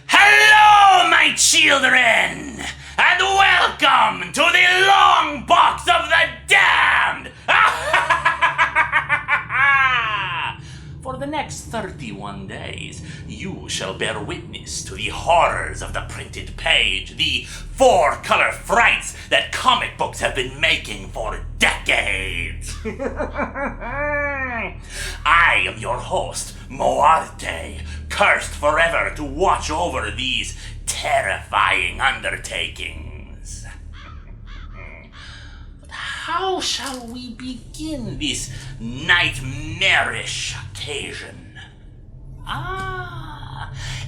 Hello, my children, and welcome to the Longbox of the Damned! For the next 31 days, you shall bear witness to the horrors of the printed page, the four-color frights that comic books have been making for decades. I am your host, Moarte, cursed forever to watch over these terrifying undertakings. But how shall we begin this nightmarish occasion?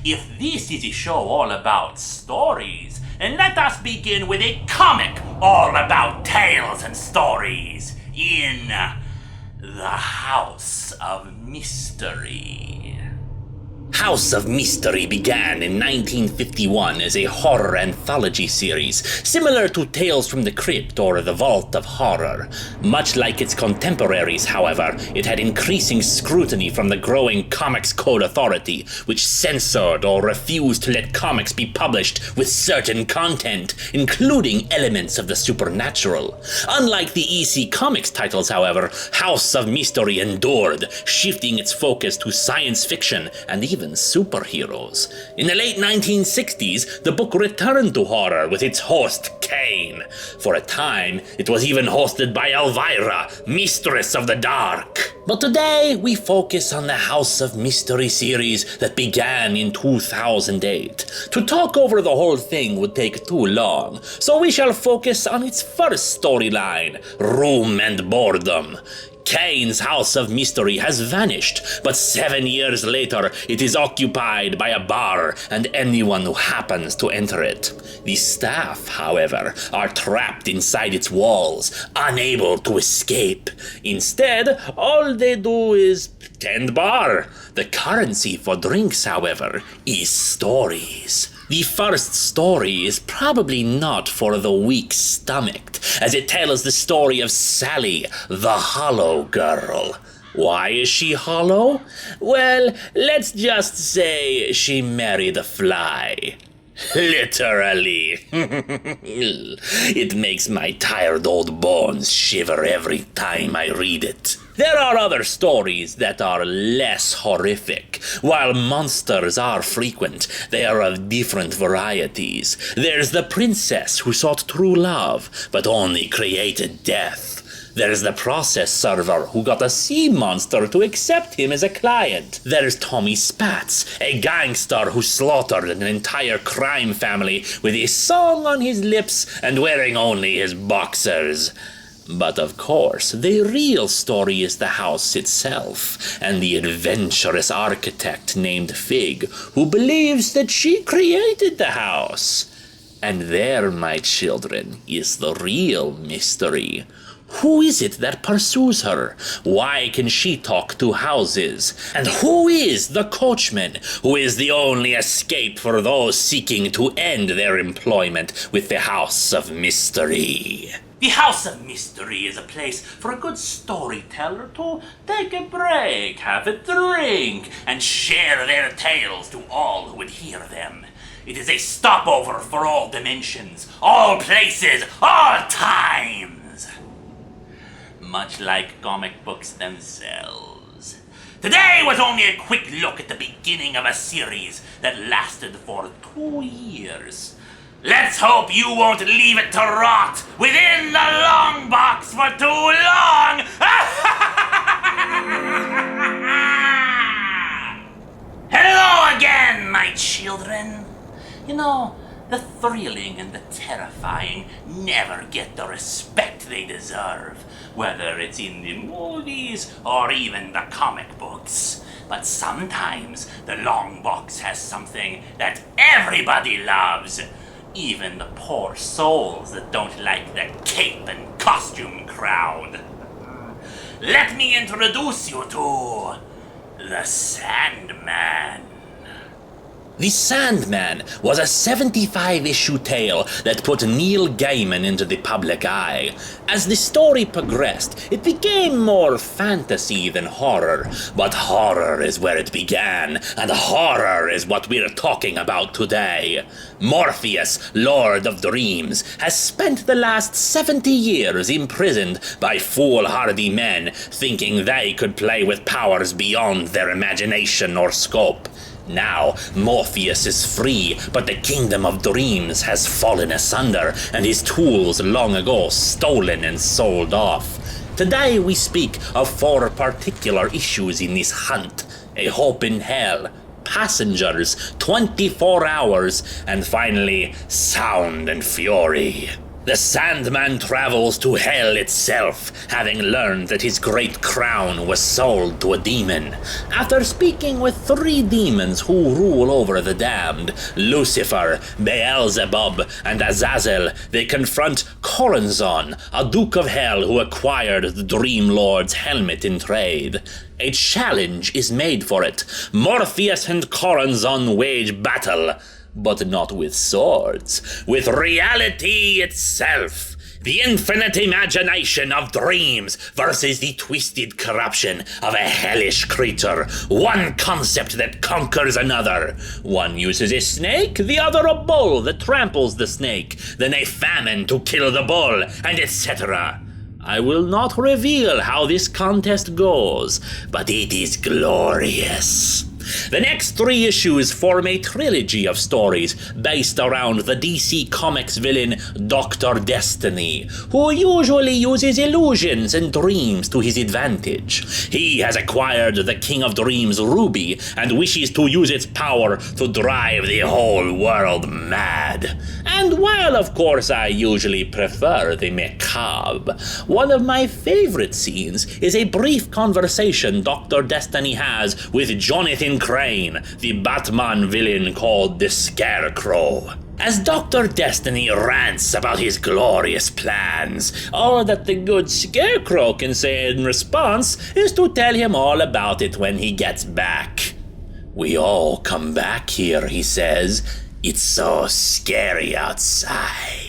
If this is a show all about stories, then let us begin with a comic all about tales and stories in The House of Mystery. House of Mystery began in 1951 as a horror anthology series, similar to Tales from the Crypt or The Vault of Horror. Much like its contemporaries, however, it had increasing scrutiny from the growing Comics Code Authority, which censored or refused to let comics be published with certain content, including elements of the supernatural. Unlike the EC Comics titles, however, House of Mystery endured, shifting its focus to science fiction and even superheroes. In the late 1960s, the book returned to horror with its host, Kane. For a time, it was even hosted by Elvira, Mistress of the Dark. But today, we focus on the House of Mystery series that began in 2008. To talk over the whole thing would take too long, so we shall focus on its first storyline, Room and Boredom. Kane's House of Mystery has vanished, but 7 years later, it is occupied by a bar and anyone who happens to enter it. The staff, however, are trapped inside its walls, unable to escape. Instead, all they do is tend bar. The currency for drinks, however, is stories. The first story is probably not for the weak-stomached, as it tells the story of Sally, the Hollow Girl. Why is she hollow? Well, let's just say she married a fly. Literally. It makes my tired old bones shiver every time I read it. There are other stories that are less horrific. While monsters are frequent, they are of different varieties. There's the princess who sought true love, but only created death. There's the process server who got a sea monster to accept him as a client. There's Tommy Spatz, a gangster who slaughtered an entire crime family with a song on his lips and wearing only his boxers. But of course, the real story is the house itself, and the adventurous architect named Fig, who believes that she created the house. And there, my children, is the real mystery. Who is it that pursues her? Why can she talk to houses? And who is the coachman, who is the only escape for those seeking to end their employment with the House of Mystery? The House of Mystery is a place for a good storyteller to take a break, have a drink, and share their tales to all who would hear them. It is a stopover for all dimensions, all places, all times. Much like comic books themselves. Today was only a quick look at the beginning of a series that lasted for 2 years. Let's hope you won't leave it to rot within the Longbox for too long! Hello again, my children. You know, the thrilling and the terrifying never get the respect they deserve, whether it's in the movies or even the comic books. But sometimes the Longbox has something that everybody loves. Even the poor souls that don't like the cape and costume crowd. Let me introduce you to the Sandman. The Sandman was a 75-issue tale that put Neil Gaiman into the public eye. As the story progressed, it became more fantasy than horror, but horror is where it began, and horror is what we're talking about today. Morpheus, Lord of Dreams, has spent the last 70 years imprisoned by foolhardy men thinking they could play with powers beyond their imagination or scope. Now, Morpheus is free, but the Kingdom of Dreams has fallen asunder, and his tools long ago stolen and sold off. Today we speak of 4 particular issues in this hunt: A Hope in Hell, Passengers, 24 Hours, and finally, Sound and Fury. The Sandman travels to hell itself, having learned that his great crown was sold to a demon. After speaking with 3 demons who rule over the damned, Lucifer, Beelzebub, and Azazel, they confront Corazon, a Duke of Hell who acquired the Dream Lord's helmet in trade. A challenge is made for it. Morpheus and Corazon wage battle, but not with swords, with reality itself. The infinite imagination of dreams versus the twisted corruption of a hellish creature. One concept that conquers another. One uses a snake, the other a bull that tramples the snake, then a famine to kill the bull, and etc. I will not reveal how this contest goes, but it is glorious. The next 3 issues form a trilogy of stories based around the DC Comics villain Dr. Destiny, who usually uses illusions and dreams to his advantage. He has acquired the King of Dreams ruby and wishes to use its power to drive the whole world mad. And while of course I usually prefer the macabre, one of my favorite scenes is a brief conversation Dr. Destiny has with Jonathan Crane, the Batman villain called the Scarecrow. As Dr. Destiny rants about his glorious plans, all that the good Scarecrow can say in response is to tell him all about it when he gets back. "We all come back here," he says. "It's so scary outside."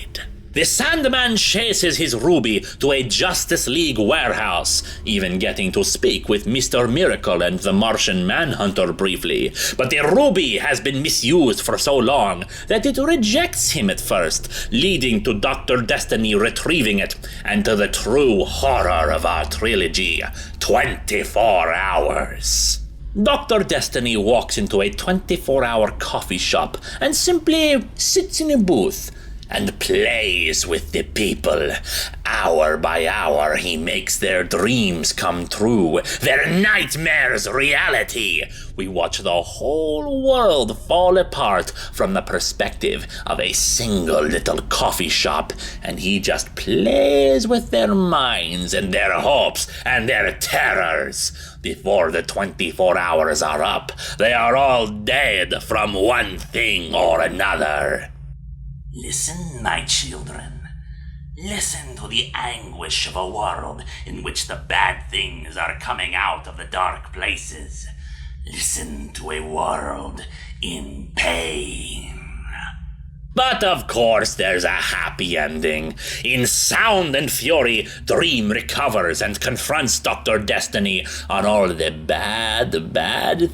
The Sandman chases his ruby to a Justice League warehouse, even getting to speak with Mr. Miracle and the Martian Manhunter briefly. But the ruby has been misused for so long that it rejects him at first, leading to Dr. Destiny retrieving it, and to the true horror of our trilogy, 24 Hours. Dr. Destiny walks into a 24-hour coffee shop and simply sits in a booth and plays with the people. Hour by hour, he makes their dreams come true, their nightmares reality. We watch the whole world fall apart from the perspective of a single little coffee shop, and he just plays with their minds and their hopes and their terrors. Before the 24 hours are up, they are all dead from one thing or another. Listen, my children. Listen to the anguish of a world in which the bad things are coming out of the dark places. Listen to a world in pain. But of course there's a happy ending. In Sound and Fury, Dream recovers and confronts Dr. Destiny on all the bad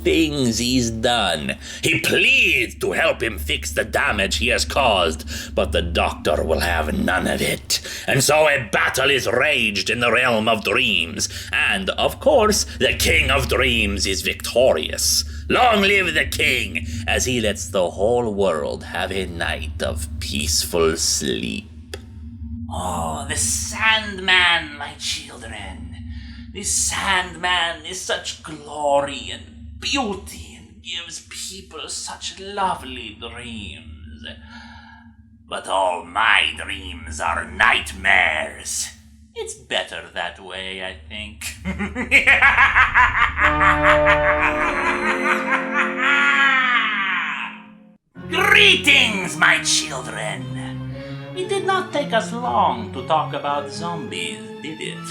things he's done. He pleads to help him fix the damage he has caused, but the Doctor will have none of it. And so a battle is raged in the realm of dreams, and of course the King of Dreams is victorious. Long live the king, as he lets the whole world have a night of peaceful sleep. Oh, the Sandman, my children. The Sandman is such glory and beauty and gives people such lovely dreams. But all my dreams are nightmares. It's better that way, I think. Greetings, my children! It did not take us long to talk about zombies, did it?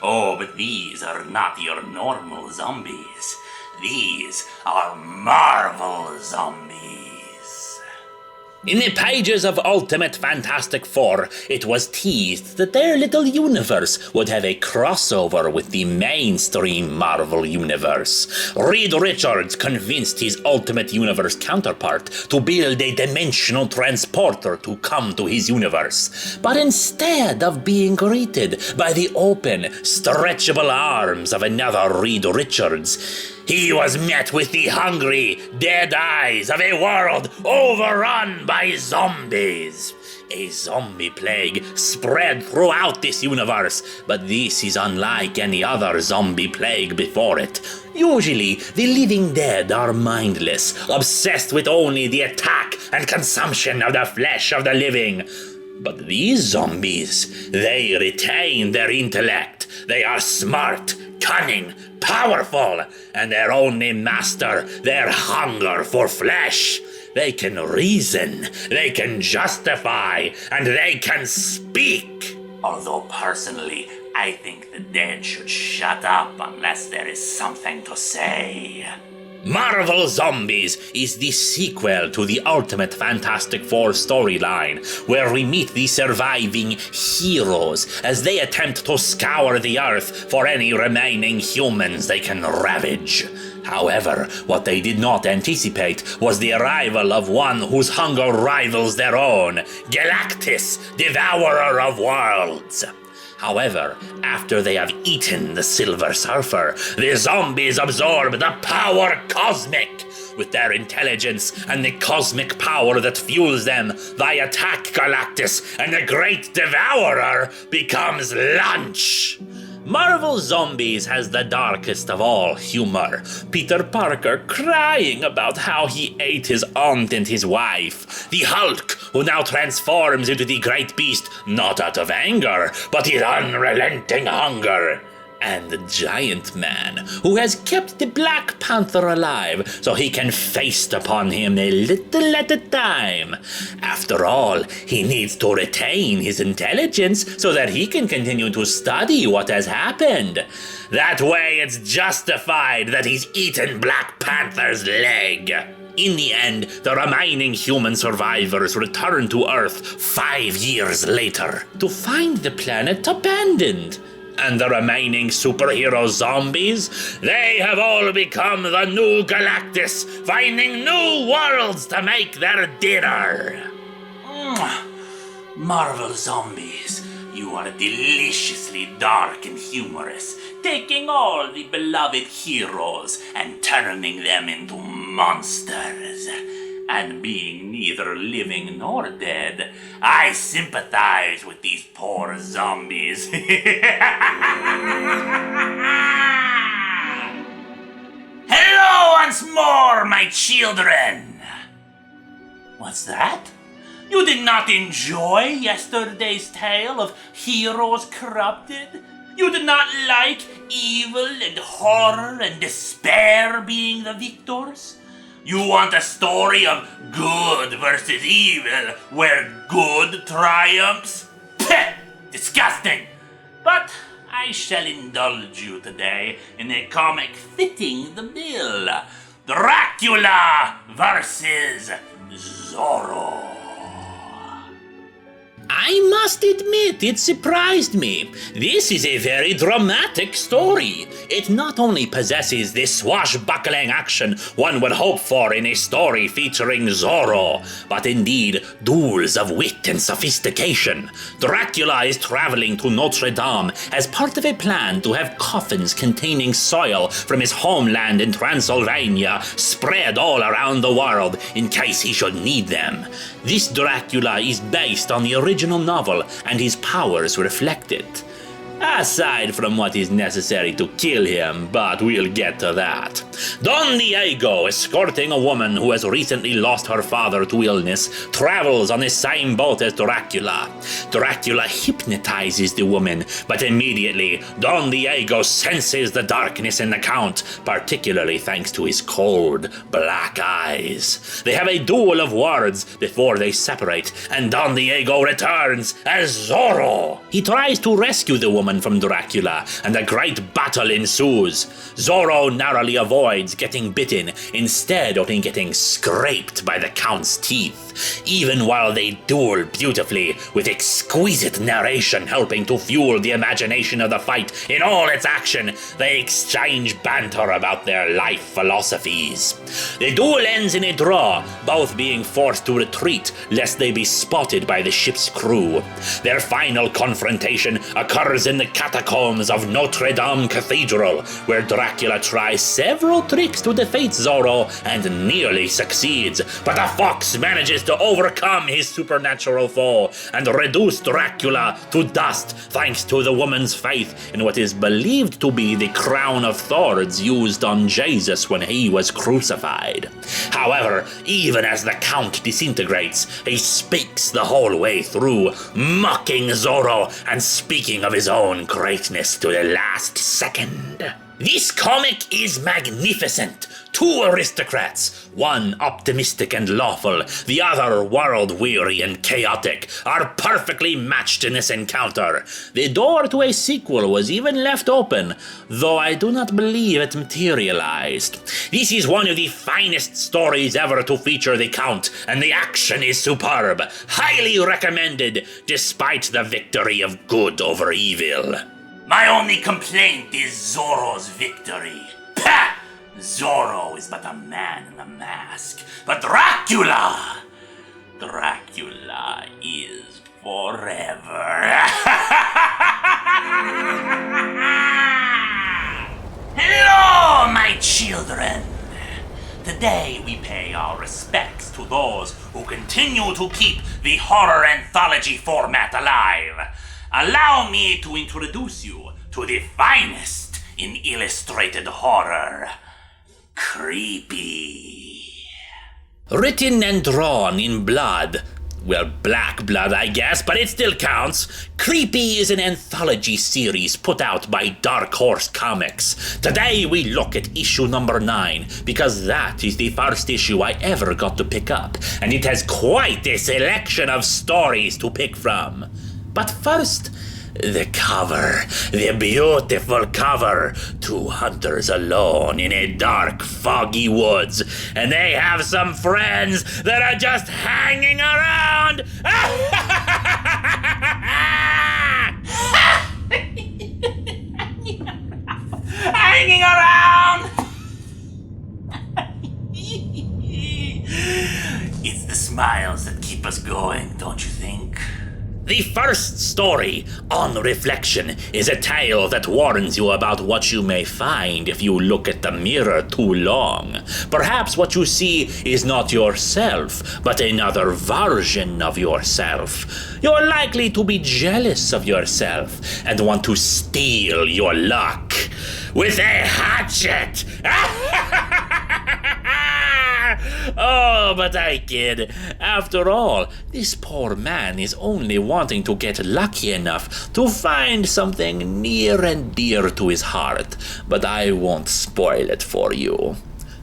Oh, but these are not your normal zombies. These are Marvel zombies. In the pages of Ultimate Fantastic Four, it was teased that their little universe would have a crossover with the mainstream Marvel universe. Reed Richards convinced his Ultimate Universe counterpart to build a dimensional transporter to come to his universe. But instead of being greeted by the open, stretchable arms of another Reed Richards, he was met with the hungry, dead eyes of a world overrun by zombies. A zombie plague spread throughout this universe, but this is unlike any other zombie plague before it. Usually, the living dead are mindless, obsessed with only the attack and consumption of the flesh of the living. But these zombies, they retain their intellect. They are smart, cunning, powerful, and their only master, their hunger for flesh. They can reason, they can justify, and they can speak. Although personally, I think the dead should shut up unless there is something to say. Marvel Zombies is the sequel to the Ultimate Fantastic Four storyline, where we meet the surviving heroes as they attempt to scour the earth for any remaining humans they can ravage. However, what they did not anticipate was the arrival of one whose hunger rivals their own, Galactus, Devourer of Worlds. However, after they have eaten the Silver Surfer, the zombies absorb the power cosmic. With their intelligence and the cosmic power that fuels them, they attack Galactus, and the Great Devourer becomes lunch. Marvel Zombies has the darkest of all humor. Peter Parker crying about how he ate his aunt and his wife. The Hulk, who now transforms into the Great Beast, not out of anger, but his unrelenting hunger. And the Giant Man, who has kept the Black Panther alive so he can feast upon him a little at a time. After all, he needs to retain his intelligence so that he can continue to study what has happened. That way it's justified that he's eaten Black Panther's leg. In the end, the remaining human survivors return to Earth 5 years later to find the planet abandoned. And the remaining superhero zombies, they have all become the new Galactus, finding new worlds to make their dinner. Marvel Zombies, you are deliciously dark and humorous, taking all the beloved heroes and turning them into monsters. And being neither living nor dead, I sympathize with these poor zombies. Hello once more, my children! What's that? You did not enjoy yesterday's tale of heroes corrupted? You did not like evil and horror and despair being the victors? You want a story of good versus evil, where good triumphs? Peh! Disgusting! But I shall indulge you today in a comic fitting the bill. Dracula versus Zorro. I must admit, it surprised me. This is a very dramatic story. It not only possesses the swashbuckling action one would hope for in a story featuring Zorro, but indeed duels of wit and sophistication. Dracula is traveling to Notre Dame as part of a plan to have coffins containing soil from his homeland in Transylvania spread all around the world in case he should need them. This Dracula is based on the original novel, and his powers reflect it. Aside from what is necessary to kill him, but we'll get to that. Don Diego, escorting a woman who has recently lost her father to illness, travels on the same boat as Dracula. Dracula hypnotizes the woman, but immediately Don Diego senses the darkness in the Count, particularly thanks to his cold, black eyes. They have a duel of words before they separate, and Don Diego returns as Zorro. He tries to rescue the woman, summon from Dracula, and a great battle ensues. Zorro narrowly avoids getting bitten, instead only getting scraped by the Count's teeth, even while they duel beautifully, with exquisite narration helping to fuel the imagination of the fight in all its action. They exchange banter about their life philosophies. The duel ends in a draw, both being forced to retreat lest they be spotted by the ship's crew. Their final confrontation occurs in the catacombs of Notre Dame Cathedral, where Dracula tries several tricks to defeat Zorro and nearly succeeds, but a fox manages to overcome his supernatural foe and reduce Dracula to dust thanks to the woman's faith in what is believed to be the crown of thorns used on Jesus when he was crucified. However, even as the Count disintegrates, he speaks the whole way through, mocking Zorro and speaking of his own greatness to the last second. This comic is magnificent. Two aristocrats, one optimistic and lawful, the other world-weary and chaotic, are perfectly matched in this encounter. The door to a sequel was even left open, though I do not believe it materialized. This is one of the finest stories ever to feature the Count, and the action is superb. Highly recommended, despite the victory of good over evil. My only complaint is Zorro's victory. Pah! Zorro is but a man in a mask, but Dracula is forever. Hello, my children. Today we pay our respects to those who continue to keep the horror anthology format alive. Allow me to introduce you to the finest in illustrated horror. Creepy. Written and drawn in blood. Well, black blood, I guess, but it still counts. Creepy is an anthology series put out by Dark Horse Comics. Today we look at issue number 9, because that is the first issue I ever got to pick up, and it has quite a selection of stories to pick from. But first, the cover, the beautiful cover. Two hunters alone in a dark, foggy woods, and they have some friends that are just hanging around. Hanging around! It's the smiles that keep us going, don't you think? The first story, On Reflection, is a tale that warns you about what you may find if you look at the mirror too long. Perhaps what you see is not yourself, but another version of yourself. You're likely to be jealous of yourself and want to steal your luck with a hatchet. Oh, but I kid. After all, this poor man is only wanting to get lucky enough to find something near and dear to his heart, but I won't spoil it for you.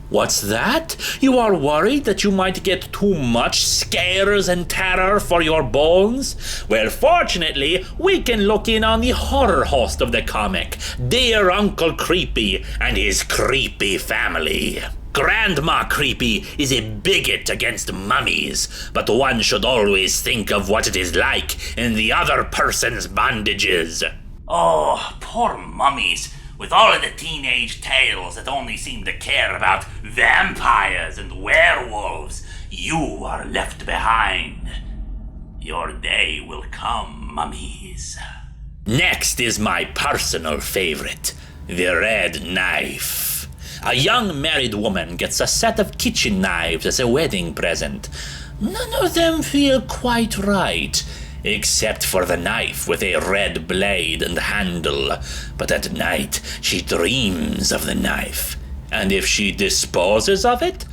What's that? You are worried that you might get too much scares and terror for your bones? Well, fortunately, we can look in on the horror host of the comic, dear Uncle Creepy and his creepy family. Grandma Creepy is a bigot against mummies, but one should always think of what it is like in the other person's bondages. Oh, poor mummies, with all of the teenage tales that only seem to care about vampires and werewolves. You are left behind. Your day will come, mummies. Next is my personal favorite, the red knife. A young married woman gets a set of kitchen knives as a wedding present. None of them feel quite right, except for the knife with a red blade and handle. But at night, she dreams of the knife. And if she disposes of it,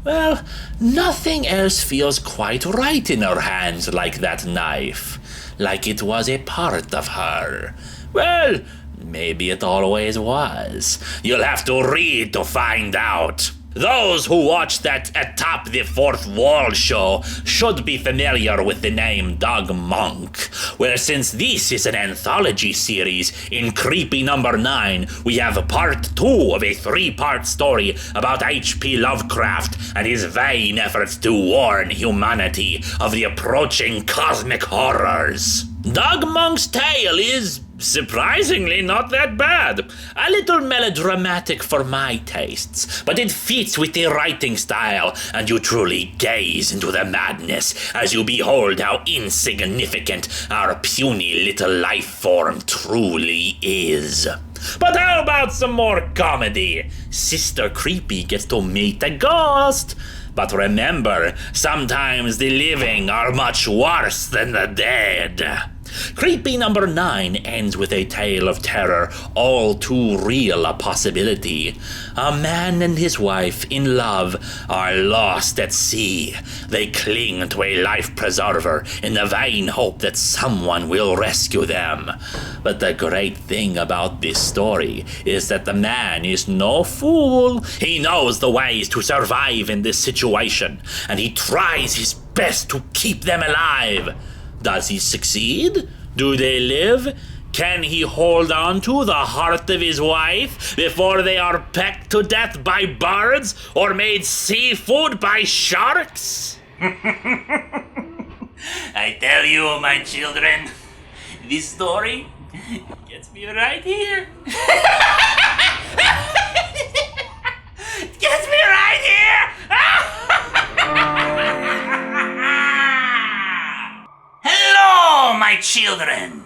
well, nothing else feels quite right in her hands like that knife. Like it was a part of her. Well, maybe it always was. You'll have to read to find out. Those who watched that Atop the Fourth Wall show should be familiar with the name Dog Monk. Well, since this is an anthology series, in Creepy number 9, we have part 2 of a 3-part story about H.P. Lovecraft and his vain efforts to warn humanity of the approaching cosmic horrors. Dog Monk's tale is surprisingly not that bad. A little melodramatic for my tastes, but it fits with the writing style, and you truly gaze into the madness as you behold how insignificant our puny little life form truly is. But how about some more comedy? Sister Creepy gets to meet a ghost. But remember, sometimes the living are much worse than the dead. Creepy number 9 ends with a tale of terror all too real a possibility. A man and his wife in love are lost at sea. They cling to a life preserver in the vain hope that someone will rescue them. But the great thing about this story is that the man is no fool. He knows the ways to survive in this situation, and he tries his best to keep them alive. Does he succeed? Do they live? Can he hold on to the heart of his wife before they are pecked to death by birds or made seafood by sharks? I tell you, my children, this story gets me right here. It gets me right here. Hello, my children!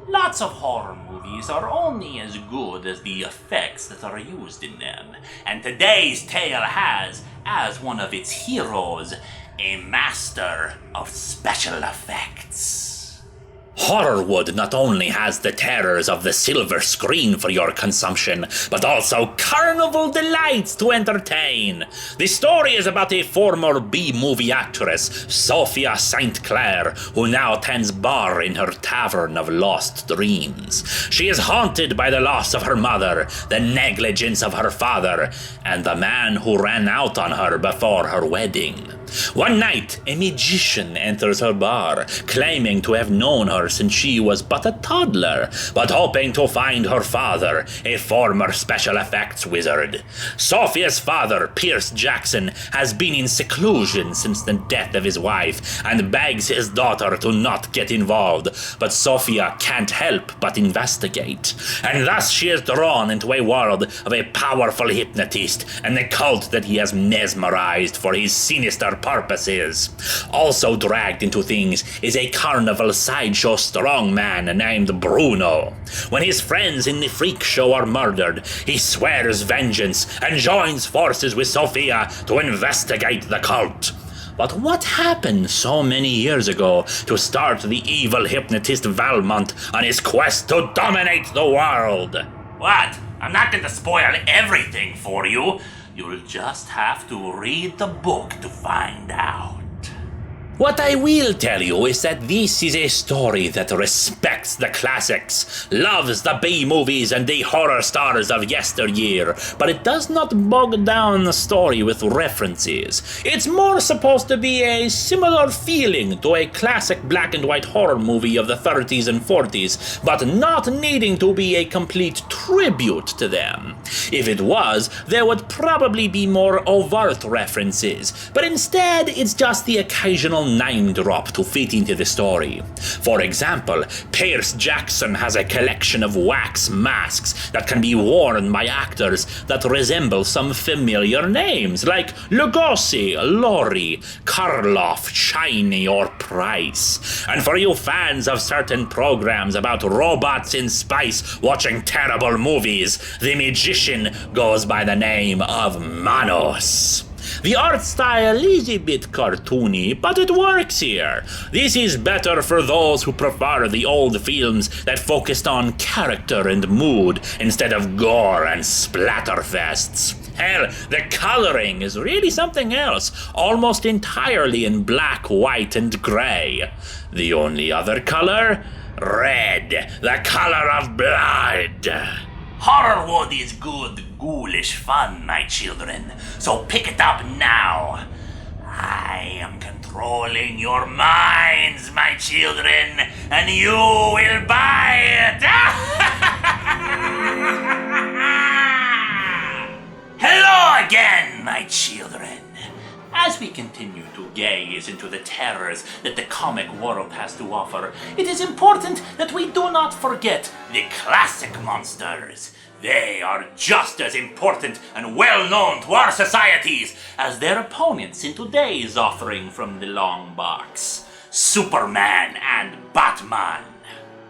Lots of horror movies are only as good as the effects that are used in them, and today's tale has, as one of its heroes, a master of special effects. Horrorwood not only has the terrors of the silver screen for your consumption, but also carnival delights to entertain. The story is about a former B-movie actress, Sophia St. Clair, who now tends bar in her tavern of lost dreams. She is haunted by the loss of her mother, the negligence of her father, and the man who ran out on her before her wedding. One night, a magician enters her bar, claiming to have known her since she was but a toddler, but hoping to find her father, a former special effects wizard. Sophia's father, Pierce Jackson, has been in seclusion since the death of his wife, and begs his daughter to not get involved, but Sophia can't help but investigate. And thus she is drawn into a world of a powerful hypnotist and the cult that he has mesmerized for his sinister purposes. Also dragged into things is a carnival sideshow strongman named Bruno. When his friends in the freak show are murdered, he swears vengeance and joins forces with Sophia to investigate the cult. But what happened so many years ago to start the evil hypnotist Valmont on his quest to dominate the world? What? I'm not going to spoil everything for you. You'll just have to read the book to find out. What I will tell you is that this is a story that respects the classics, loves the B-movies and the horror stars of yesteryear, but it does not bog down the story with references. It's more supposed to be a similar feeling to a classic black and white horror movie of the 30s and 40s, but not needing to be a complete tribute to them. If it was, there would probably be more overt references, but instead it's just the occasional name drop to fit into the story. For example, Pierce Jackson has a collection of wax masks that can be worn by actors that resemble some familiar names like Lugosi, Laurie, Karloff, Shiny, or Price. And for you fans of certain programs about robots in space watching terrible movies, the magician goes by the name of Manos. The art style is a bit cartoony, but it works here. This is better for those who prefer the old films that focused on character and mood instead of gore and splatterfests. Hell, the coloring is really something else, almost entirely in black, white, and gray. The only other color? Red, the color of blood. Horrorwood is good, ghoulish fun, my children, so pick it up now. I am controlling your minds, my children, and you will buy it! Hello again, my children! As we continue to gaze into the terrors that the comic world has to offer, it is important that we do not forget the classic monsters. They are just as important and well known to our societies as their opponents in today's offering from the Longbox, Superman and Batman.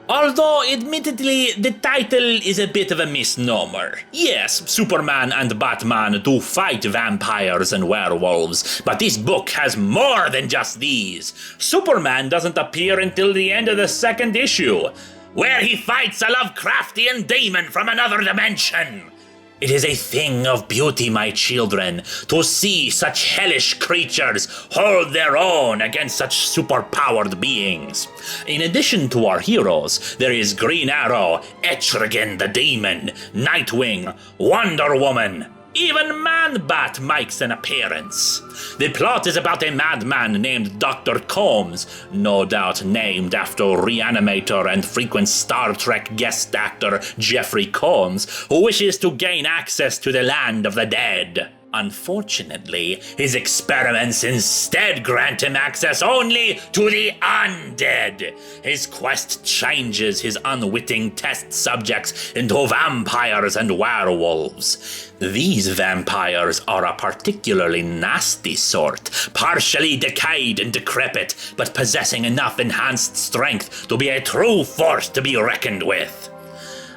Although, admittedly, the title is a bit of a misnomer. Yes, Superman and Batman do fight vampires and werewolves, but this book has more than just these. Superman doesn't appear until the end of the second issue, where he fights a Lovecraftian demon from another dimension. It is a thing of beauty, my children, to see such hellish creatures hold their own against such superpowered beings. In addition to our heroes, there is Green Arrow, Etrigan the Demon, Nightwing, Wonder Woman. Even Man-Bat makes an appearance. The plot is about a madman named Dr. Combs, no doubt named after reanimator and frequent Star Trek guest actor Jeffrey Combs, who wishes to gain access to the land of the dead. Unfortunately, his experiments instead grant him access only to the undead. His quest changes his unwitting test subjects into vampires and werewolves. These vampires are a particularly nasty sort, partially decayed and decrepit, but possessing enough enhanced strength to be a true force to be reckoned with.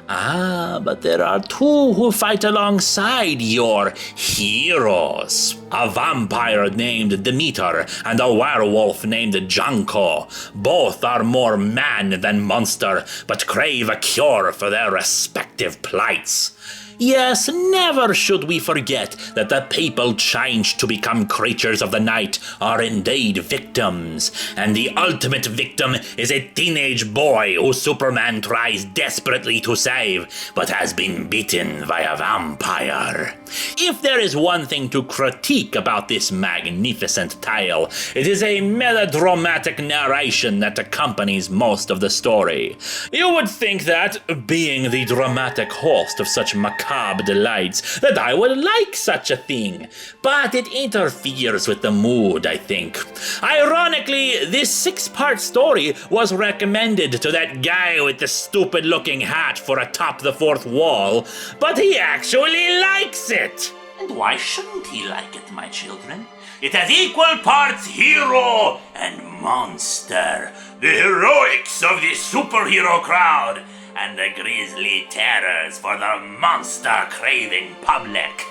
But there are two who fight alongside your heroes. A vampire named Demeter and a werewolf named Janko. Both are more man than monster, but crave a cure for their respective plights. Yes, never should we forget that the people changed to become creatures of the night are indeed victims, and the ultimate victim is a teenage boy who Superman tries desperately to save, but has been beaten by a vampire. If there is one thing to critique about this magnificent tale, it is a melodramatic narration that accompanies most of the story. You would think that, being the dramatic host of such macabre delights, that I would like such a thing, but it interferes with the mood, I think. Ironically, this 6-part story was recommended to that guy with the stupid-looking hat for atop the fourth wall, but he actually likes it. And why shouldn't he like it, my children? It has equal parts hero and monster, the heroics of the superhero crowd, and the grisly terrors for the monster-craving public.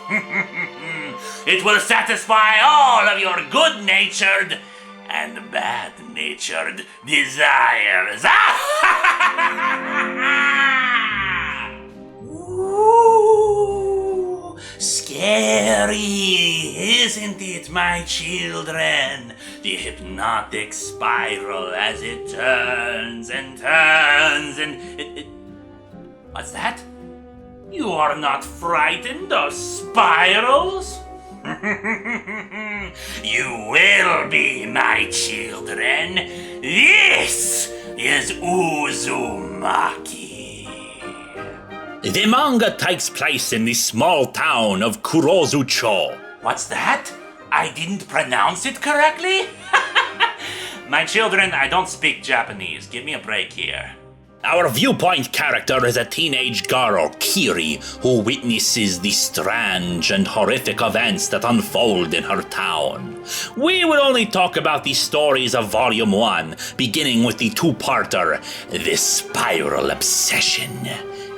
It will satisfy all of your good-natured and bad-natured desires. Ooh, scary, isn't it, my children? The hypnotic spiral as it turns and turns and... What's that? You are not frightened of spirals? You will be, my children. This is Uzumaki. The manga takes place in the small town of Kurozucho. What's that? I didn't pronounce it correctly? My children, I don't speak Japanese. Give me a break here. Our viewpoint character is a teenage girl, Kiri, who witnesses the strange and horrific events that unfold in her town. We will only talk about the stories of Volume 1, beginning with the 2-parter, The Spiral Obsession.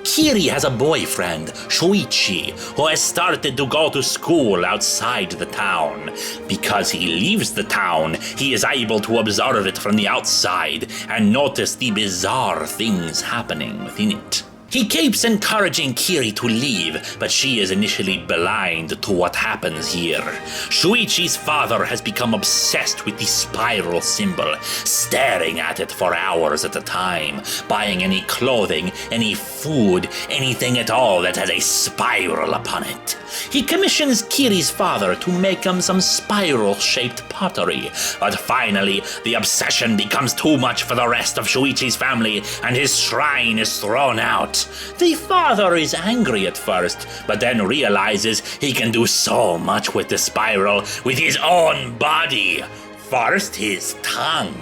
Kiri has a boyfriend, Shuichi, who has started to go to school outside the town. Because he leaves the town, he is able to observe it from the outside and notice the bizarre things happening within it. He keeps encouraging Kiri to leave, but she is initially blind to what happens here. Shuichi's father has become obsessed with the spiral symbol, staring at it for hours at a time, buying any clothing, any food, anything at all that has a spiral upon it. He commissions Kiri's father to make him some spiral-shaped pottery, but finally, the obsession becomes too much for the rest of Shuichi's family, and his shrine is thrown out. The father is angry at first, but then realizes he can do so much with the spiral with his own body. First his tongue,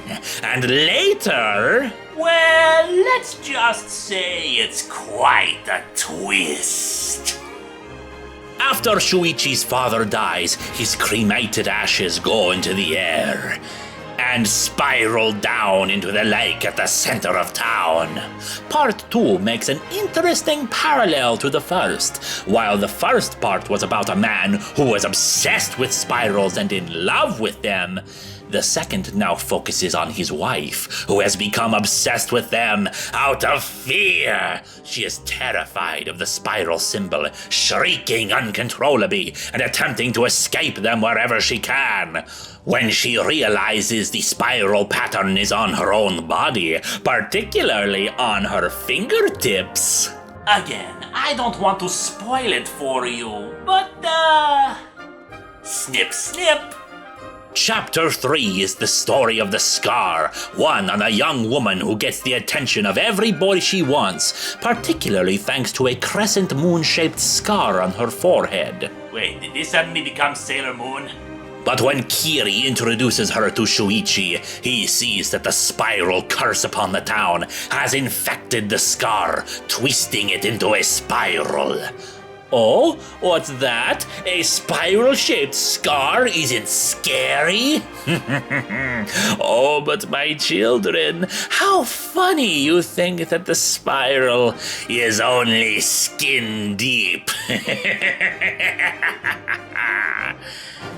and later... Well, let's just say it's quite a twist. After Shuichi's father dies, his cremated ashes go into the air and spiral down into the lake at the center of town. Part 2 makes an interesting parallel to the first. While the first part was about a man who was obsessed with spirals and in love with them, the second now focuses on his wife, who has become obsessed with them out of fear. She is terrified of the spiral symbol, shrieking uncontrollably and attempting to escape them wherever she can. When she realizes the spiral pattern is on her own body, particularly on her fingertips. Again, I don't want to spoil it for you, but snip snip. Chapter 3 is the story of the scar, one on a young woman who gets the attention of every boy she wants, particularly thanks to a crescent moon-shaped scar on her forehead. Wait, did this suddenly become Sailor Moon? But when Kiri introduces her to Shuichi, he sees that the spiral curse upon the town has infected the scar, twisting it into a spiral. Oh, what's that? A spiral-shaped scar isn't scary? Oh, but my children, how funny you think that the spiral is only skin deep.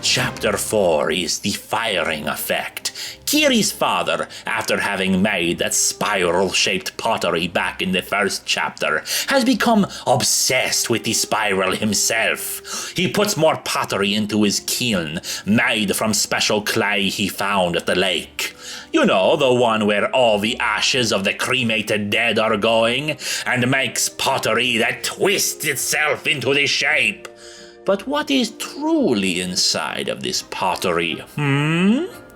Chapter 4 is the firing effect. Kiri's father, after having made that spiral-shaped pottery back in the first chapter, has become obsessed with the spiral himself. He puts more pottery into his kiln, made from special clay he found at the lake. You know, the one where all the ashes of the cremated dead are going, and makes pottery that twists itself into the shape. But what is truly inside of this pottery,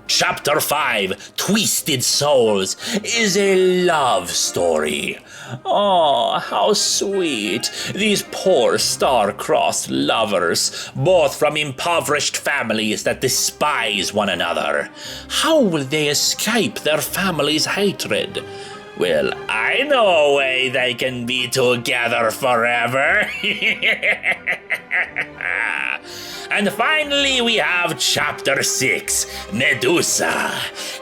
Chapter 5, Twisted Souls, is a love story. Oh, how sweet. These poor star-crossed lovers, both from impoverished families that despise one another. How will they escape their family's hatred? Well, I know a way they can be together forever. And finally, we have Chapter 6, Medusa.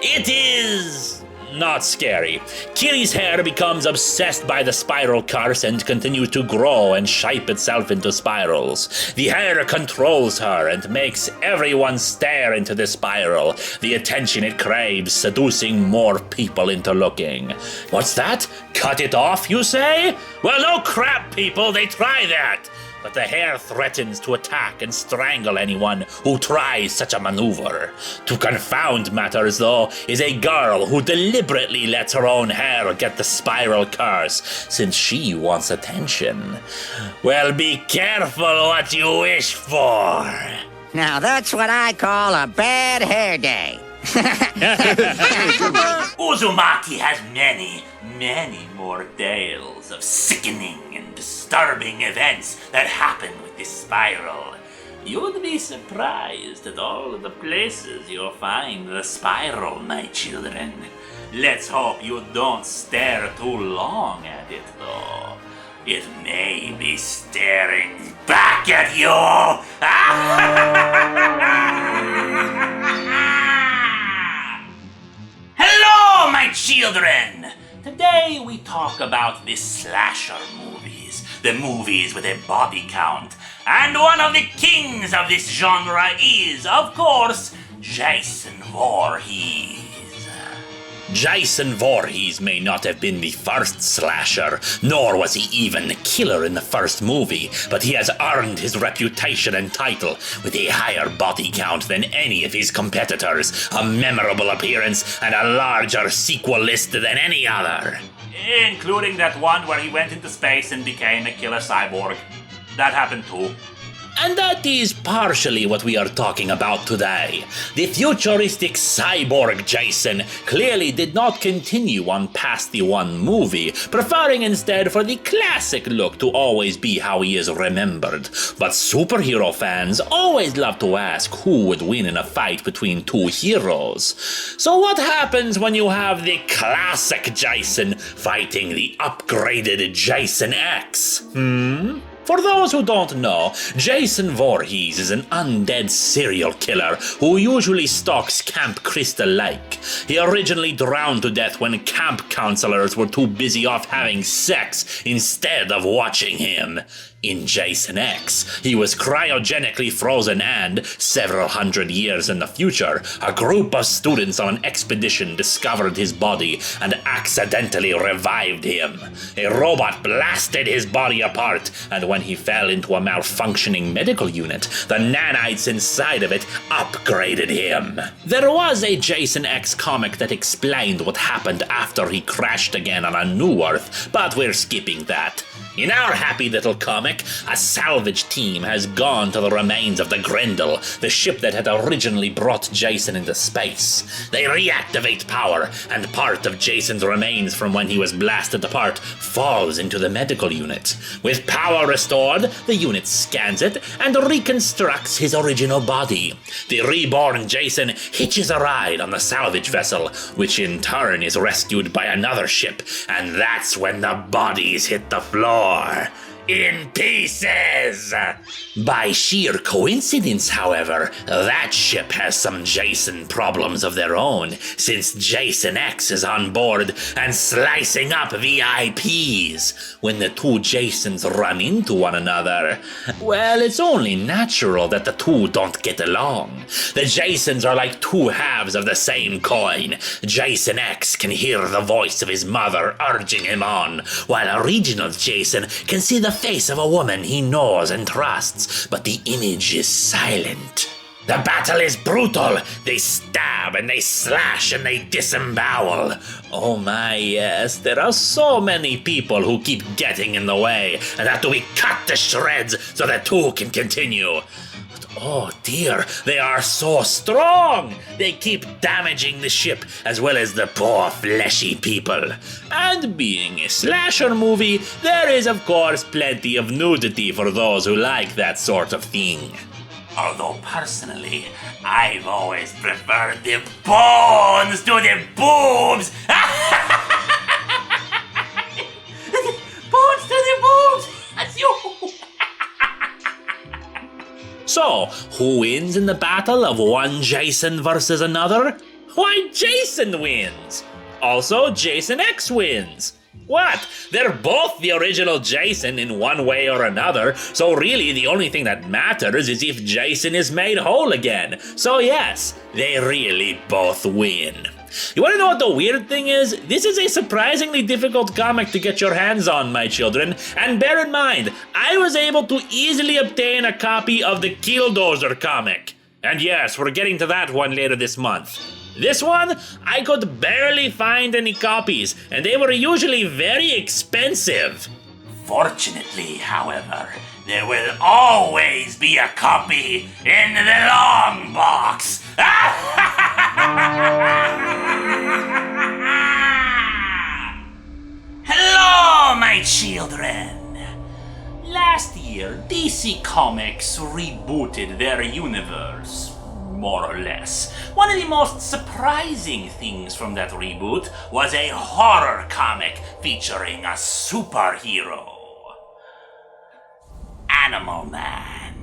It is not scary. Kiri's hair becomes obsessed by the spiral curse and continues to grow and shape itself into spirals. The hair controls her and makes everyone stare into the spiral, the attention it craves, seducing more people into looking. What's that? Cut it off, you say? Well, no crap, people, they try that. But the hair threatens to attack and strangle anyone who tries such a maneuver. To confound matters, though, is a girl who deliberately lets her own hair get the spiral curse, since she wants attention. Well, be careful what you wish for. Now that's what I call a bad hair day. Uzumaki has many more tales of sickening and disturbing events that happen with this spiral. You'd be surprised at all of the places you'll find the spiral, my children. Let's hope you don't stare too long at it, though. It may be staring back at you! Hello, my children! Today we talk about the slasher movies, the movies with a body count, and one of the kings of this genre is, of course, Jason Voorhees. Jason Voorhees may not have been the first slasher, nor was he even the killer in the first movie, but he has earned his reputation and title with a higher body count than any of his competitors, a memorable appearance, and a larger sequel list than any other. Including that one where he went into space and became a killer cyborg. That happened too. And that is partially what we are talking about today. The futuristic cyborg Jason clearly did not continue on past the one movie, preferring instead for the classic look to always be how he is remembered. But superhero fans always love to ask who would win in a fight between two heroes. So what happens when you have the classic Jason fighting the upgraded Jason X? For those who don't know, Jason Voorhees is an undead serial killer who usually stalks Camp Crystal Lake. He originally drowned to death when camp counselors were too busy off having sex instead of watching him. In Jason X, he was cryogenically frozen and, several hundred years in the future, a group of students on an expedition discovered his body and accidentally revived him. A robot blasted his body apart, and when he fell into a malfunctioning medical unit, the nanites inside of it upgraded him. There was a Jason X comic that explained what happened after he crashed again on a new Earth, but we're skipping that. In our happy little comic, a salvage team has gone to the remains of the Grendel, the ship that had originally brought Jason into space. They reactivate power, and part of Jason's remains from when he was blasted apart falls into the medical unit. With power restored, the unit scans it and reconstructs his original body. The reborn Jason hitches a ride on the salvage vessel, which in turn is rescued by another ship, and that's when the bodies hit the floor. In pieces! By sheer coincidence, however, that ship has some Jason problems of their own, since Jason X is on board and slicing up VIPs. When the two Jasons run into one another, well, it's only natural that the two don't get along. The Jasons are like two halves of the same coin. Jason X can hear the voice of his mother urging him on, while original Jason can see the face of a woman he knows and trusts, but the image is silent. The battle is brutal. They stab and they slash and they disembowel. Oh my, yes, there are so many people who keep getting in the way and have to be cut to shreds so the two can continue. But oh dear, they are so strong. They keep damaging the ship as well as the poor fleshy people. And being a slasher movie, there is of course plenty of nudity for those who like that sort of thing. Although personally, I've always preferred the bones to the boobs. Bones to the boobs. That's you. So, who wins in the battle of one Jason versus another? Why, Jason wins! Also, Jason X wins. What? They're both the original Jason in one way or another, so really the only thing that matters is if Jason is made whole again. So yes, they really both win. You wanna know what the weird thing is? This is a surprisingly difficult comic to get your hands on, my children, and bear in mind, I was able to easily obtain a copy of the Killdozer comic. And yes, we're getting to that one later this month. This one, I could barely find any copies, and they were usually very expensive. Fortunately, however, there will always be a copy in the Longbox. Hello, my children. Last year, DC Comics rebooted their universe. More or less. One of the most surprising things from that reboot was a horror comic featuring a superhero. Animal Man.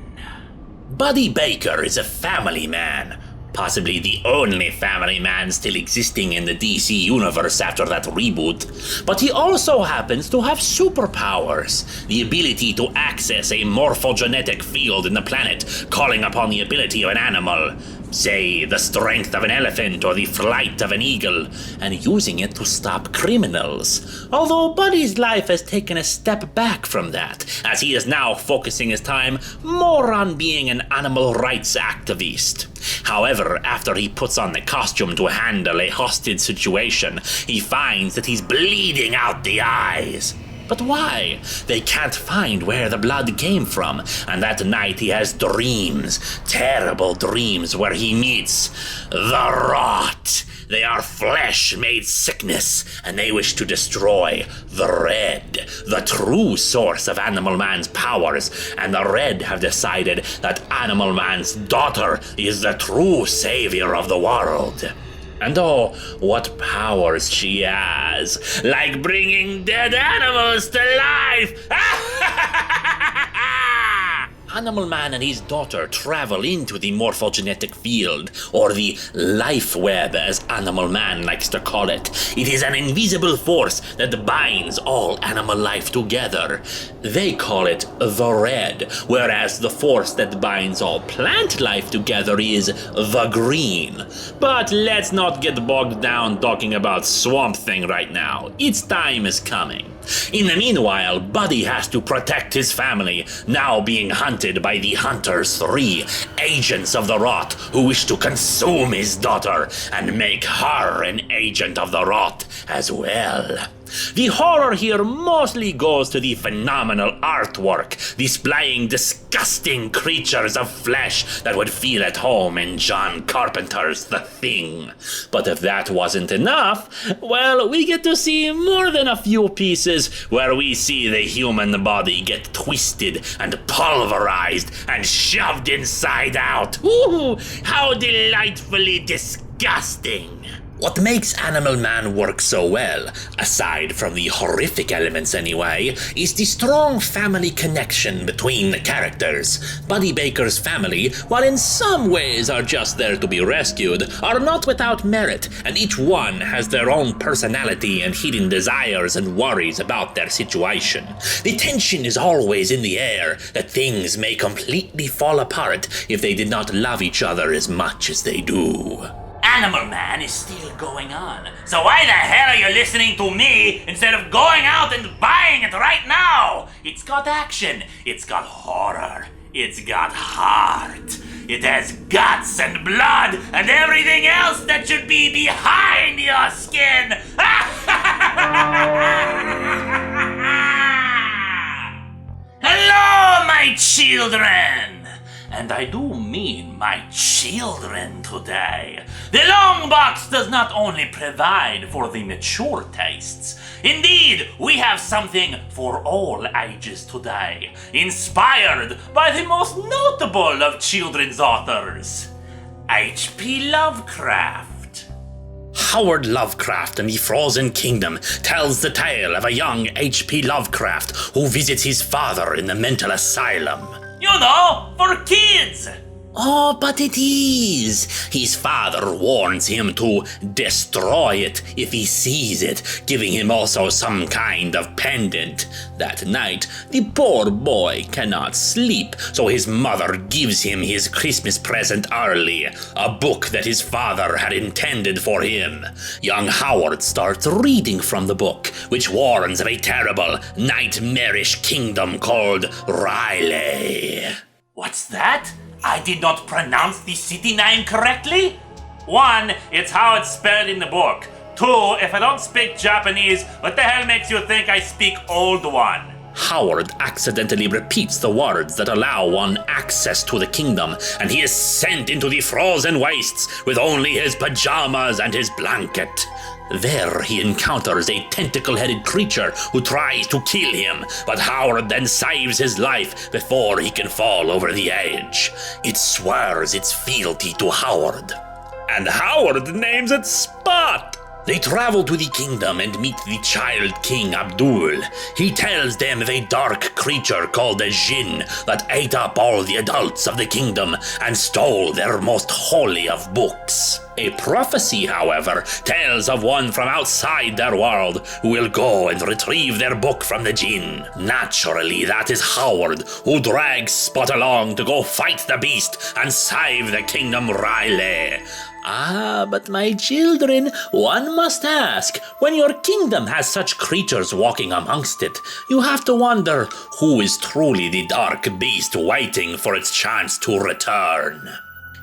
Buddy Baker is a family man. Possibly the only family man still existing in the DC universe after that reboot. But he also happens to have superpowers. The ability to access a morphogenetic field in the planet, calling upon the ability of an animal. say the strength of an elephant or the flight of an eagle, and using it to stop criminals. Although Buddy's life has taken a step back from that, as he is now focusing his time more on being an animal rights activist. However, after he puts on the costume to handle a hostage situation, he finds that he's bleeding out the eyes. But why? They can't find where the blood came from, and that night he has dreams, terrible dreams, where he meets the Rot. They are flesh made sickness, and they wish to destroy the Red, the true source of Animal Man's powers, and the Red have decided that Animal Man's daughter is the true savior of the world. And oh, what powers she has, like bringing dead animals to life! Animal Man and his daughter travel into the morphogenetic field, or the life web as Animal Man likes to call it. It is an invisible force that binds all animal life together. They call it the Red, whereas the force that binds all plant life together is the Green. But let's not get bogged down talking about Swamp Thing right now. Its time is coming. In the meanwhile, Buddy has to protect his family, now being hunted by the Hunters 3, agents of the Rot, who wish to consume his daughter and make her an agent of the Rot as well. The horror here mostly goes to the phenomenal artwork, displaying disgusting creatures of flesh that would feel at home in John Carpenter's The Thing. But if that wasn't enough, well, we get to see more than a few pieces where we see the human body get twisted and pulverized and shoved inside out. Ooh, how delightfully disgusting! What makes Animal Man work so well, aside from the horrific elements anyway, is the strong family connection between the characters. Buddy Baker's family, while in some ways are just there to be rescued, are not without merit, and each one has their own personality and hidden desires and worries about their situation. The tension is always in the air that things may completely fall apart if they did not love each other as much as they do. Animal Man is still going on. So why the hell are you listening to me instead of going out and buying it right now? It's got action. It's got horror. It's got heart. It has guts and blood and everything else that should be behind your skin. Hello, my children! And I do mean my children today. The Longbox does not only provide for the mature tastes. Indeed, we have something for all ages today, inspired by the most notable of children's authors, H.P. Lovecraft. Howard Lovecraft in the Frozen Kingdom tells the tale of a young H.P. Lovecraft who visits his father in the mental asylum. You know, for kids! Oh, but it is. His father warns him to destroy it if he sees it, giving him also some kind of pendant. That night, the poor boy cannot sleep, so his mother gives him his Christmas present early, a book that his father had intended for him. Young Howard starts reading from the book, which warns of a terrible, nightmarish kingdom called Riley. What's that? I did not pronounce the city name correctly? 1, it's how it's spelled in the book. 2, if I don't speak Japanese, what the hell makes you think I speak Old One? Howard accidentally repeats the words that allow one access to the kingdom, and he is sent into the frozen wastes with only his pajamas and his blanket. There he encounters a tentacle-headed creature who tries to kill him, but Howard then saves his life before he can fall over the edge. It swears its fealty to Howard. And Howard names it Spot! They travel to the kingdom and meet the child king Abdul. He tells them of a dark creature called a Jinn that ate up all the adults of the kingdom and stole their most holy of books. A prophecy, however, tells of one from outside their world who will go and retrieve their book from the Jinn. Naturally, that is Howard, who drags Spot along to go fight the beast and save the kingdom Riley. Ah, but my children, one must ask, when your kingdom has such creatures walking amongst it, you have to wonder who is truly the dark beast waiting for its chance to return.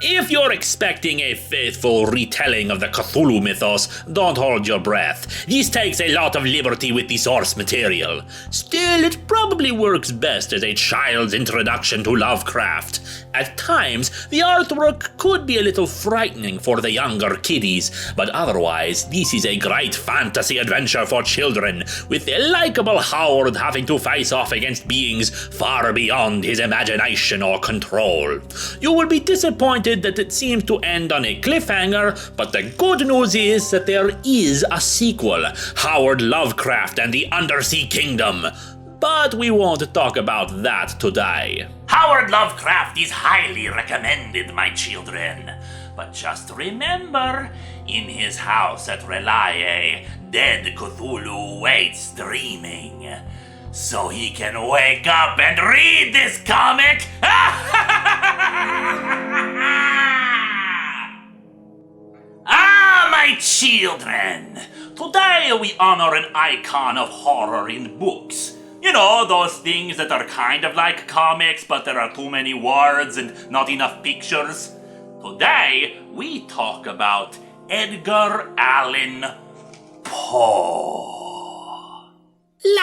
If you're expecting a faithful retelling of the Cthulhu mythos, don't hold your breath. This takes a lot of liberty with the source material. Still, it probably works best as a child's introduction to Lovecraft. At times, the artwork could be a little frightening for the younger kiddies, but otherwise, this is a great fantasy adventure for children, with a likable Howard having to face off against beings far beyond his imagination or control. You will be disappointed that it seems to end on a cliffhanger, but the good news is that there is a sequel, Howard Lovecraft and the Undersea Kingdom. But we won't talk about that today. Howard Lovecraft is highly recommended, my children. But just remember, in his house at Relaye, dead Cthulhu waits dreaming. So he can wake up and read this comic! Ah, my children! Today we honor an icon of horror in books. You know, those things that are kind of like comics, but there are too many words and not enough pictures. Today, we talk about Edgar Allan Poe.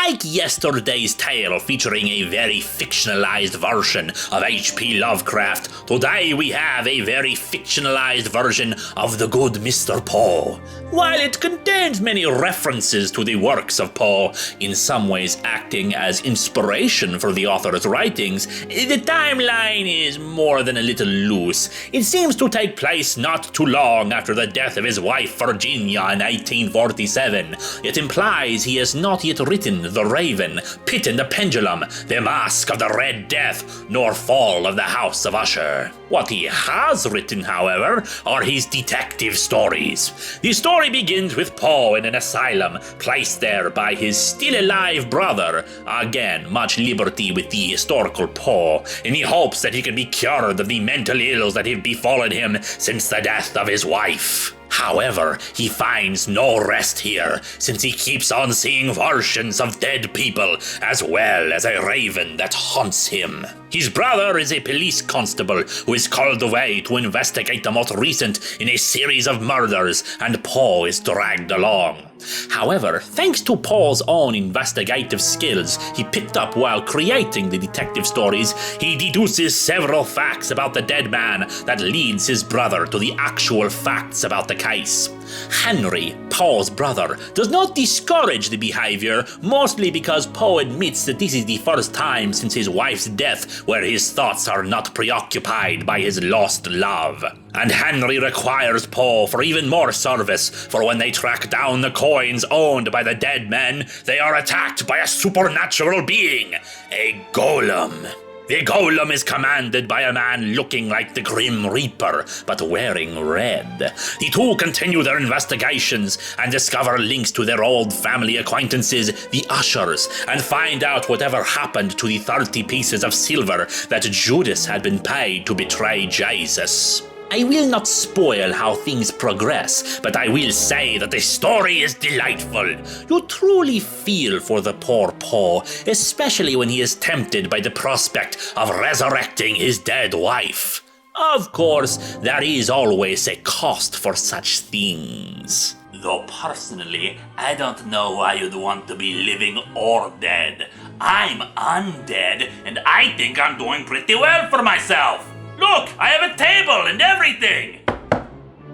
Like yesterday's tale featuring a very fictionalized version of H.P. Lovecraft, today we have a very fictionalized version of the good Mr. Poe. While it contains many references to the works of Poe, in some ways acting as inspiration for the author's writings, the timeline is more than a little loose. It seems to take place not too long after the death of his wife Virginia in 1847. It implies he has not yet written The Raven, Pit and the Pendulum, The Mask of the Red Death, nor Fall of the House of Usher. What he has written, however, are his detective stories. The story begins with Poe in an asylum, placed there by his still-alive brother. Again, much liberty with the historical Poe, in the hopes that he can be cured of the mental ills that have befallen him since the death of his wife. However, he finds no rest here, since he keeps on seeing versions of dead people, as well as a raven that haunts him. His brother is a police constable who is called away to investigate the most recent in a series of murders, and Poe is dragged along. However, thanks to Poe's own investigative skills he picked up while creating the detective stories, he deduces several facts about the dead man that leads his brother to the actual facts about the case. Henry, Poe's brother, does not discourage the behavior, mostly because Poe admits that this is the first time since his wife's death where his thoughts are not preoccupied by his lost love. And Henry requires Poe for even more service, for when they track down the coins owned by the dead men, they are attacked by a supernatural being, a golem. The golem is commanded by a man looking like the Grim Reaper, but wearing red. The two continue their investigations and discover links to their old family acquaintances, the Ushers, and find out whatever happened to the 30 pieces of silver that Judas had been paid to betray Jesus. I will not spoil how things progress, but I will say that the story is delightful. You truly feel for the poor Poe, especially when he is tempted by the prospect of resurrecting his dead wife. Of course, there is always a cost for such things. Though personally, I don't know why you'd want to be living or dead. I'm undead, and I think I'm doing pretty well for myself. Look, I have a table and everything!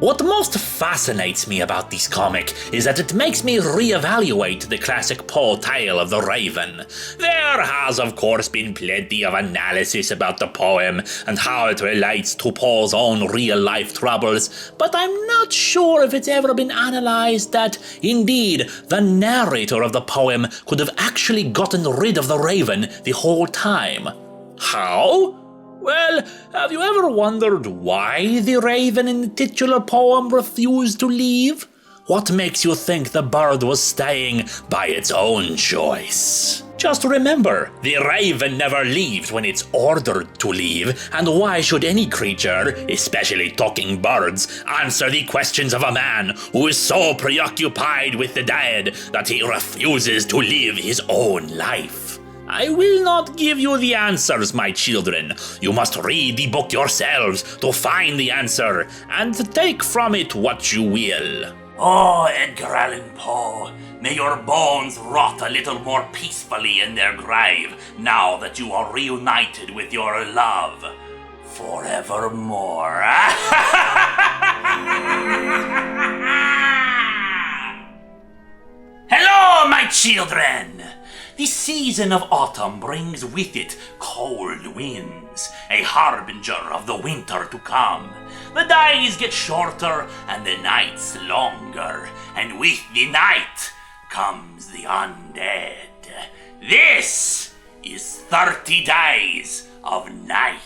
What most fascinates me about this comic is that it makes me reevaluate the classic Poe tale of the Raven. There has, of course, been plenty of analysis about the poem and how it relates to Poe's own real-life troubles, but I'm not sure if it's ever been analyzed that, indeed, the narrator of the poem could have actually gotten rid of the Raven the whole time. How? Well, have you ever wondered why the Raven in the titular poem refused to leave? What makes you think the bird was staying by its own choice? Just remember, the Raven never leaves when it's ordered to leave, and why should any creature, especially talking birds, answer the questions of a man who is so preoccupied with the dead that he refuses to live his own life? I will not give you the answers, my children. You must read the book yourselves to find the answer, and take from it what you will. Oh, Edgar Allan Poe, may your bones rot a little more peacefully in their grave now that you are reunited with your love forevermore. Hello, my children! The season of autumn brings with it cold winds, a harbinger of the winter to come. The days get shorter and the nights longer, and with the night comes the undead. This is 30 Days of Night.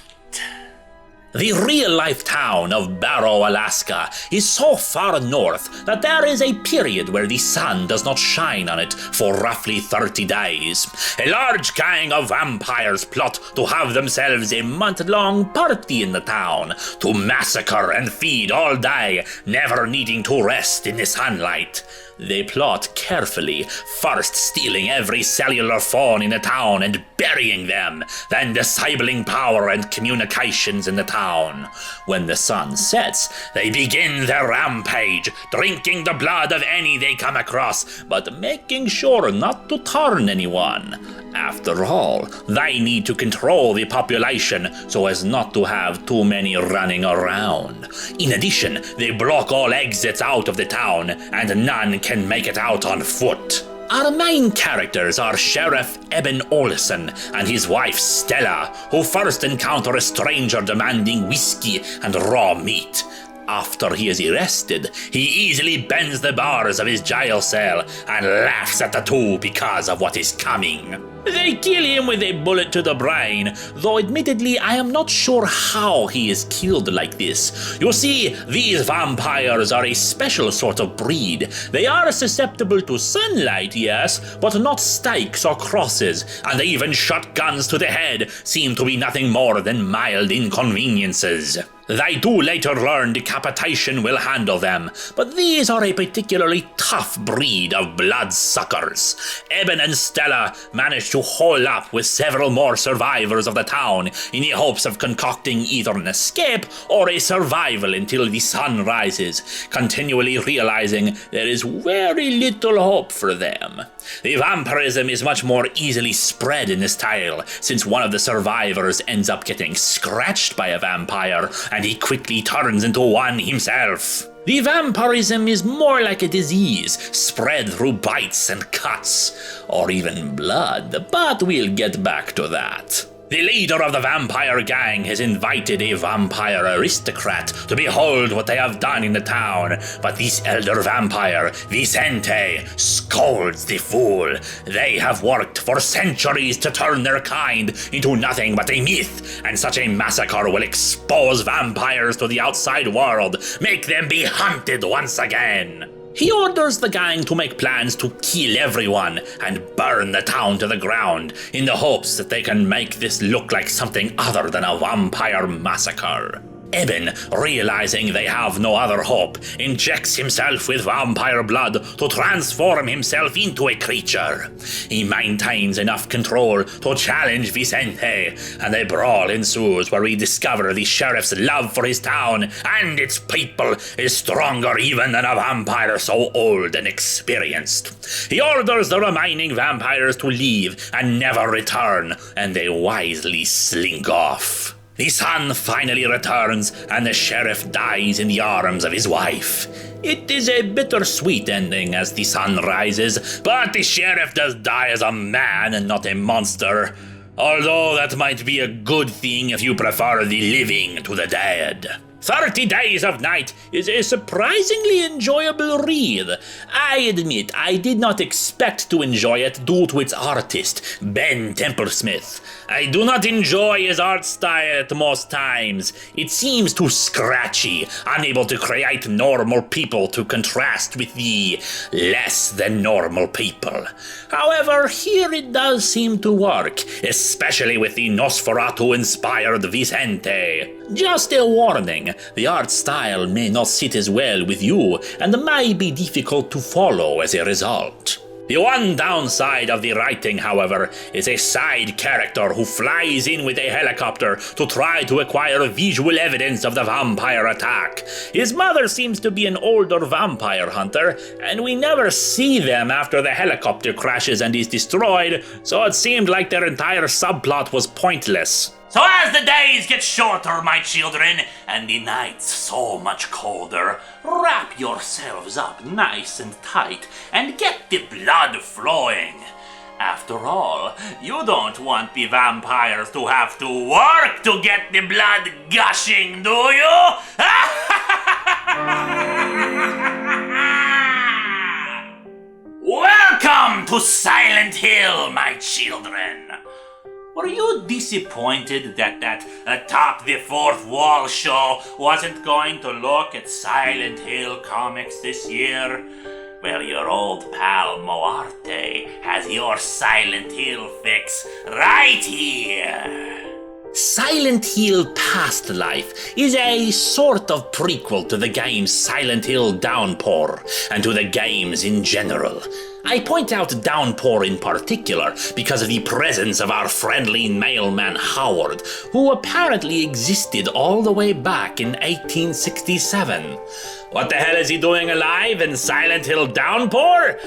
The real-life town of Barrow, Alaska is so far north that there is a period where the sun does not shine on it for roughly 30 days. A large gang of vampires plot to have themselves a month-long party in the town, to massacre and feed all day, never needing to rest in the sunlight. They plot carefully, first stealing every cellular phone in the town and burying them, then disabling power and communications in the town. When the sun sets, they begin their rampage, drinking the blood of any they come across, but making sure not to turn anyone. After all, they need to control the population so as not to have too many running around. In addition, they block all exits out of the town, and none can make it out on foot. Our main characters are Sheriff Eben Olsen and his wife Stella, who first encounter a stranger demanding whiskey and raw meat. After he is arrested, he easily bends the bars of his jail cell and laughs at the two because of what is coming. They kill him with a bullet to the brain, though admittedly I am not sure how he is killed like this. You see, these vampires are a special sort of breed. They are susceptible to sunlight, yes, but not stakes or crosses, and even shotguns to the head seem to be nothing more than mild inconveniences. They do later learn decapitation will handle them, but these are a particularly tough breed of bloodsuckers. Eben and Stella manage to hole up with several more survivors of the town in the hopes of concocting either an escape or a survival until the sun rises, continually realizing there is very little hope for them. The vampirism is much more easily spread in this tale, since one of the survivors ends up getting scratched by a vampire, and he quickly turns into one himself. The vampirism is more like a disease, spread through bites and cuts, or even blood, but we'll get back to that. The leader of the vampire gang has invited a vampire aristocrat to behold what they have done in the town, but this elder vampire, Vicente, scolds the fool. They have worked for centuries to turn their kind into nothing but a myth, and such a massacre will expose vampires to the outside world, make them be hunted once again. He orders the gang to make plans to kill everyone and burn the town to the ground in the hopes that they can make this look like something other than a vampire massacre. Eben, realizing they have no other hope, injects himself with vampire blood to transform himself into a creature. He maintains enough control to challenge Vicente, and a brawl ensues where we discover the sheriff's love for his town and its people is stronger even than a vampire so old and experienced. He orders the remaining vampires to leave and never return, and they wisely slink off. The son finally returns, and the sheriff dies in the arms of his wife. It is a bittersweet ending as the sun rises, but the sheriff does die as a man and not a monster. Although that might be a good thing if you prefer the living to the dead. 30 Days of Night is a surprisingly enjoyable read. I admit I did not expect to enjoy it due to its artist, Ben Templesmith. I do not enjoy his art style at most times. It seems too scratchy, unable to create normal people to contrast with the less than normal people. However, here it does seem to work, especially with the Nosferatu-inspired Vicente. Just a warning, the art style may not sit as well with you and might be difficult to follow as a result. The one downside of the writing, however, is a side character who flies in with a helicopter to try to acquire visual evidence of the vampire attack. His mother seems to be an older vampire hunter, and we never see them after the helicopter crashes and is destroyed, so it seemed like their entire subplot was pointless. So as the days get shorter, my children, and the nights so much colder, wrap yourselves up nice and tight and get the blood flowing. After all, you don't want the vampires to have to work to get the blood gushing, do you? Welcome to Silent Hill, my children. Were you disappointed that Atop the Fourth Wall show wasn't going to look at Silent Hill comics this year? Well, your old pal Moarte has your Silent Hill fix right here. Silent Hill Past Life is a sort of prequel to the game Silent Hill Downpour, and to the games in general. I point out Downpour in particular because of the presence of our friendly mailman Howard, who apparently existed all the way back in 1867. What the hell is he doing alive in Silent Hill Downpour?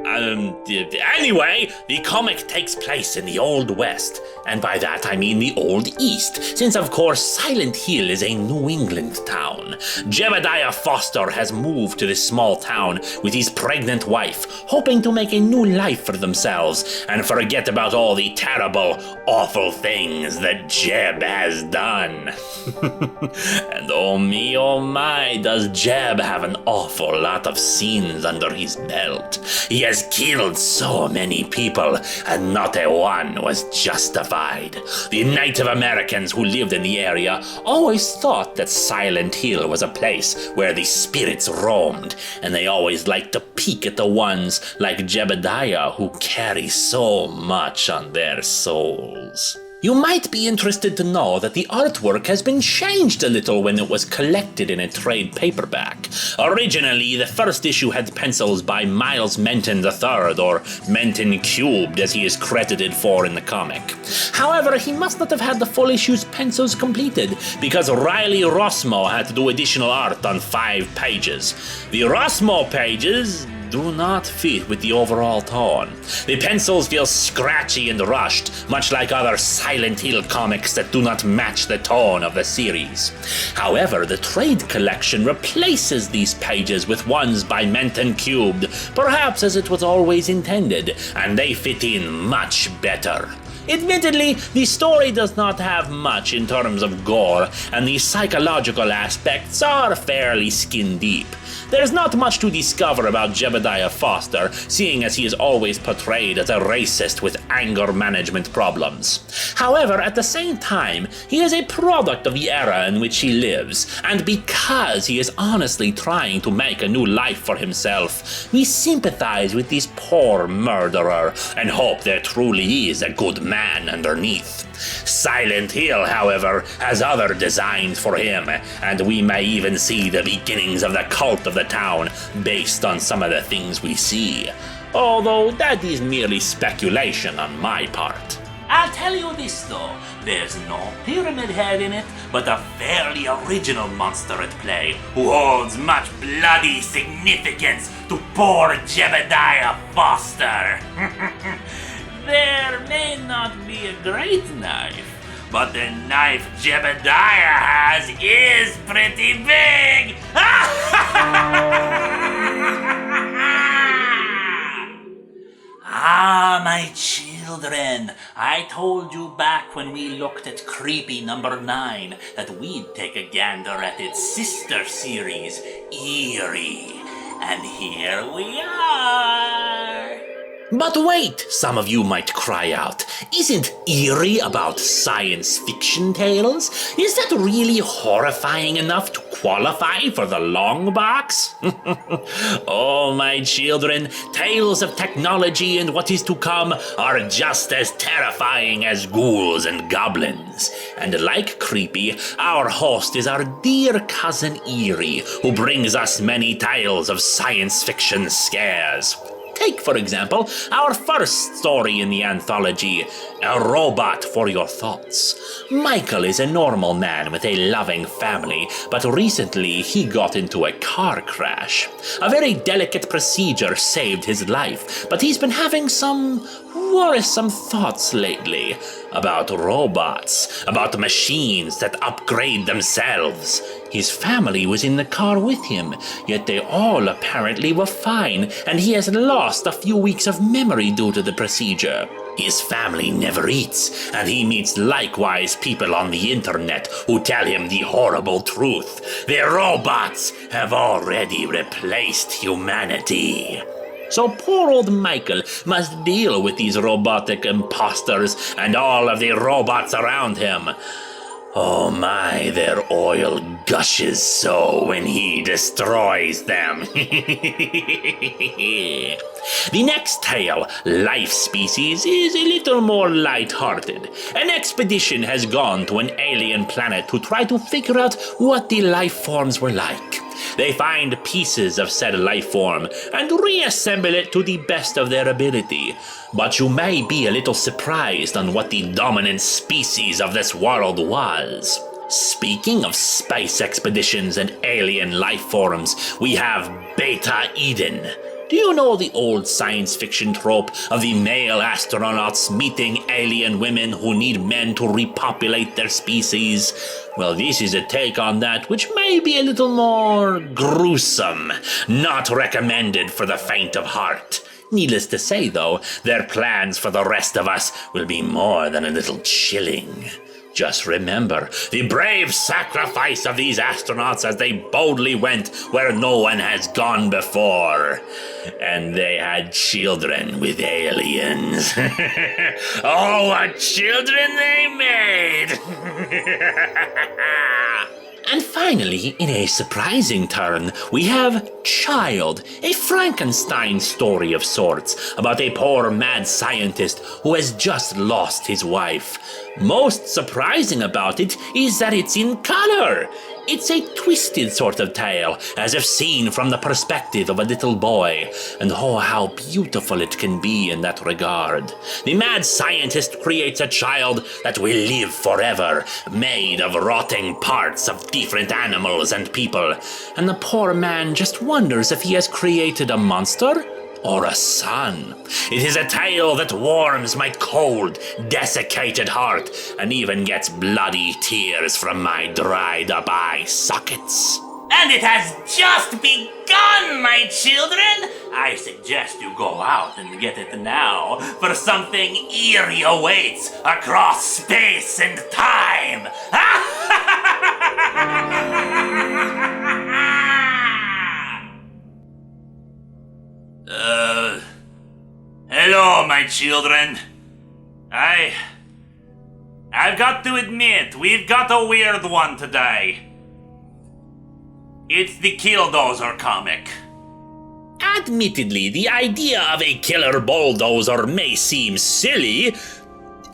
Anyway, the comic takes place in the Old West, and by that I mean the Old East, since of course Silent Hill is a New England town. Jebediah Foster has moved to this small town with his pregnant wife, hoping to make a new life for themselves and forget about all the terrible, awful things that Jeb has done. And oh me, oh my, does Jeb have an awful lot of sins under his belt. He has killed so many people, and not a one was justified. The Native Americans who lived in the area always thought that Silent Hill was a place where the spirits roamed, and they always liked to peek at the ones like Jebediah who carry so much on their souls. You might be interested to know that the artwork has been changed a little when it was collected in a trade paperback. Originally, the first issue had pencils by Miles Menton III, or Menton Cubed as he is credited for in the comic. However, he must not have had the full issue's pencils completed, because Riley Rossmo had to do additional art on 5 pages. The Rossmo pages do not fit with the overall tone. The pencils feel scratchy and rushed, much like other Silent Hill comics that do not match the tone of the series. However, the trade collection replaces these pages with ones by Menton Cubed, perhaps as it was always intended, and they fit in much better. Admittedly, the story does not have much in terms of gore, and the psychological aspects are fairly skin deep. There's not much to discover about Jebediah Foster, seeing as he is always portrayed as a racist with anger management problems. However, at the same time, he is a product of the era in which he lives, and because he is honestly trying to make a new life for himself, we sympathize with this poor murderer and hope there truly is a good man underneath. Silent Hill, however, has other designs for him, and we may even see the beginnings of the cult of the town based on some of the things we see. Although that is merely speculation on my part. I'll tell you this though, there's no Pyramid Head in it, but a fairly original monster at play who holds much bloody significance to poor Jebediah Foster. There may not be a great knife, but the knife Jebediah has is pretty big! Ah, my children, I told you back when we looked at Creepy number 9 that we'd take a gander at its sister series, Eerie. And here we are! But wait, some of you might cry out. Isn't Eerie about science fiction tales? Is that really horrifying enough to qualify for the Longbox? Oh, my children, tales of technology and what is to come are just as terrifying as ghouls and goblins. And like Creepy, our host is our dear cousin Eerie, who brings us many tales of science fiction scares. Take, for example, our first story in the anthology, A Robot for Your Thoughts. Michael is a normal man with a loving family, but recently he got into a car crash. A very delicate procedure saved his life, but he's been having some worrisome thoughts lately about robots, about machines that upgrade themselves. His family was in the car with him, yet they all apparently were fine, and he has lost a few weeks of memory due to the procedure. His family never eats, and he meets likewise people on the internet who tell him the horrible truth. The robots have already replaced humanity. So poor old Michael must deal with these robotic imposters and all of the robots around him. Oh my, their oil gushes so when he destroys them. The next tale, Life Species, is a little more light-hearted. An expedition has gone to an alien planet to try to figure out what the life forms were like. They find pieces of said life form and reassemble it to the best of their ability. But you may be a little surprised on what the dominant species of this world was. Speaking of space expeditions and alien life forms, we have Beta Eden. Do you know the old science fiction trope of the male astronauts meeting alien women who need men to repopulate their species? Well, this is a take on that which may be a little more gruesome, not recommended for the faint of heart. Needless to say, though, their plans for the rest of us will be more than a little chilling. Just remember the brave sacrifice of these astronauts as they boldly went where no one has gone before. And they had children with aliens. Oh, what children they made! And finally, in a surprising turn, we have Child, a Frankenstein story of sorts, about a poor mad scientist who has just lost his wife. Most surprising about it is that it's in color. It's a twisted sort of tale, as if seen from the perspective of a little boy, and oh, how beautiful it can be in that regard. The mad scientist creates a child that will live forever, made of rotting parts of different animals and people, and the poor man just wonders if he has created a monster or a son. It is a tale that warms my cold, desiccated heart, and even gets bloody tears from my dried up eye sockets. And it has just begun, my children! I suggest you go out and get it now, for something eerie awaits across space and time! Hello, my children. I've got to admit, we've got a weird one today. It's the Killdozer comic. Admittedly, the idea of a killer bulldozer may seem silly,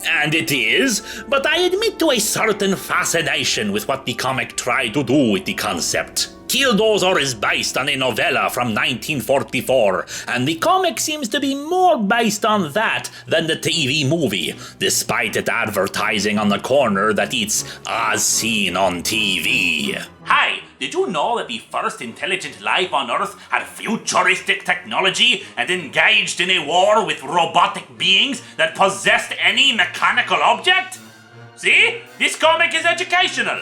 and it is, but I admit to a certain fascination with what the comic tried to do with the concept. Killdozer is based on a novella from 1944, and the comic seems to be more based on that than the TV movie, despite it advertising on the corner that it's as seen on TV. Hi, did you know that the first intelligent life on Earth had futuristic technology and engaged in a war with robotic beings that possessed any mechanical object? See? This comic is educational.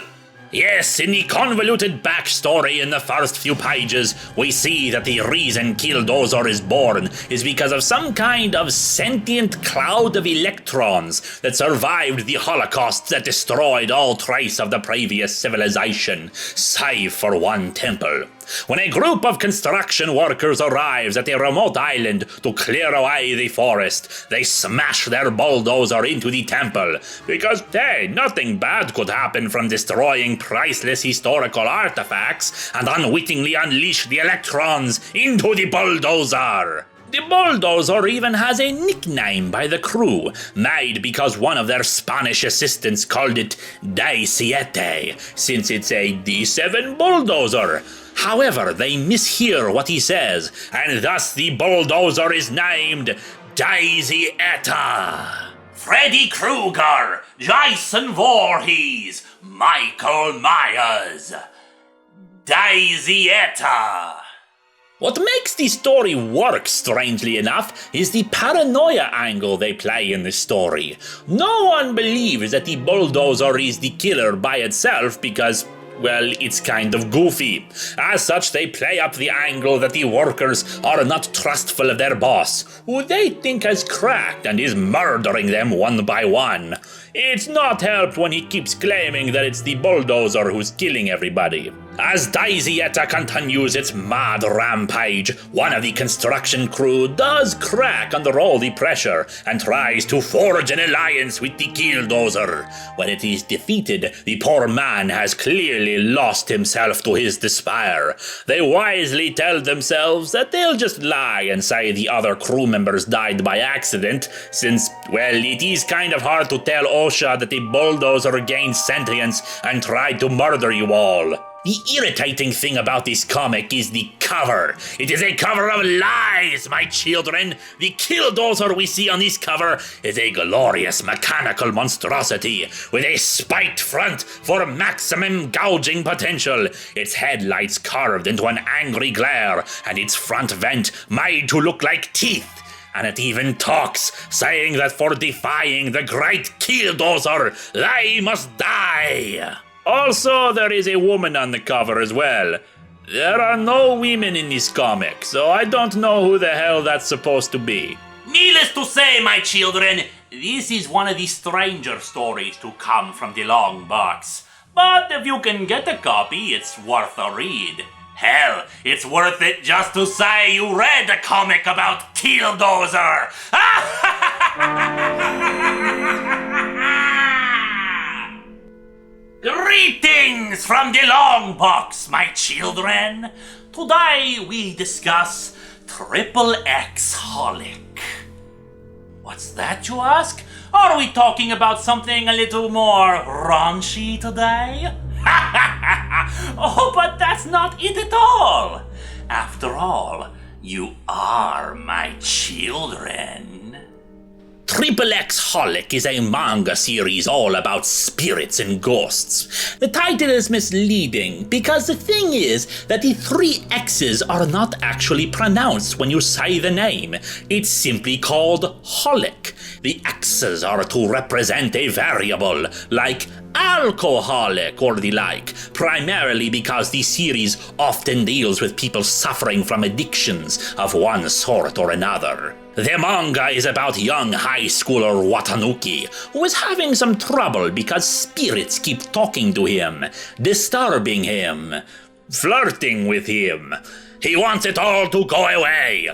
Yes, in the convoluted backstory in the first few pages, we see that the reason Killdozer is born is because of some kind of sentient cloud of electrons that survived the Holocaust that destroyed all trace of the previous civilization, save for one temple. When a group of construction workers arrives at a remote island to clear away the forest, they smash their bulldozer into the temple, because, hey, nothing bad could happen from destroying priceless historical artifacts and unwittingly unleash the electrons into the bulldozer. The bulldozer even has a nickname by the crew, made because one of their Spanish assistants called it D7, since it's a D7 bulldozer. However, they mishear what he says, and thus the bulldozer is named D7. Freddy Krueger, Jason Voorhees, Michael Myers. D7. What makes the story work, strangely enough, is the paranoia angle they play in the story. No one believes that the bulldozer is the killer by itself because, well, it's kind of goofy. As such, they play up the angle that the workers are not trustful of their boss, who they think has cracked and is murdering them one by one. It's not helped when he keeps claiming that it's the bulldozer who's killing everybody. As D7 continues its mad rampage, one of the construction crew does crack under all the pressure and tries to forge an alliance with the Killdozer. When it is defeated, the poor man has clearly lost himself to his despair. They wisely tell themselves that they'll just lie and say the other crew members died by accident, since, well, it is kind of hard to tell OSHA that the bulldozer gained sentience and tried to murder you all. The irritating thing about this comic is the cover. It is a cover of lies, my children. The Killdozer we see on this cover is a glorious mechanical monstrosity with a spiked front for maximum gouging potential, its headlights carved into an angry glare, and its front vent made to look like teeth. And it even talks, saying that for defying the great Killdozer, they must die. Also, there is a woman on the cover as well. There are no women in this comic, so I don't know who the hell that's supposed to be. Needless to say, my children, this is one of the stranger stories to come from the Longbox. But if you can get a copy, it's worth a read. Hell, it's worth it just to say you read a comic about Killdozer! Greetings from the Longbox, my children! Today we discuss XXX-holic. What's that, you ask? Are we talking about something a little more raunchy today? Oh, but that's not it at all! After all, you are my children. XXX-holic is a manga series all about spirits and ghosts. The title is misleading because the thing is that the 3 X's are not actually pronounced when you say the name. It's simply called holic. The X's are to represent a variable, like alcoholic or the like, primarily because the series often deals with people suffering from addictions of one sort or another. The manga is about young high schooler Watanuki, who is having some trouble because spirits keep talking to him, disturbing him, flirting with him. He wants it all to go away.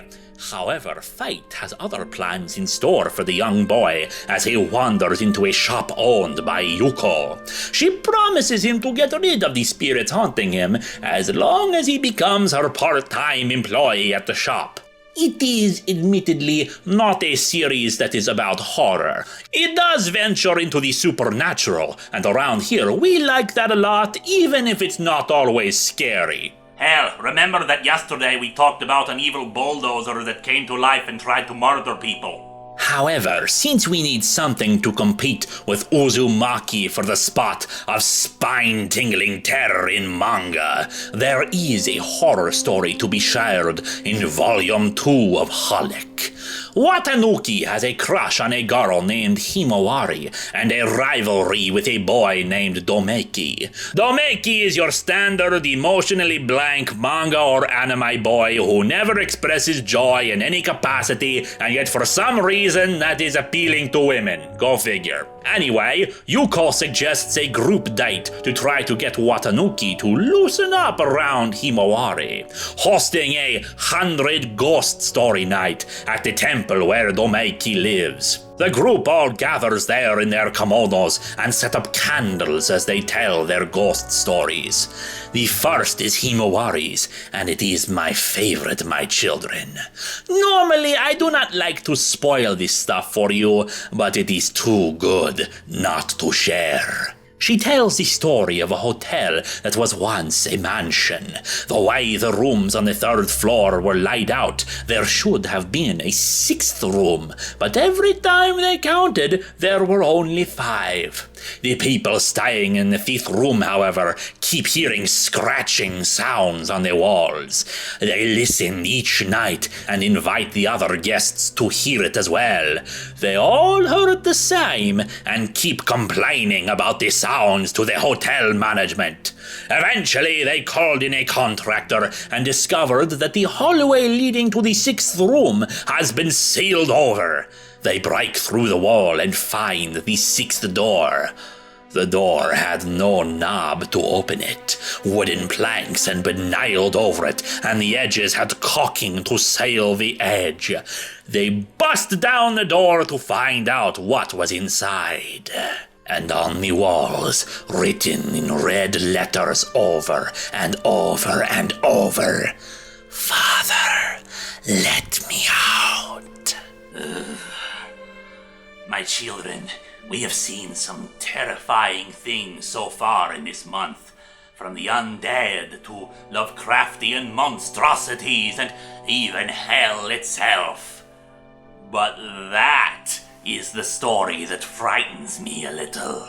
However, fate has other plans in store for the young boy as he wanders into a shop owned by Yuko. She promises him to get rid of the spirits haunting him as long as he becomes her part-time employee at the shop. It is admittedly not a series that is about horror. It does venture into the supernatural, and around here we like that a lot, even if it's not always scary. Hell, remember that yesterday we talked about an evil bulldozer that came to life and tried to murder people? However, since we need something to compete with Uzumaki for the spot of spine-tingling terror in manga, there is a horror story to be shared in Volume 2 of Holic. Watanuki has a crush on a girl named Himawari and a rivalry with a boy named Domeki. Domeki is your standard emotionally blank manga or anime boy who never expresses joy in any capacity, and yet for some reason that is appealing to women. Go figure. Anyway, Yuko suggests a group date to try to get Watanuki to loosen up around Himawari, hosting a 100 ghost story night at the temple where Domeki lives. The group all gathers there in their kimonos and set up candles as they tell their ghost stories. The first is Himawari's, and it is my favorite, my children. Normally, I do not like to spoil this stuff for you, but it is too good not to share. She tells the story of a hotel that was once a mansion. The way the rooms on the 3rd floor were laid out, there should have been a 6th room, but every time they counted, there were only 5. The people staying in the 5th room, however, keep hearing scratching sounds on the walls. They listen each night and invite the other guests to hear it as well. They all heard the same and keep complaining about the sounds to the hotel management. Eventually, they called in a contractor and discovered that the hallway leading to the 6th room has been sealed over. They break through the wall and find the 6th door. The door had no knob to open it. Wooden planks had been nailed over it, and the edges had caulking to seal the edge. They bust down the door to find out what was inside. And on the walls, written in red letters over and over and over, "Father, let me out." My children, we have seen some terrifying things so far in this month. From the undead to Lovecraftian monstrosities and even hell itself. But that is the story that frightens me a little.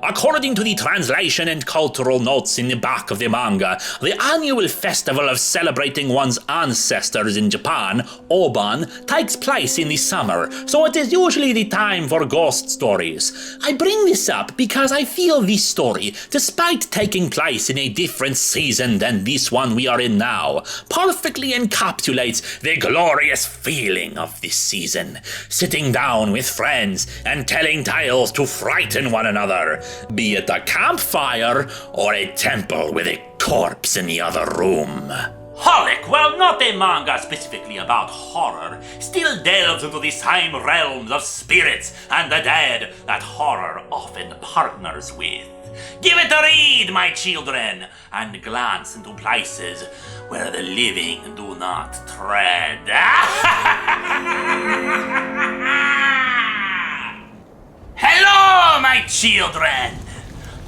According to the translation and cultural notes in the back of the manga, the annual festival of celebrating one's ancestors in Japan, Oban, takes place in the summer, so it is usually the time for ghost stories. I bring this up because I feel this story, despite taking place in a different season than this one we are in now, perfectly encapsulates the glorious feeling of this season. Sitting down with friends and telling tales to frighten one another, be it a campfire or a temple with a corpse in the other room. Holic, while not a manga specifically about horror, still delves into the same realms of spirits and the dead that horror often partners with. Give it a read, my children, and glance into places where the living do not tread. Hello, my children!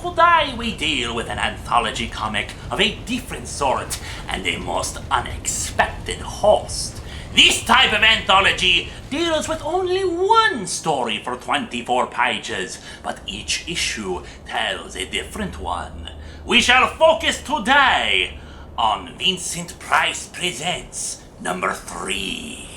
Today we deal with an anthology comic of a different sort and a most unexpected host. This type of anthology deals with only one story for 24 pages, but each issue tells a different one. We shall focus today on Vincent Price Presents number 3.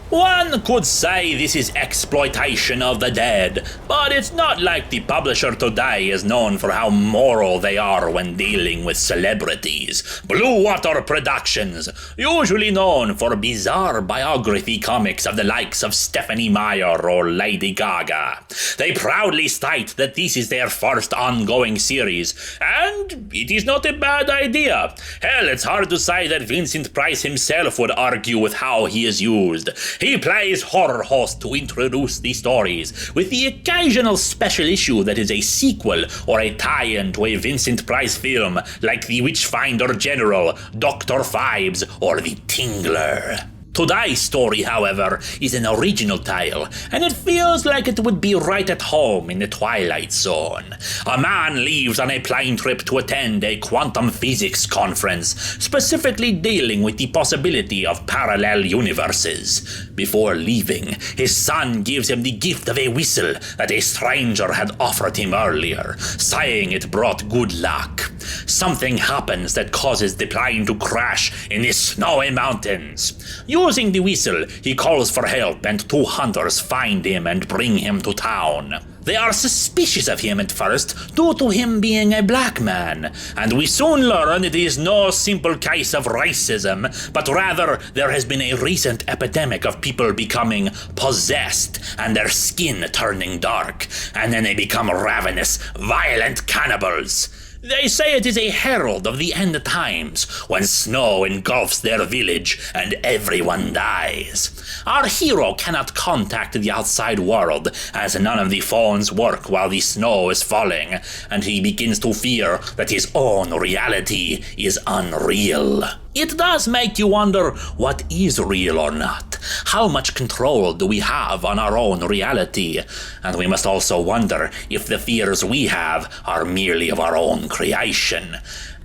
One could say this is exploitation of the dead, but it's not like the publisher today is known for how moral they are when dealing with celebrities. Blue Water Productions, usually known for bizarre biography comics of the likes of Stephanie Meyer or Lady Gaga. They proudly state that this is their first ongoing series, and it is not a bad idea. Hell, it's hard to say that Vincent Price himself would argue with how he is used. He plays horror host to introduce the stories, with the occasional special issue that is a sequel or a tie-in to a Vincent Price film, like The Witchfinder General, Dr. Phibes, or The Tingler. Today's story, however, is an original tale, and it feels like it would be right at home in the Twilight Zone. A man leaves on a plane trip to attend a quantum physics conference, specifically dealing with the possibility of parallel universes. Before leaving, his son gives him the gift of a whistle that a stranger had offered him earlier, saying it brought good luck. Something happens that causes the plane to crash in the snowy mountains. Using the whistle, he calls for help and 2 hunters find him and bring him to town. They are suspicious of him at first due to him being a black man, and we soon learn it is no simple case of racism, but rather there has been a recent epidemic of people becoming possessed and their skin turning dark, and then they become ravenous, violent cannibals. They say it is a herald of the end times, when snow engulfs their village and everyone dies. Our hero cannot contact the outside world, as none of the phones work while the snow is falling, and he begins to fear that his own reality is unreal. It does make you wonder what is real or not. How much control do we have on our own reality? And we must also wonder if the fears we have are merely of our own creation,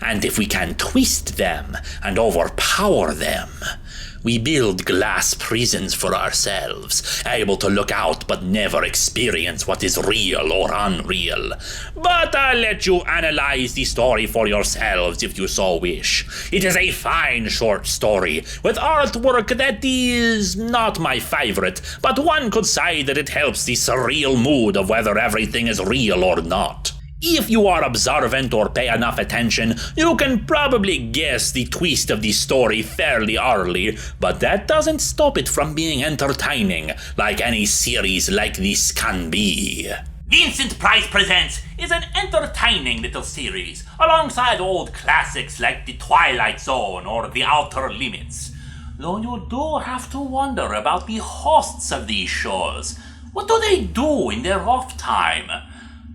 and if we can twist them and overpower them. We build glass prisons for ourselves, able to look out but never experience what is real or unreal. But I'll let you analyze the story for yourselves if you so wish. It is a fine short story, with artwork that is not my favorite, but one could say that it helps the surreal mood of whether everything is real or not. If you are observant or pay enough attention, you can probably guess the twist of the story fairly early, but that doesn't stop it from being entertaining, like any series like this can be. Vincent Price Presents is an entertaining little series, alongside old classics like The Twilight Zone or The Outer Limits. Though you do have to wonder about the hosts of these shows. What do they do in their off time?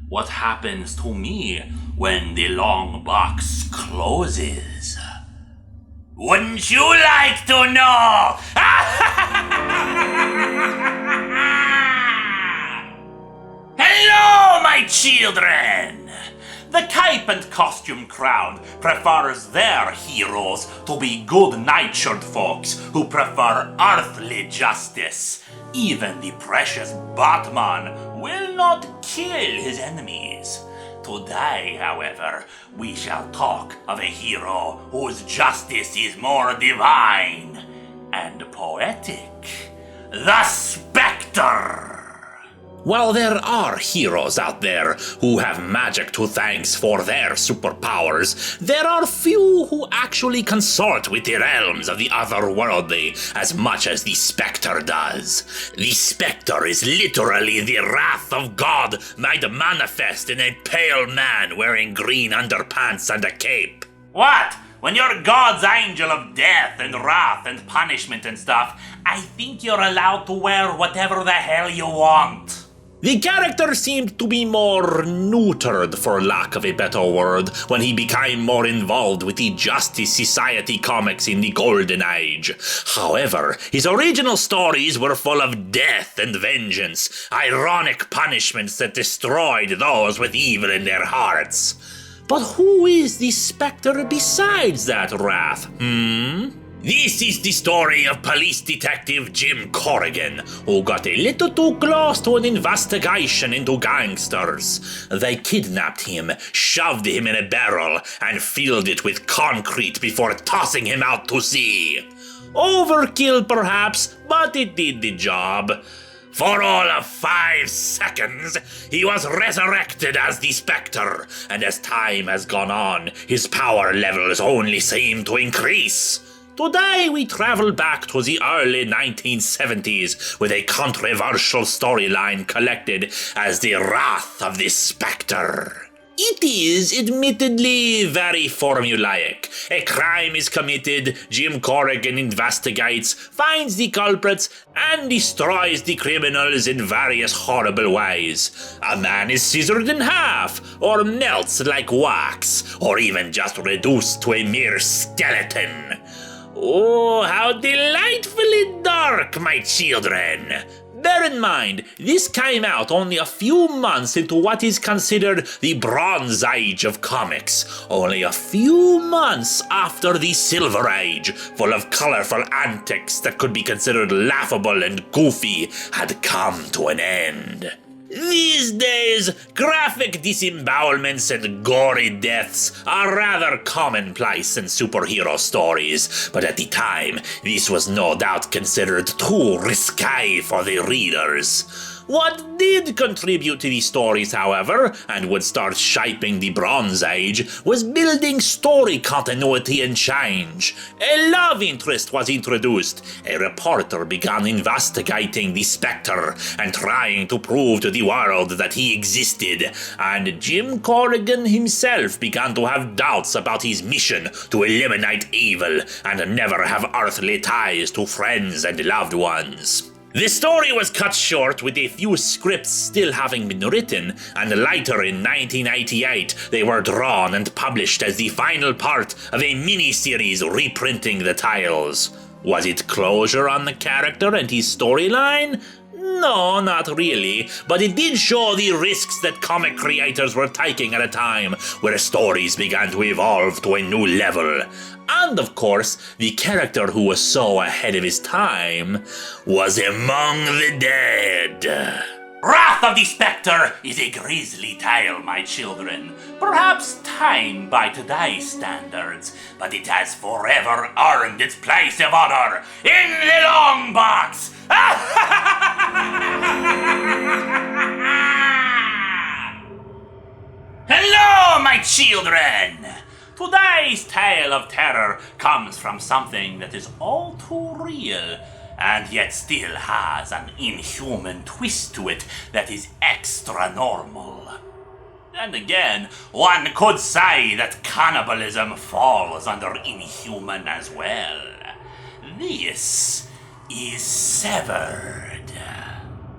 What happens to me when the Longbox closes? Wouldn't you like to know? Hello, my children! The cape and costume crowd prefers their heroes to be good-natured folks who prefer earthly justice. Even the precious Batman will not kill his enemies. Today, however, we shall talk of a hero whose justice is more divine and poetic. The Spectre! While there are heroes out there who have magic to thanks for their superpowers, there are few who actually consort with the realms of the otherworldly as much as the Spectre does. The Spectre is literally the wrath of God made manifest in a pale man wearing green underpants and a cape. What? When you're God's angel of death and wrath and punishment and stuff, I think you're allowed to wear whatever the hell you want. The character seemed to be more neutered, for lack of a better word, when he became more involved with the Justice Society comics in the Golden Age. However, his original stories were full of death and vengeance, ironic punishments that destroyed those with evil in their hearts. But who is the Spectre besides that wrath, This is the story of police detective Jim Corrigan, who got a little too close to an investigation into gangsters. They kidnapped him, shoved him in a barrel, and filled it with concrete before tossing him out to sea. Overkill perhaps, but it did the job. For all of 5 seconds, he was resurrected as the Spectre, and as time has gone on, his power levels only seem to increase. Today we travel back to the early 1970s with a controversial storyline collected as the Wrath of the Spectre. It is admittedly very formulaic. A crime is committed, Jim Corrigan investigates, finds the culprits, and destroys the criminals in various horrible ways. A man is scissored in half, or melts like wax, or even just reduced to a mere skeleton. Oh, how delightfully dark, my children! Bear in mind, this came out only a few months into what is considered the Bronze Age of comics, only a few months after the Silver Age, full of colorful antics that could be considered laughable and goofy, had come to an end. These days, graphic disembowelments and gory deaths are rather commonplace in superhero stories, but at the time, this was no doubt considered too risque for the readers. What did contribute to these stories, however, and would start shaping the Bronze Age, was building story continuity and change. A love interest was introduced. A reporter began investigating the spectre and trying to prove to the world that he existed. And Jim Corrigan himself began to have doubts about his mission to eliminate evil and never have earthly ties to friends and loved ones. The story was cut short with a few scripts still having been written, and later in 1988 they were drawn and published as the final part of a mini-series reprinting the tales. Was it closure on the character and his storyline? No, not really, but it did show the risks that comic creators were taking at a time where stories began to evolve to a new level. And of course, the character who was so ahead of his time was among the dead. Wrath of the Spectre is a grisly tale, my children. Perhaps tame by today's standards, but it has forever earned its place of honor in the Longbox. Hello, my children! Today's tale of terror comes from something that is all too real, and yet still has an inhuman twist to it that is extra normal. And again, one could say that cannibalism falls under inhuman as well. This is Severed.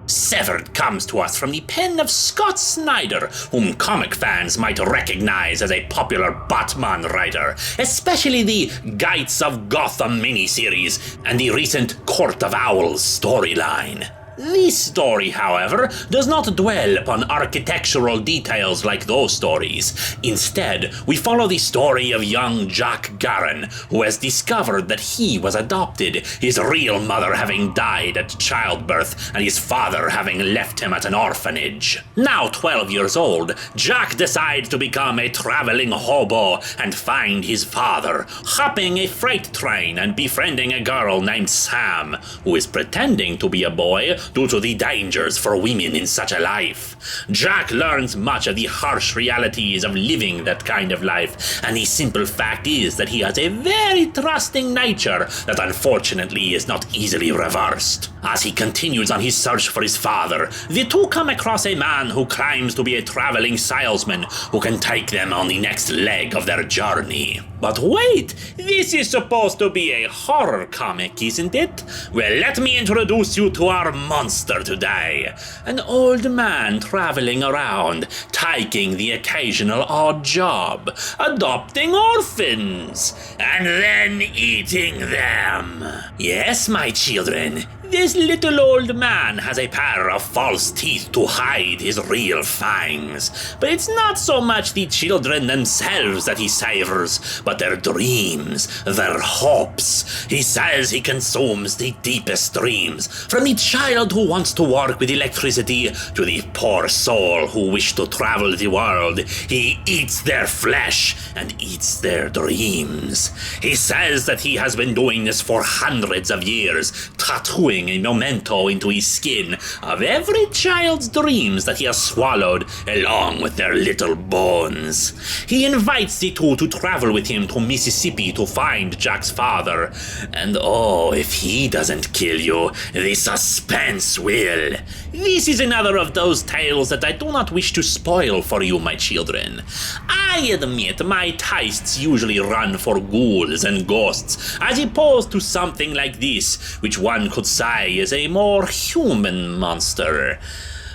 Severed comes to us from the pen of Scott Snyder, whom comic fans might recognize as a popular Batman writer, especially the Gates of Gotham miniseries and the recent Court of Owls storyline. This story, however, does not dwell upon architectural details like those stories. Instead, we follow the story of young Jack Garren, who has discovered that he was adopted, his real mother having died at childbirth and his father having left him at an orphanage. Now 12 years old, Jack decides to become a traveling hobo and find his father, hopping a freight train and befriending a girl named Sam, who is pretending to be a boy due to the dangers for women in such a life. Jack learns much of the harsh realities of living that kind of life, and the simple fact is that he has a very trusting nature that unfortunately is not easily reversed. As he continues on his search for his father, the two come across a man who claims to be a traveling salesman who can take them on the next leg of their journey. But wait, this is supposed to be a horror comic, isn't it? Well, let me introduce you to our monster today. An old man traveling around, taking the occasional odd job, adopting orphans, and then eating them. Yes, my children, this little old man has a pair of false teeth to hide his real fangs. But it's not so much the children themselves that he savors, but their dreams, their hopes. He says he consumes the deepest dreams, from the child who wants to work with electricity to the poor soul who wishes to travel the world. He eats their flesh and eats their dreams. He says that he has been doing this for hundreds of years, tattooing a memento into his skin of every child's dreams that he has swallowed along with their little bones. He invites the two to travel with him to Mississippi to find Jack's father. And oh, if he doesn't kill you, the suspense will. This is another of those tales that I do not wish to spoil for you, my children. I admit my tastes usually run for ghouls and ghosts, as opposed to something like this, which one could say is a more human monster.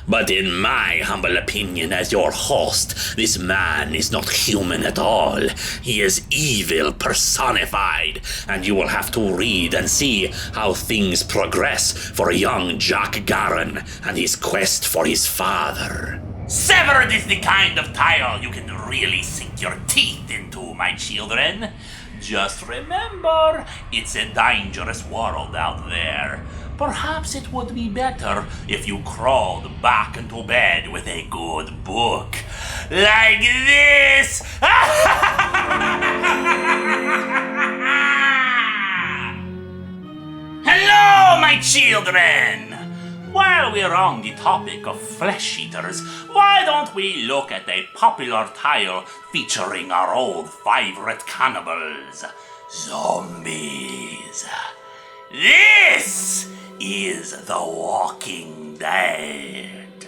But in my humble opinion as your host, this man is not human at all. He is evil personified, and you will have to read and see how things progress for young Jack Garren and his quest for his father. Severed is the kind of tale you can really sink your teeth into, my children. Just remember, it's a dangerous world out there. Perhaps it would be better if you crawled back into bed with a good book. Like this! Hello, my children! While we're on the topic of flesh eaters, why don't we look at a popular tale featuring our old favorite cannibals, zombies. This is The Walking Dead.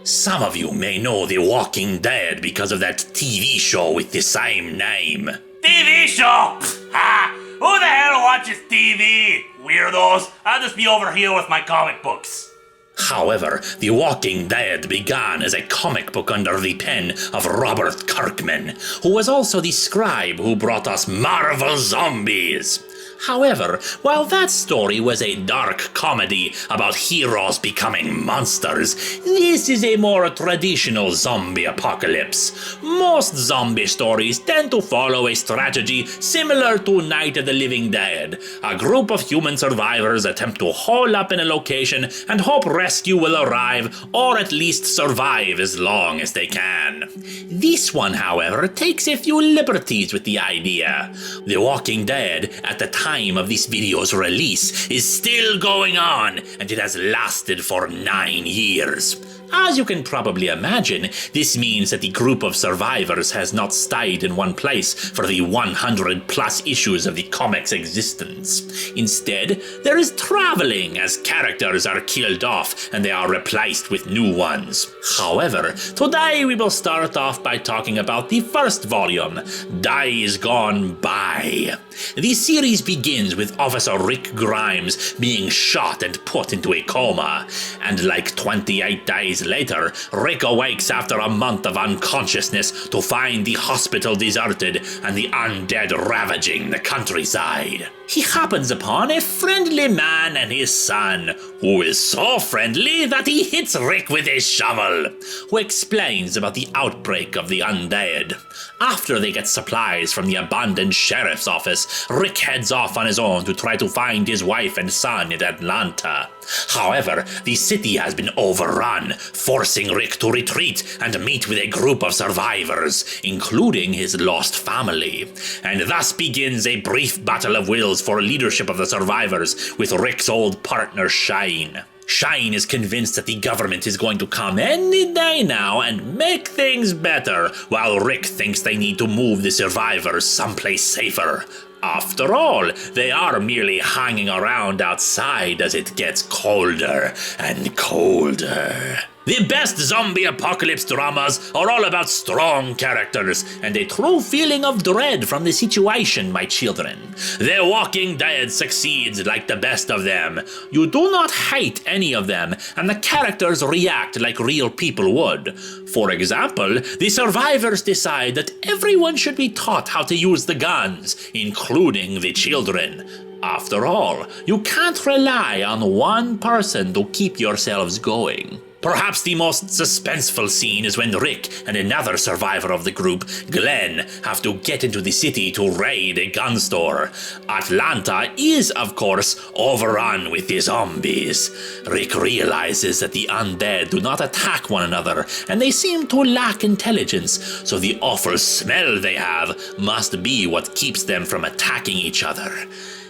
Some of you may know The Walking Dead because of that TV show with the same name. TV show? Ha! Who the hell watches TV? Weirdos. I'll just be over here with my comic books. However, The Walking Dead began as a comic book under the pen of Robert Kirkman, who was also the scribe who brought us Marvel Zombies. However, while that story was a dark comedy about heroes becoming monsters, this is a more traditional zombie apocalypse. Most zombie stories tend to follow a strategy similar to Night of the Living Dead. A group of human survivors attempt to hole up in a location and hope rescue will arrive, or at least survive as long as they can. This one, however, takes a few liberties with the idea. The Walking Dead, at the time of this video's release, is still going on, and it has lasted for 9 years. As you can probably imagine, this means that the group of survivors has not stayed in one place for the 100 plus issues of the comic's existence. Instead, there is traveling as characters are killed off and they are replaced with new ones. However, today we will start off by talking about the first volume, Days Gone By. The series begins with Officer Rick Grimes being shot and put into a coma, and like 28 days later, Rick awakes after a month of unconsciousness to find the hospital deserted and the undead ravaging the countryside. He happens upon a friendly man and his son, who is so friendly that he hits Rick with a shovel, who explains about the outbreak of the undead. After they get supplies from the abandoned sheriff's office, Rick heads off on his own to try to find his wife and son in Atlanta. However, the city has been overrun, forcing Rick to retreat and meet with a group of survivors, including his lost family. And thus begins a brief battle of wills for leadership of the survivors with Rick's old partner Shine. Shine is convinced that the government is going to come any day now and make things better, while Rick thinks they need to move the survivors someplace safer. After all, they are merely hanging around outside as it gets colder and colder. The best zombie apocalypse dramas are all about strong characters and a true feeling of dread from the situation, my children. The Walking Dead succeeds like the best of them. You do not hate any of them, and the characters react like real people would. For example, the survivors decide that everyone should be taught how to use the guns, including the children. After all, you can't rely on one person to keep yourselves going. Perhaps the most suspenseful scene is when Rick and another survivor of the group, Glenn, have to get into the city to raid a gun store. Atlanta is, of course, overrun with the zombies. Rick realizes that the undead do not attack one another, and they seem to lack intelligence, so the awful smell they have must be what keeps them from attacking each other.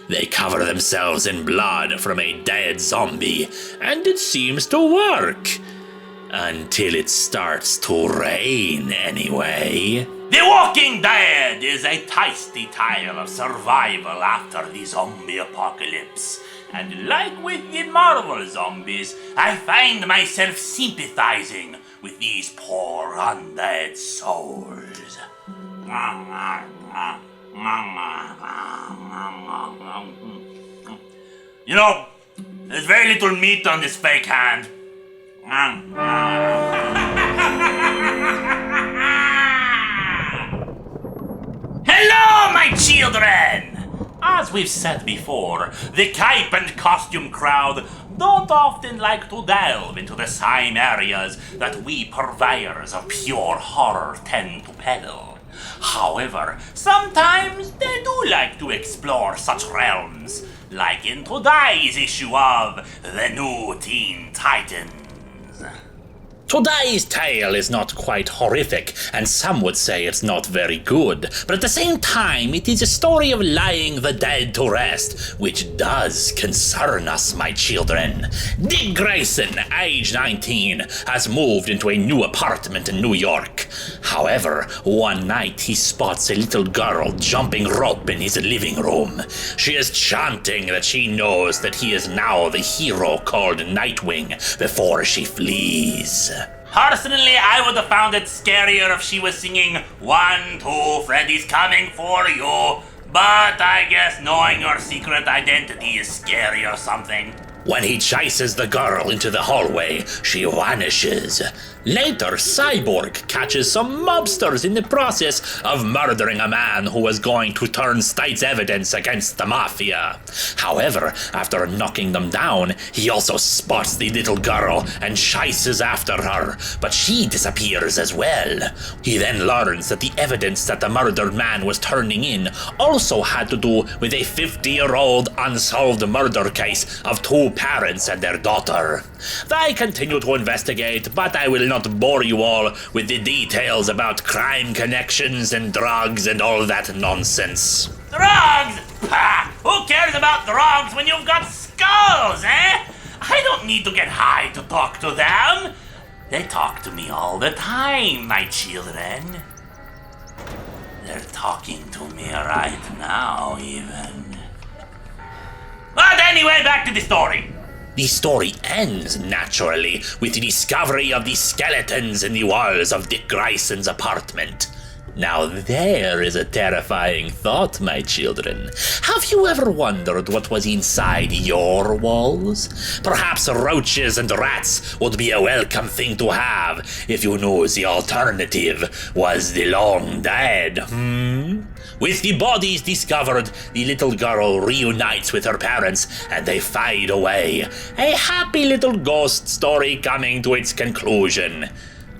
They cover themselves in blood from a dead zombie, and it seems to work. Until it starts to rain, anyway. The Walking Dead is a tasty tale of survival after the zombie apocalypse. And like with the Marvel zombies, I find myself sympathizing with these poor undead souls. You know, there's very little meat on this fake hand. Hello, my children! As we've said before, the cape and costume crowd don't often like to delve into the same areas that we purveyors of pure horror tend to peddle. However, sometimes they do like to explore such realms, like in today's issue of the new Teen Titans. Today's tale is not quite horrific, and some would say it's not very good, but at the same time, it is a story of laying the dead to rest, which does concern us, my children. Dick Grayson, age 19, has moved into a new apartment in New York. However, one night he spots a little girl jumping rope in his living room. She is chanting that she knows that he is now the hero called Nightwing before she flees. Personally, I would have found it scarier if she was singing 1, 2, Freddy's coming for you. But I guess knowing your secret identity is scary or something. When he chases the girl into the hallway, she vanishes. Later, Cyborg catches some mobsters in the process of murdering a man who was going to turn state's evidence against the mafia. However, after knocking them down, he also spots the little girl and chases after her, but she disappears as well. He then learns that the evidence that the murdered man was turning in also had to do with a 50-year-old unsolved murder case of 2 parents and their daughter. They continue to investigate, but I will not bore you all with the details about crime connections and drugs and all that nonsense. Drugs? Pah! Who cares about drugs when you've got skulls, eh? I don't need to get high to talk to them. They talk to me all the time, my children. They're talking to me right now, even. But anyway, back to the story. The story ends, naturally, with the discovery of the skeletons in the walls of Dick Grayson's apartment. Now there is a terrifying thought, my children. Have you ever wondered what was inside your walls? Perhaps roaches and rats would be a welcome thing to have if you knew the alternative was the long dead, With the bodies discovered, the little girl reunites with her parents and they fade away. A happy little ghost story coming to its conclusion.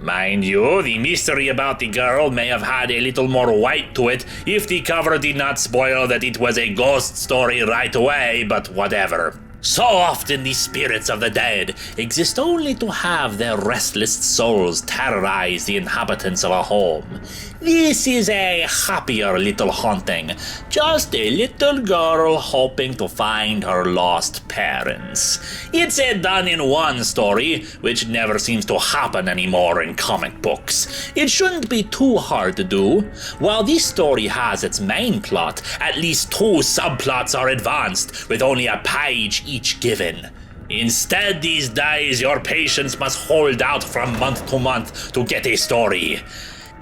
Mind you, the mystery about the girl may have had a little more weight to it if the cover did not spoil that it was a ghost story right away, but whatever. So often the spirits of the dead exist only to have their restless souls terrorize the inhabitants of a home. This is a happier little haunting, just a little girl hoping to find her lost parents. It's a done-in-one story, which never seems to happen anymore in comic books. It shouldn't be too hard to do. While this story has its main plot, at least 2 subplots are advanced, with only a page each given. Instead, these days, your patience must hold out from month to month to get a story.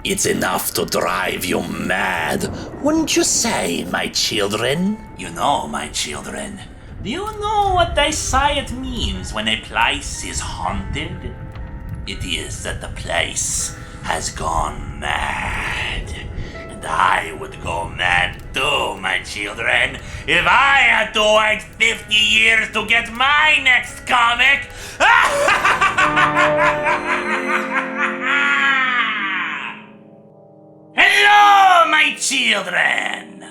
It's enough to drive you mad, wouldn't you say, my children? You know, my children, do you know what they say it means when a place is haunted? It is that the place has gone mad. And I would go mad too, my children, if I had to wait 50 years to get my next comic. Hello, my children!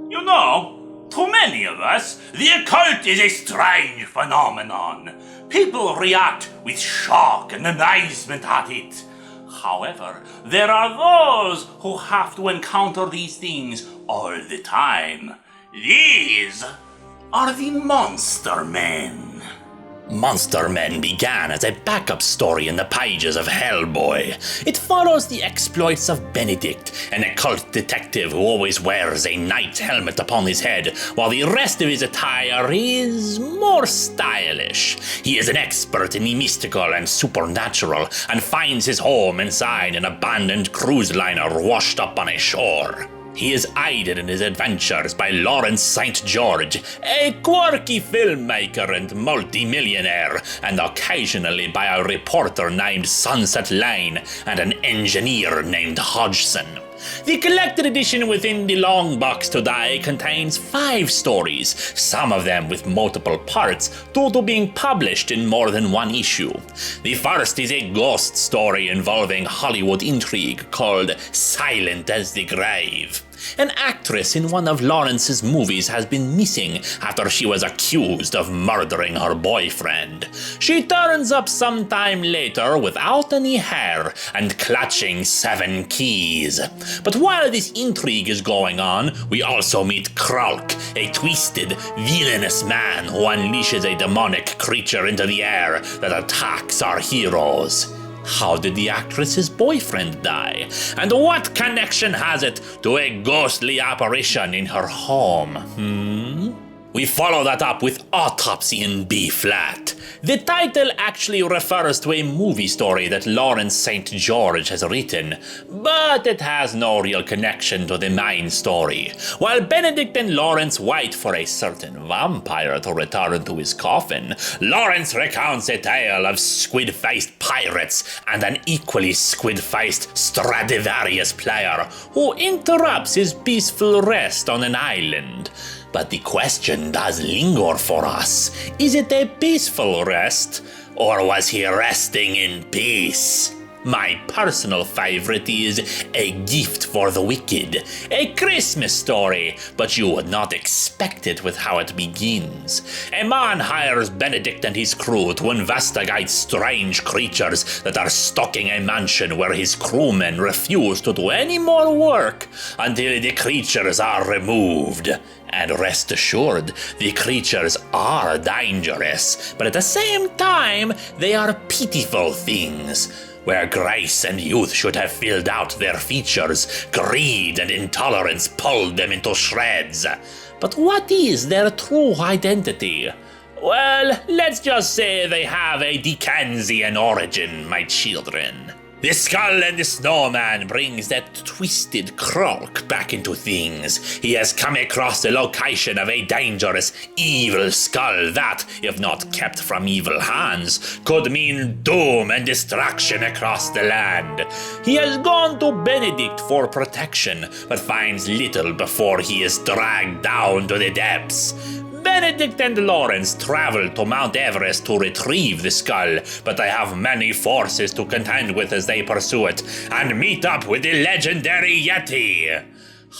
You know, to many of us, the occult is a strange phenomenon. People react with shock and amazement at it. However, there are those who have to encounter these things all the time. These are the Monster Men. Monster Men began as a backup story in the pages of Hellboy. It follows the exploits of Benedict, an occult detective who always wears a knight's helmet upon his head, while the rest of his attire is more stylish. He is an expert in the mystical and supernatural, and finds his home inside an abandoned cruise liner washed up on a shore. He is aided in his adventures by Lawrence St. George, a quirky filmmaker and multi-millionaire, and occasionally by a reporter named Sunset Lane and an engineer named Hodgson. The collected edition within the Longbox today contains 5 stories, some of them with multiple parts due to being published in more than one issue. The first is a ghost story involving Hollywood intrigue called Silent as the Grave. An actress in one of Lawrence's movies has been missing after she was accused of murdering her boyfriend. She turns up sometime later without any hair and clutching 7 keys. But while this intrigue is going on, we also meet Krulk, a twisted, villainous man who unleashes a demonic creature into the air that attacks our heroes. How did the actress's boyfriend die? And what connection has it to a ghostly apparition in her home? We follow that up with Autopsy in B-flat. The title actually refers to a movie story that Lawrence St. George has written, but it has no real connection to the main story. While Benedict and Lawrence wait for a certain vampire to return to his coffin, Lawrence recounts a tale of squid-faced pirates and an equally squid-faced Stradivarius player who interrupts his peaceful rest on an island. But the question does linger for us. Is it a peaceful rest, or was he resting in peace? My personal favorite is A Gift for the Wicked, a Christmas story, but you would not expect it with how it begins. A man hires Benedict and his crew to investigate strange creatures that are stalking a mansion where his crewmen refuse to do any more work until the creatures are removed. And rest assured, the creatures are dangerous, but at the same time, they are pitiful things. Where grace and youth should have filled out their features, greed and intolerance pulled them into shreds. But what is their true identity? Well, let's just say they have a Dickensian origin, my children. The skull and the snowman brings that twisted Krulk back into things. He has come across the location of a dangerous, evil skull that, if not kept from evil hands, could mean doom and destruction across the land. He has gone to Benedict for protection, but finds little before he is dragged down to the depths. Benedict and Lawrence travel to Mount Everest to retrieve the skull, but they have many forces to contend with as they pursue it, and meet up with the legendary Yeti.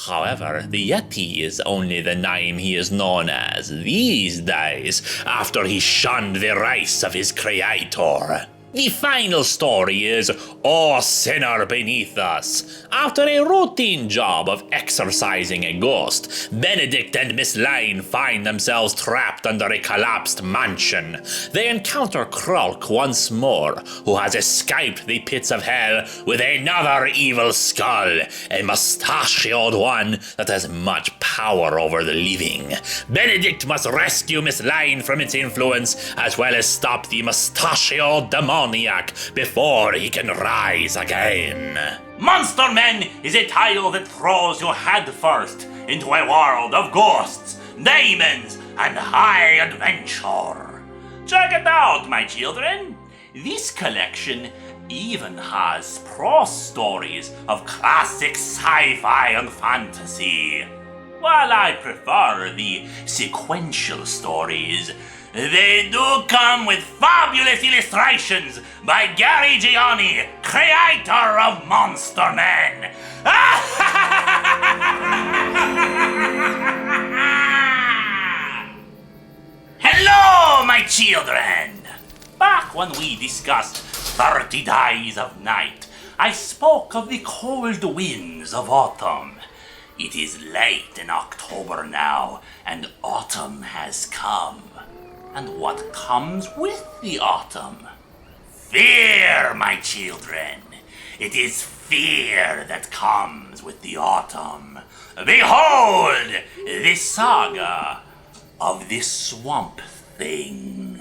However, the Yeti is only the name he is known as these days, after he shunned the race of his creator. The final story is O Sinner Beneath Us. After a routine job of exorcising a ghost, Benedict and Miss Lane find themselves trapped under a collapsed mansion. They encounter Krulk once more, who has escaped the pits of hell with another evil skull, a mustachioed one that has much power over the living. Benedict must rescue Miss Lane from its influence, as well as stop the mustachioed demoniac before he can rise again. Monster Men is a title that throws you headfirst into a world of ghosts, demons, and high adventure. Check it out, my children. This collection even has prose stories of classic sci-fi and fantasy. While I prefer the sequential stories, they do come with fabulous illustrations by Gary Gianni, creator of Monster Men. Hello, my children! Back when we discussed 30 Days of Night, I spoke of the cold winds of autumn. It is late in October now, and autumn has come. And what comes with the autumn? Fear, my children. It is fear that comes with the autumn. Behold, the saga of the Swamp Thing.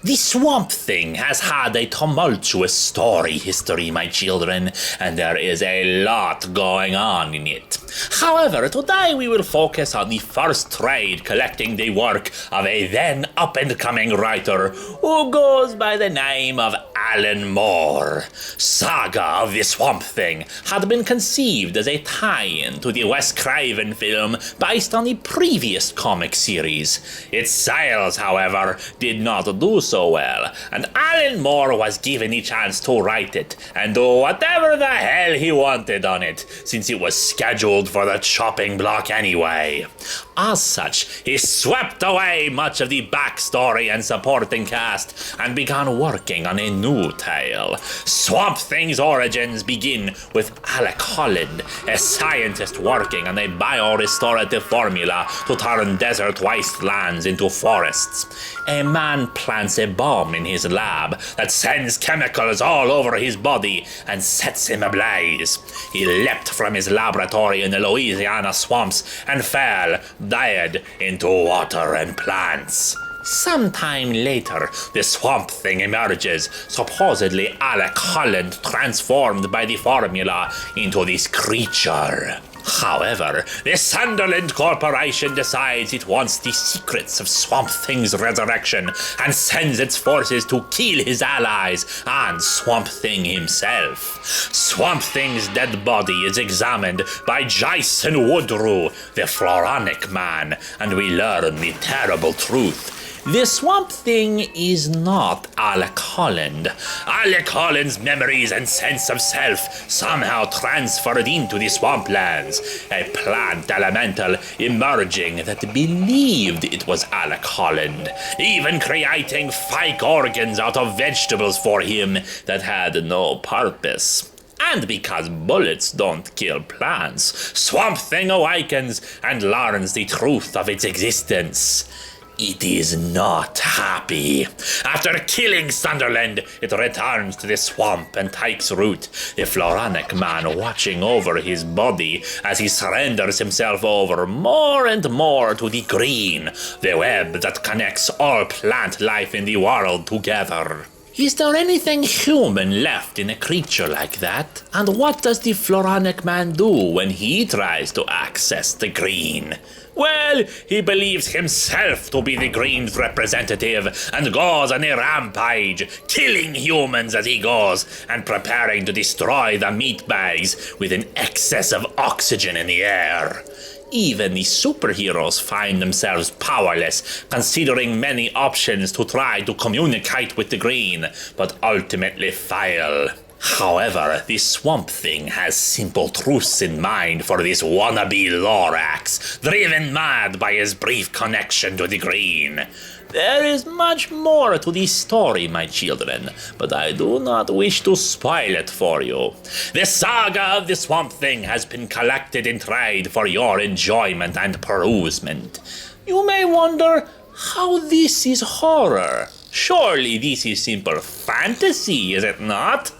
The Swamp Thing has had a tumultuous story history, my children, and there is a lot going on in it. However, today we will focus on the first trade collecting the work of a then up-and-coming writer who goes by the name of Alan Moore. Saga of the Swamp Thing had been conceived as a tie-in to the Wes Craven film based on the previous comic series. Its sales, however, did not do so well, and Alan Moore was given the chance to write it and do whatever the hell he wanted on it, since it was scheduled for the chopping block anyway. As such, he swept away much of the backstory and supporting cast and began working on a new tale. Swamp Thing's origins begin with Alec Holland, a scientist working on a biorestorative formula to turn desert wastelands into forests. A man plants a bomb in his lab that sends chemicals all over his body and sets him ablaze. He leapt from his laboratory in the Louisiana swamps and fell, dead, into water and plants. Sometime later, the Swamp Thing emerges, supposedly Alec Holland transformed by the formula into this creature. However, the Sunderland Corporation decides it wants the secrets of Swamp Thing's resurrection and sends its forces to kill his allies and Swamp Thing himself. Swamp Thing's dead body is examined by Jason Woodrue, the Floronic Man, and we learn the terrible truth. The Swamp Thing is not Alec Holland. Alec Holland's memories and sense of self somehow transferred into the swamplands. A plant elemental emerging that believed it was Alec Holland, even creating fake organs out of vegetables for him that had no purpose. And because bullets don't kill plants, Swamp Thing awakens and learns the truth of its existence. It is not happy. After killing Sunderland, it returns to the swamp and takes root, the Floronic Man watching over his body as he surrenders himself over more and more to the green, the web that connects all plant life in the world together. Is there anything human left in a creature like that? And what does the Floronic Man do when he tries to access the green? Well, he believes himself to be the Green's representative and goes on a rampage, killing humans as he goes and preparing to destroy the meat bags with an excess of oxygen in the air. Even the superheroes find themselves powerless, considering many options to try to communicate with the Green, but ultimately fail. However, the Swamp Thing has simple truths in mind for this wannabe Lorax, driven mad by his brief connection to the Green. There is much more to this story, my children, but I do not wish to spoil it for you. The saga of the Swamp Thing has been collected in trade for your enjoyment and perusement. You may wonder how this is horror. Surely this is simple fantasy, is it not?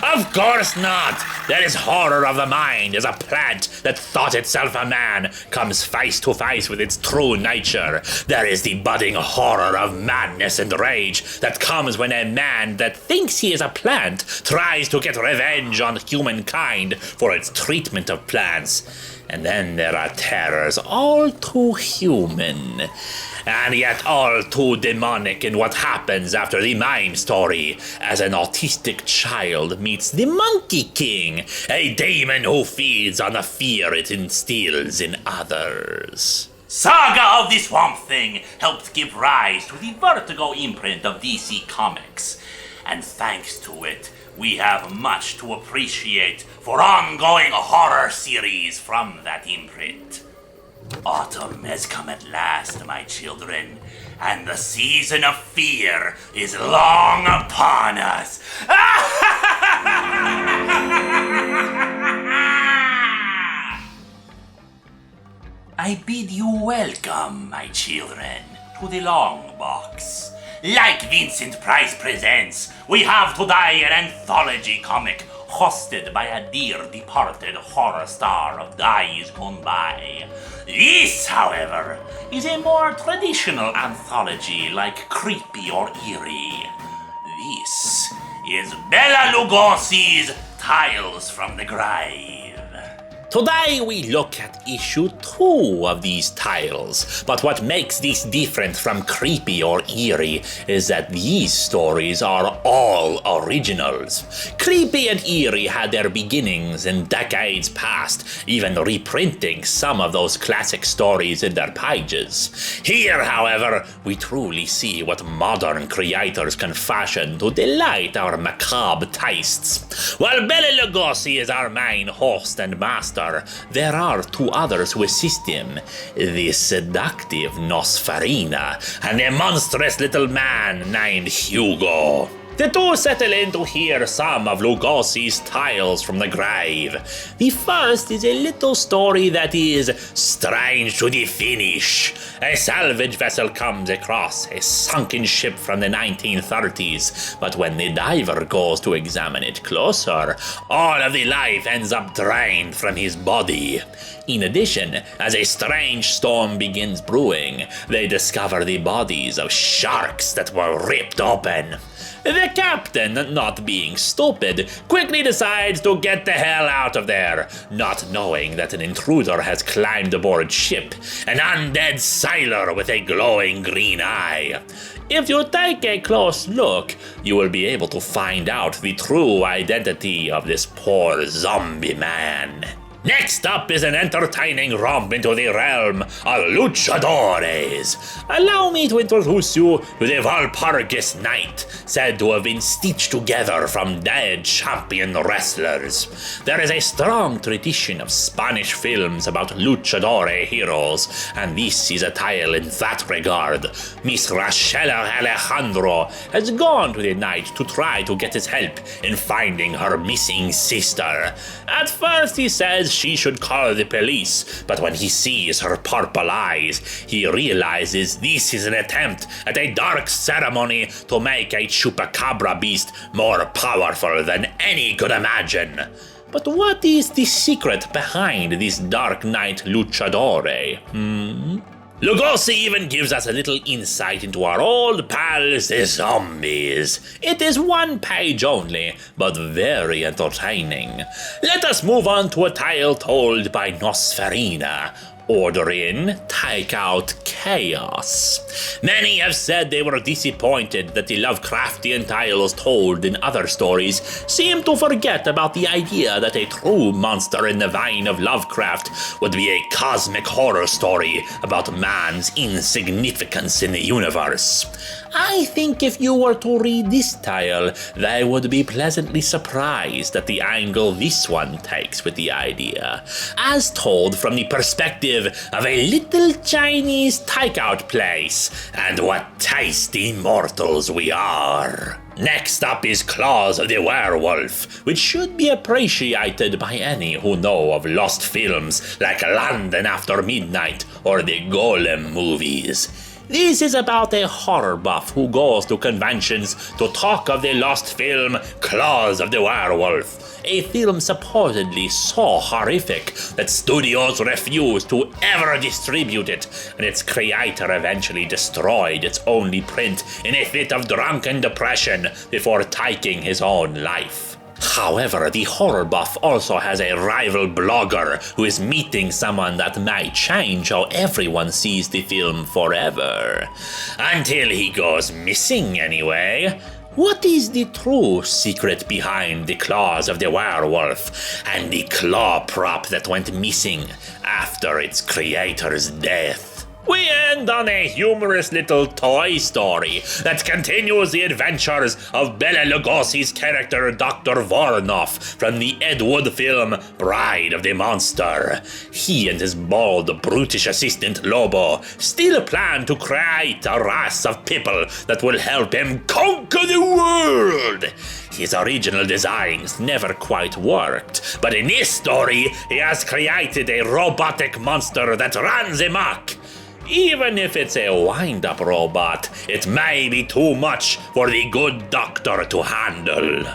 Of course not! There is horror of the mind as a plant that thought itself a man comes face to face with its true nature. There is the budding horror of madness and rage that comes when a man that thinks he is a plant tries to get revenge on humankind for its treatment of plants. And then there are terrors all too human, and yet all too demonic in what happens after the main story, as an autistic child meets the Monkey King, a demon who feeds on the fear it instills in others. Saga of the Swamp Thing helped give rise to the Vertigo imprint of DC Comics, and thanks to it, we have much to appreciate for ongoing horror series from that imprint. Autumn has come at last, my children, and the season of fear is long upon us. I bid you welcome, my children, to the Longbox. Like Vincent Price Presents, we have today an anthology comic hosted by a dear departed horror star of days gone by. This, however, is a more traditional anthology like Creepy or Eerie. This is Bela Lugosi's Tales from the Grave. Today we look at issue 2 of these tales, but what makes this different from creepy or eerie is that these stories are all originals. Creepy and eerie had their beginnings in decades past, even reprinting some of those classic stories in their pages. Here, however, we truly see what modern creators can fashion to delight our macabre tastes. While Bela Lugosi is our main host and master, there are 2 others who assist him, the seductive Nosferina and a monstrous little man named Hugo. The 2 settle in to hear some of Lugosi's tales from the grave. The first is a little story that is strange to the finish. A salvage vessel comes across a sunken ship from the 1930s, but when the diver goes to examine it closer, all of the life ends up drained from his body. In addition, as a strange storm begins brewing, they discover the bodies of sharks that were ripped open. The captain, not being stupid, quickly decides to get the hell out of there, not knowing that an intruder has climbed aboard ship, an undead sailor with a glowing green eye. If you take a close look, you will be able to find out the true identity of this poor zombie man. Next up is an entertaining romp into the realm of luchadores. Allow me to introduce you to the Walpurgis Knight, said to have been stitched together from dead champion wrestlers. There is a strong tradition of Spanish films about luchadore heroes, and this is a tale in that regard. Miss Rachela Alejandro has gone to the Knight to try to get his help in finding her missing sister. At first he says she should call the police, but when he sees her purple eyes, he realizes this is an attempt at a dark ceremony to make a chupacabra beast more powerful than any could imagine. But what is the secret behind this Dark Knight luchadore? Lugosi even gives us a little insight into our old pals, the zombies. It is 1 page only, but very entertaining. Let us move on to a tale told by Nosferina. Order in, take out chaos. Many have said they were disappointed that the Lovecraftian tales told in other stories seem to forget about the idea that a true monster in the vein of Lovecraft would be a cosmic horror story about man's insignificance in the universe. I think if you were to read this tale, they would be pleasantly surprised at the angle this one takes with the idea, as told from the perspective of a little Chinese takeout place, and what tasty mortals we are. Next up is Claws of the Werewolf, which should be appreciated by any who know of lost films like London After Midnight or the Golem movies. This is about a horror buff who goes to conventions to talk of the lost film Claws of the Werewolf, a film supposedly so horrific that studios refused to ever distribute it, and its creator eventually destroyed its only print in a fit of drunken depression before taking his own life. However, the horror buff also has a rival blogger who is meeting someone that may change how everyone sees the film forever. Until he goes missing anyway. What is the true secret behind the claws of the werewolf and the claw prop that went missing after its creator's death? We end on a humorous little toy story that continues the adventures of Bela Lugosi's character Dr. Voronoff from the Ed Wood film Bride of the Monster. He and his bald, brutish assistant Lobo still plan to create a race of people that will help him conquer the world. His original designs never quite worked, but in this story, he has created a robotic monster that runs amok. Even if it's a wind-up robot, it may be too much for the good doctor to handle.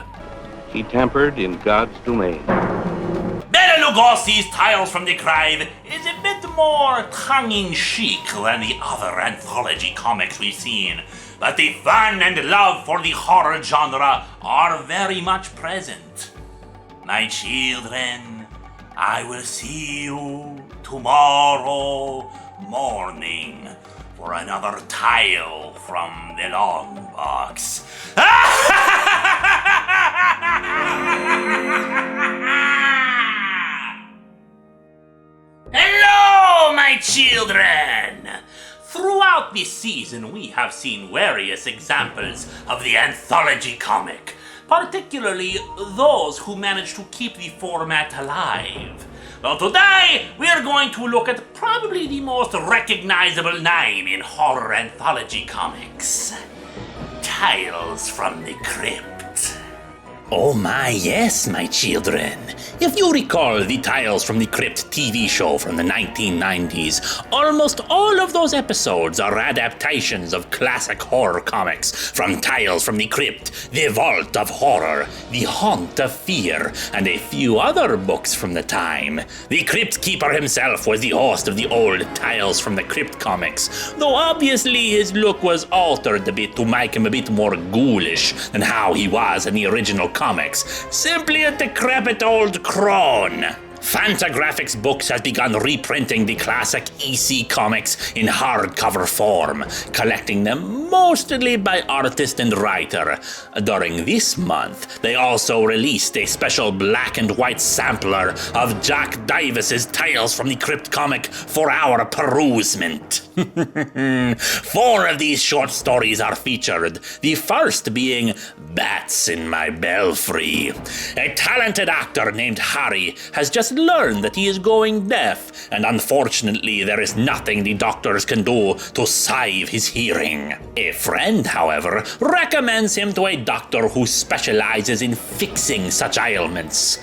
He tampered in God's domain. Bela Lugosi's Tales from the Grave is a bit more tongue-in-cheek than the other anthology comics we've seen, but the fun and love for the horror genre are very much present. My children, I will see you tomorrow morning for another tale from the Longbox. Hello, my children! Throughout this season, we have seen various examples of the anthology comic, particularly those who manage to keep the format alive. Well, today, we are going to look at probably the most recognizable name in horror anthology comics. Tales from the Crypt. Oh my, yes, my children. If you recall the Tales from the Crypt TV show from the 1990s, almost all of those episodes are adaptations of classic horror comics from Tales from the Crypt, The Vault of Horror, The Haunt of Fear, and a few other books from the time. The Crypt Keeper himself was the host of the old Tales from the Crypt comics, though obviously his look was altered a bit to make him a bit more ghoulish than how he was in the original comics, simply a decrepit old crone. Fantagraphics Books has begun reprinting the classic EC comics in hardcover form, collecting them mostly by artist and writer. During this month, they also released a special black and white sampler of Jack Davis's Tales from the Crypt comic for our perusement. 4 of these short stories are featured, the first being Bats in My Belfry. A talented actor named Harry has just learned that he is going deaf, and unfortunately there is nothing the doctors can do to save his hearing. A friend, however, recommends him to a doctor who specializes in fixing such ailments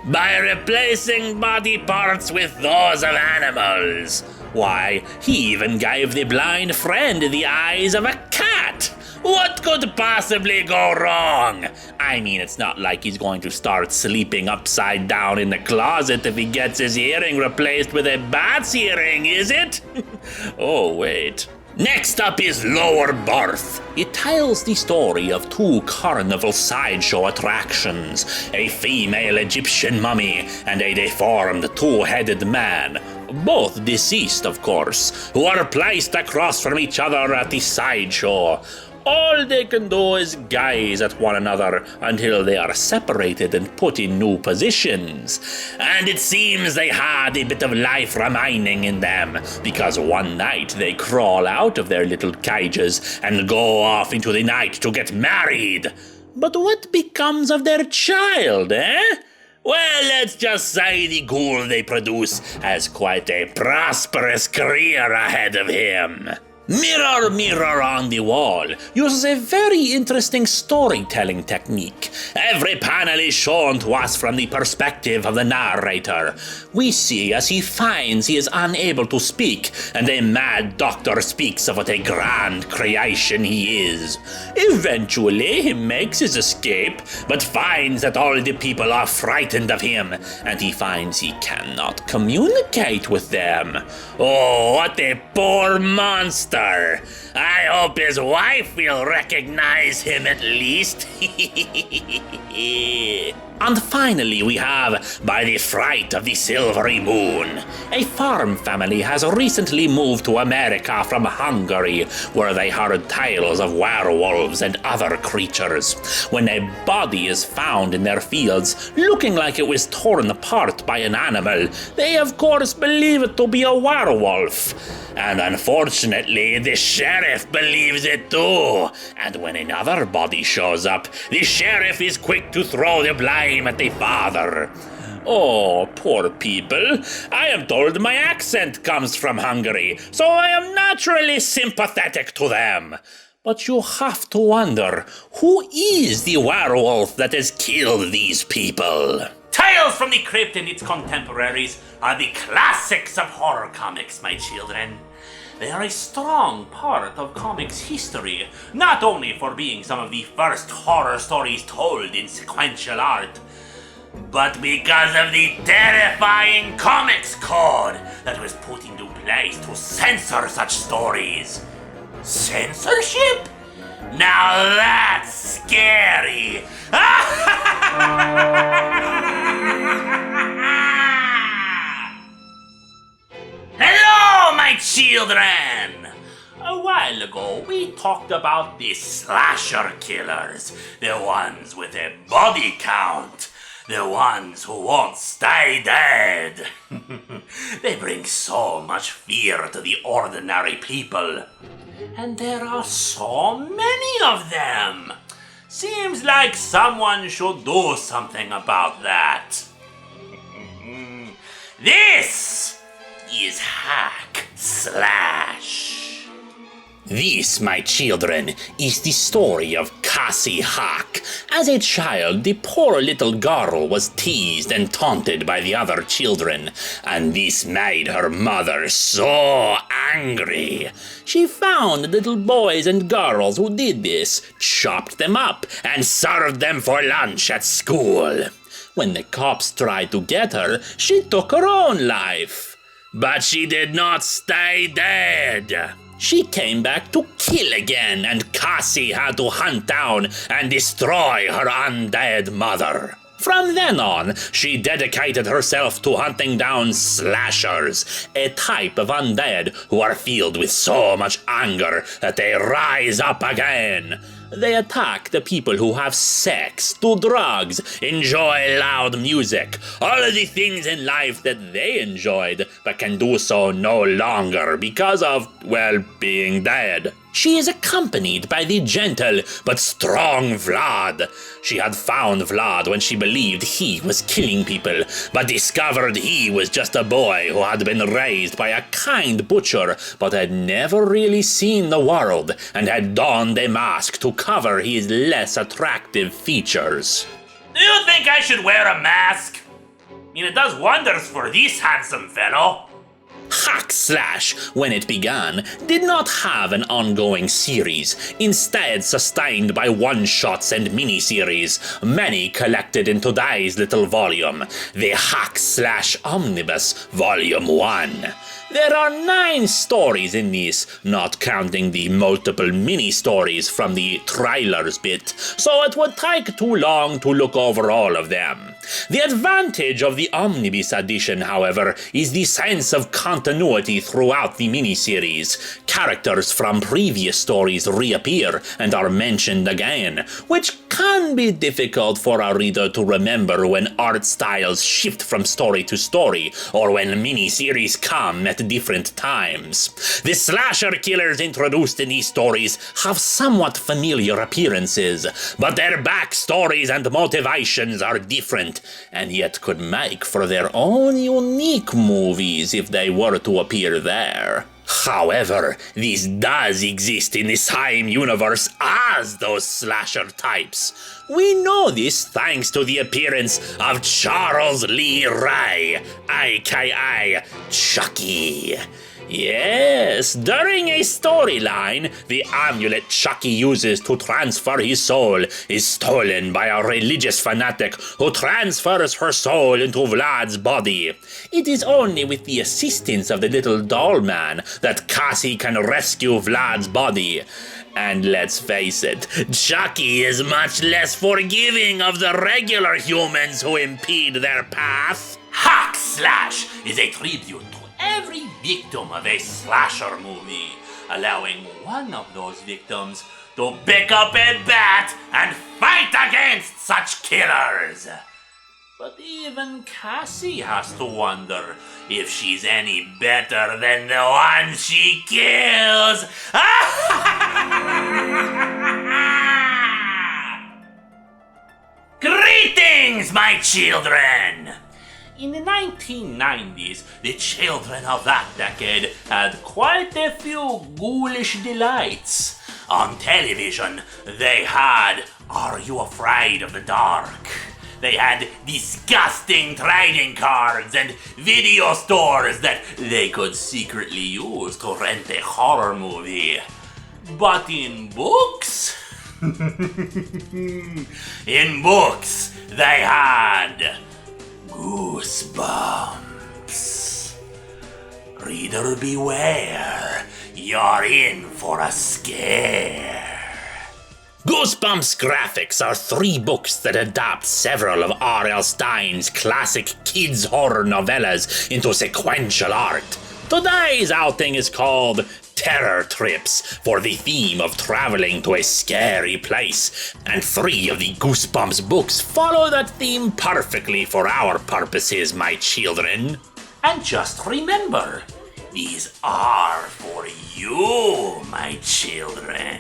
by replacing body parts with those of animals. Why, he even gave the blind friend the eyes of a cat. What could possibly go wrong? I mean, it's not like he's going to start sleeping upside down in the closet if he gets his hearing replaced with a bat's hearing, is it? Oh, wait. Next up is Lower Berth. It tells the story of 2 carnival sideshow attractions, a female Egyptian mummy and a deformed 2-headed man, both deceased of course, who are placed across from each other at the sideshow. All they can do is gaze at one another until they are separated and put in new positions. And it seems they had a bit of life remaining in them, because one night they crawl out of their little cages and go off into the night to get married. But what becomes of their child, eh? Well, let's just say the ghoul they produce has quite a prosperous career ahead of him. Mirror, Mirror on the Wall uses a very interesting storytelling technique. Every panel is shown to us from the perspective of the narrator. We see as he finds he is unable to speak, and a mad doctor speaks of what a grand creation he is. Eventually, he makes his escape, but finds that all the people are frightened of him, and he finds he cannot communicate with them. Oh, what a poor monster! I hope his wife will recognize him at least. And finally we have By the Fright of the Silvery Moon. A farm family has recently moved to America from Hungary, where they heard tales of werewolves and other creatures. When a body is found in their fields, looking like it was torn apart by an animal, they of course believe it to be a werewolf. And unfortunately, the sheriff believes it too. And when another body shows up, the sheriff is quick to throw the blame at the father. Oh, poor people. I am told my accent comes from Hungary, so I am naturally sympathetic to them. But you have to wonder, who is the werewolf that has killed these people? Tales from the Crypt and its contemporaries are the classics of horror comics, my children. They are a strong part of comics history, not only for being some of the first horror stories told in sequential art, but because of the terrifying comics code that was put into place to censor such stories. Censorship? Now that's scary! children! A while ago, we talked about the slasher killers, the ones with a body count, the ones who won't stay dead. They bring so much fear to the ordinary people. And there are so many of them. Seems like someone should do something about that. This is Hack Slash. This, my children, is the story of Cassie Hack. As a child, the poor little girl was teased and taunted by the other children, and this made her mother so angry. She found little boys and girls who did this, chopped them up, and served them for lunch at school. When the cops tried to get her, she took her own life. But she did not stay dead. She came back to kill again, and Cassie had to hunt down and destroy her undead mother. From then on, she dedicated herself to hunting down slashers, a type of undead who are filled with so much anger that they rise up again. They attack the people who have sex, do drugs, enjoy loud music, all of the things in life that they enjoyed, but can do so no longer because of, well, being dead. She is accompanied by the gentle but strong Vlad. She had found Vlad when she believed he was killing people, but discovered he was just a boy who had been raised by a kind butcher, but had never really seen the world, and had donned a mask to cover his less attractive features. Do you think I should wear a mask? I mean, it does wonders for this handsome fellow. Hack Slash, when it began, did not have an ongoing series, instead sustained by one-shots and miniseries, many collected in today's little volume, the Hack Slash Omnibus Volume 1. There are 9 stories in this, not counting the multiple mini-stories from the trailers bit, so it would take too long to look over all of them. The advantage of the Omnibus edition, however, is the sense of continuity throughout the miniseries. Characters from previous stories reappear and are mentioned again, which can be difficult for a reader to remember when art styles shift from story to story, or when miniseries come at different times. The slasher killers introduced in these stories have somewhat familiar appearances, but their backstories and motivations are different, and yet could make for their own unique movies if they were to appear there. However, this does exist in the same universe as those slasher types. We know this thanks to the appearance of Charles Lee Ray, aka Chucky. Yes, during a storyline, the amulet Chucky uses to transfer his soul is stolen by a religious fanatic who transfers her soul into Vlad's body. It is only with the assistance of the little doll man that Cassie can rescue Vlad's body. And let's face it, Chucky is much less forgiving of the regular humans who impede their path. Hack Slash is a tribute to every victim of a slasher movie, allowing one of those victims to pick up a bat and fight against such killers. But even Cassie has to wonder if she's any better than the one she kills. Greetings, my children! In the 1990s, the children of that decade had quite a few ghoulish delights. On television, they had Are You Afraid of the Dark? They had disgusting trading cards and video stores that they could secretly use to rent a horror movie. But in books? In books, they had Goosebumps. Reader beware, you're in for a scare. Goosebumps Graphics are 3 books that adapt several of R.L. Stine's classic kids' horror novellas into sequential art. Today's outing is called Terror Trips, for the theme of traveling to a scary place, and 3 of the Goosebumps books follow that theme perfectly for our purposes, my children. And just remember, these are for you, my children.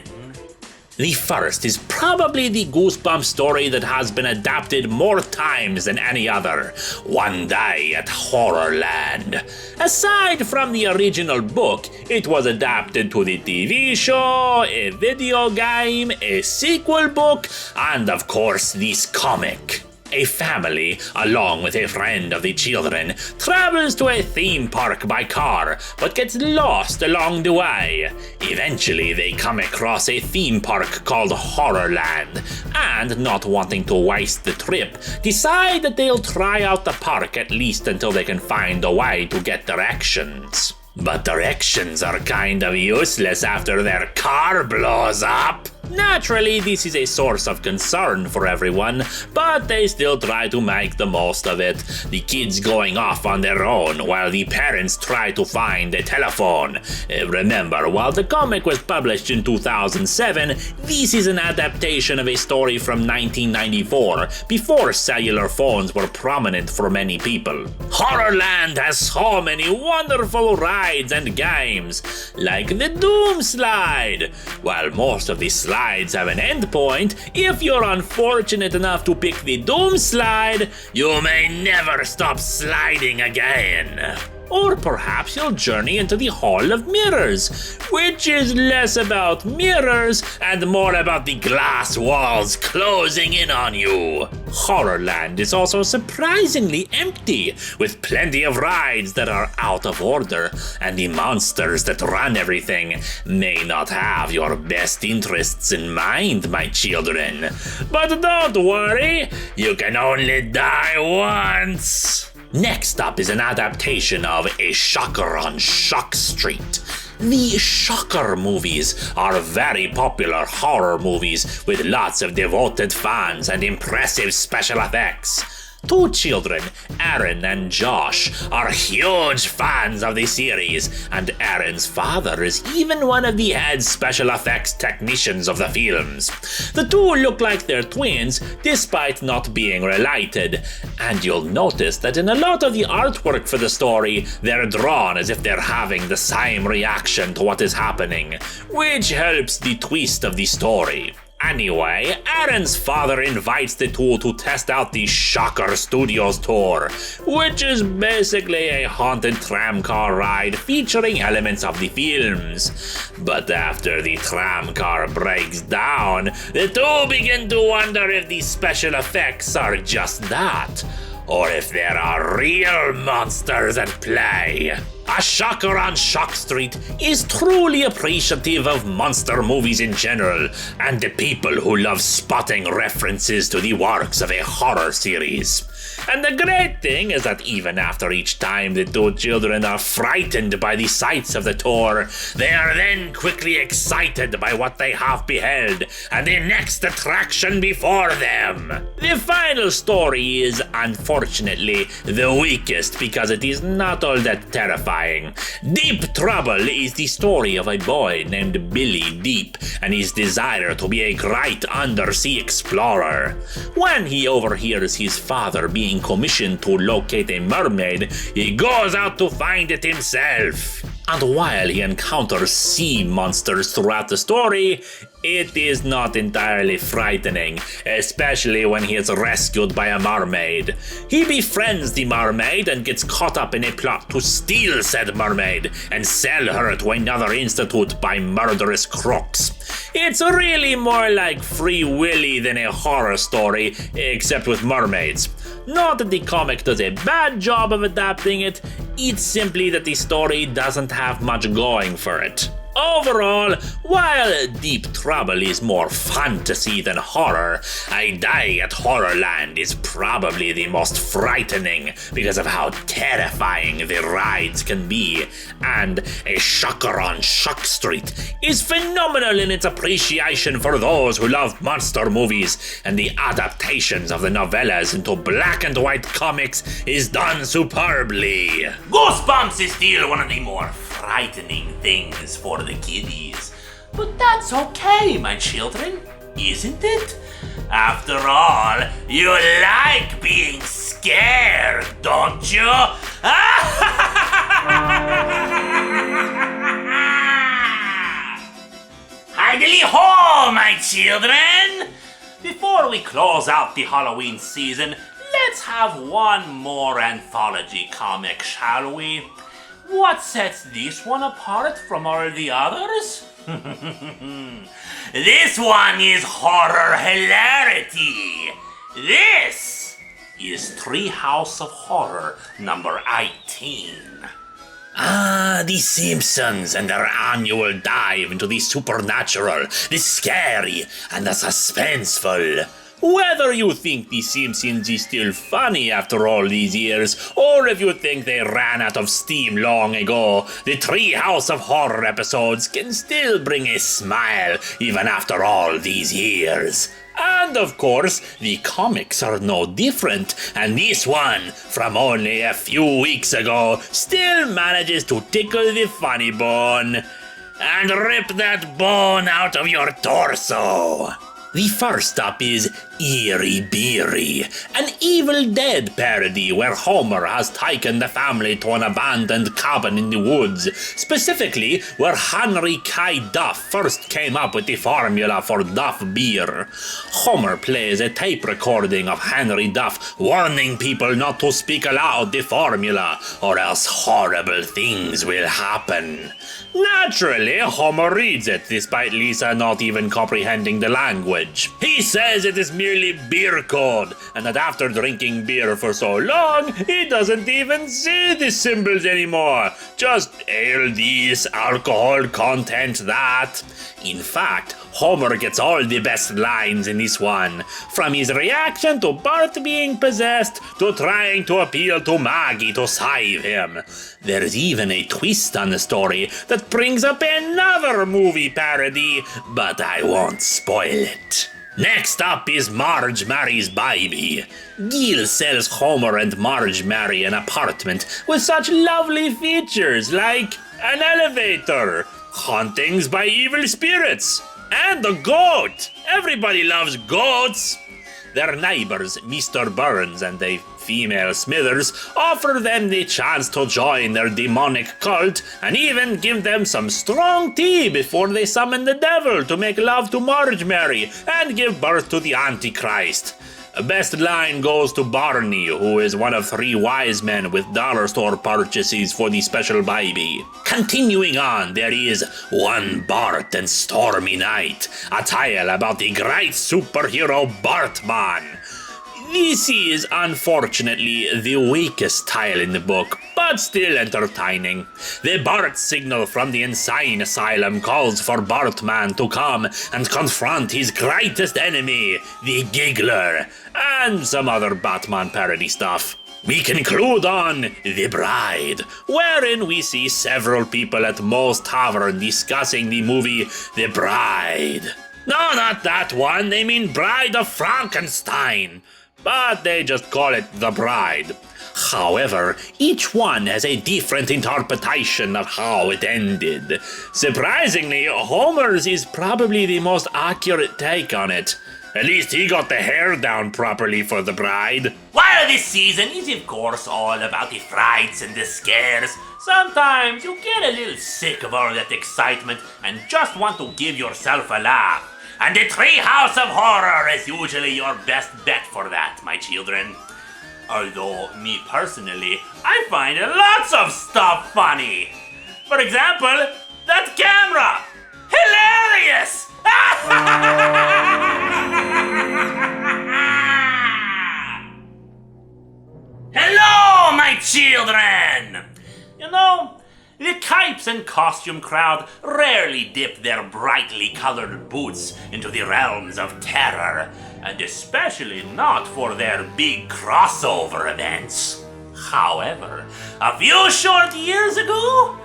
The first is probably the Goosebumps story that has been adapted more times than any other, One Day at Horrorland. Aside from the original book, it was adapted to the TV show, a video game, a sequel book, and of course this comic. A family, along with a friend of the children, travels to a theme park by car, but gets lost along the way. Eventually, they come across a theme park called Horrorland, and not wanting to waste the trip, decide that they'll try out the park at least until they can find a way to get directions. But directions are kind of useless after their car blows up. Naturally, this is a source of concern for everyone, but they still try to make the most of it, the kids going off on their own while the parents try to find a telephone. Remember, while the comic was published in 2007, this is an adaptation of a story from 1994, before cellular phones were prominent for many people. Horrorland has so many wonderful rides and games, like the Doom Slide. While most of the slides have an endpoint, if you're unfortunate enough to pick the Doom Slide, you may never stop sliding again. Or perhaps you'll journey into the Hall of Mirrors, which is less about mirrors and more about the glass walls closing in on you. Horrorland is also surprisingly empty, with plenty of rides that are out of order, and the monsters that run everything may not have your best interests in mind, my children. But don't worry, you can only die once. Next up is an adaptation of A Shocker on Shock Street. The Shocker movies are very popular horror movies with lots of devoted fans and impressive special effects. 2 children, Aaron and Josh, are huge fans of the series, and Aaron's father is even one of the head special effects technicians of the films. The 2 look like they're twins, despite not being related, and you'll notice that in a lot of the artwork for the story, they're drawn as if they're having the same reaction to what is happening, which helps the twist of the story. Anyway, Aaron's father invites the 2 to test out the Shocker Studios tour, which is basically a haunted tramcar ride featuring elements of the films. But after the tramcar breaks down, the 2 begin to wonder if the special effects are just that, or if there are real monsters at play. A Shocker on Shock Street is truly appreciative of monster movies in general, and the people who love spotting references to the works of a horror series. And the great thing is that even after each time the 2 children are frightened by the sights of the tour, they are then quickly excited by what they have beheld and the next attraction before them. The final story is, unfortunately, the weakest because it is not all that terrifying. Deep Trouble is the story of a boy named Billy Deep and his desire to be a great undersea explorer. When he overhears his father being commissioned to locate a mermaid, he goes out to find it himself. And while he encounters sea monsters throughout the story, it is not entirely frightening, especially when he is rescued by a mermaid. He befriends the mermaid and gets caught up in a plot to steal said mermaid and sell her to another institute by murderous crooks. It's really more like Free Willy than a horror story, except with mermaids. Not that the comic does a bad job of adapting it, it's simply that the story doesn't have much going for it. Overall, while Deep Trouble is more fantasy than horror, A Day at Horrorland is probably the most frightening because of how terrifying the rides can be, and A Shocker on Shock Street is phenomenal in its appreciation for those who love monster movies, and the adaptations of the novellas into black and white comics is done superbly. Goosebumps is still one of the more frightening things for the kiddies. But that's okay, my children, isn't it? After all, you like being scared, don't you? Idly ho, my children! Before we close out the Halloween season, let's have one more anthology comic, shall we? What sets this one apart from all the others? This one is horror hilarity. This is Treehouse of Horror number 18. Ah, the Simpsons and their annual dive into the supernatural, the scary, and the suspenseful. Whether you think The Simpsons is still funny after all these years, or if you think they ran out of steam long ago, the Treehouse of Horror episodes can still bring a smile even after all these years. And of course, the comics are no different, and this one, from only a few weeks ago, still manages to tickle the funny bone and rip that bone out of your torso. The first up is Eerie Beery, an Evil Dead parody where Homer has taken the family to an abandoned cabin in the woods, specifically where Henry K. Duff first came up with the formula for Duff beer. Homer plays a tape recording of Henry Duff warning people not to speak aloud the formula, or else horrible things will happen. Naturally, Homer reads it, despite Lisa not even comprehending the language. He says it is merely beer code, and that after drinking beer for so long, he doesn't even see the symbols anymore. Just ale this, alcohol content that. In fact, Homer gets all the best lines in this one, from his reaction to Bart being possessed to trying to appeal to Maggie to save him. There's even a twist on the story that brings up another movie parody, but I won't spoil it. Next up is Marge Marries Baby. Gil sells Homer and Marge Mary an apartment with such lovely features like an elevator, hauntings by evil spirits, and a goat. Everybody loves goats. Their neighbors, Mr. Burns and a female Smithers, offer them the chance to join their demonic cult and even give them some strong tea before they summon the devil to make love to Marge Mary and give birth to the Antichrist. Best line goes to Barney, who is one of 3 wise men with dollar store purchases for the special baby. Continuing on, there is One Bart and Stormy Night, a tale about the great superhero Bartman. This is unfortunately the weakest tale in the book, but still entertaining. The Bart signal from the insane asylum calls for Bartman to come and confront his greatest enemy, the Giggler, and some other Batman parody stuff. We conclude on The Bride, wherein we see several people at Moe's Tavern discussing the movie The Bride. No, not that one, they mean Bride of Frankenstein. But they just call it The Bride. However, each one has a different interpretation of how it ended. Surprisingly, Homer's is probably the most accurate take on it. At least he got the hair down properly for The Bride. While this season is of course all about the frights and the scares, sometimes you get a little sick of all that excitement and just want to give yourself a laugh. And the Treehouse of Horror is usually your best bet for that, my children. Although, me personally, I find lots of stuff funny. For example, that camera! Hilarious! Hello, my children! You know, the capes and costume crowd rarely dip their brightly colored boots into the realms of terror, and especially not for their big crossover events. However, a few short years ago,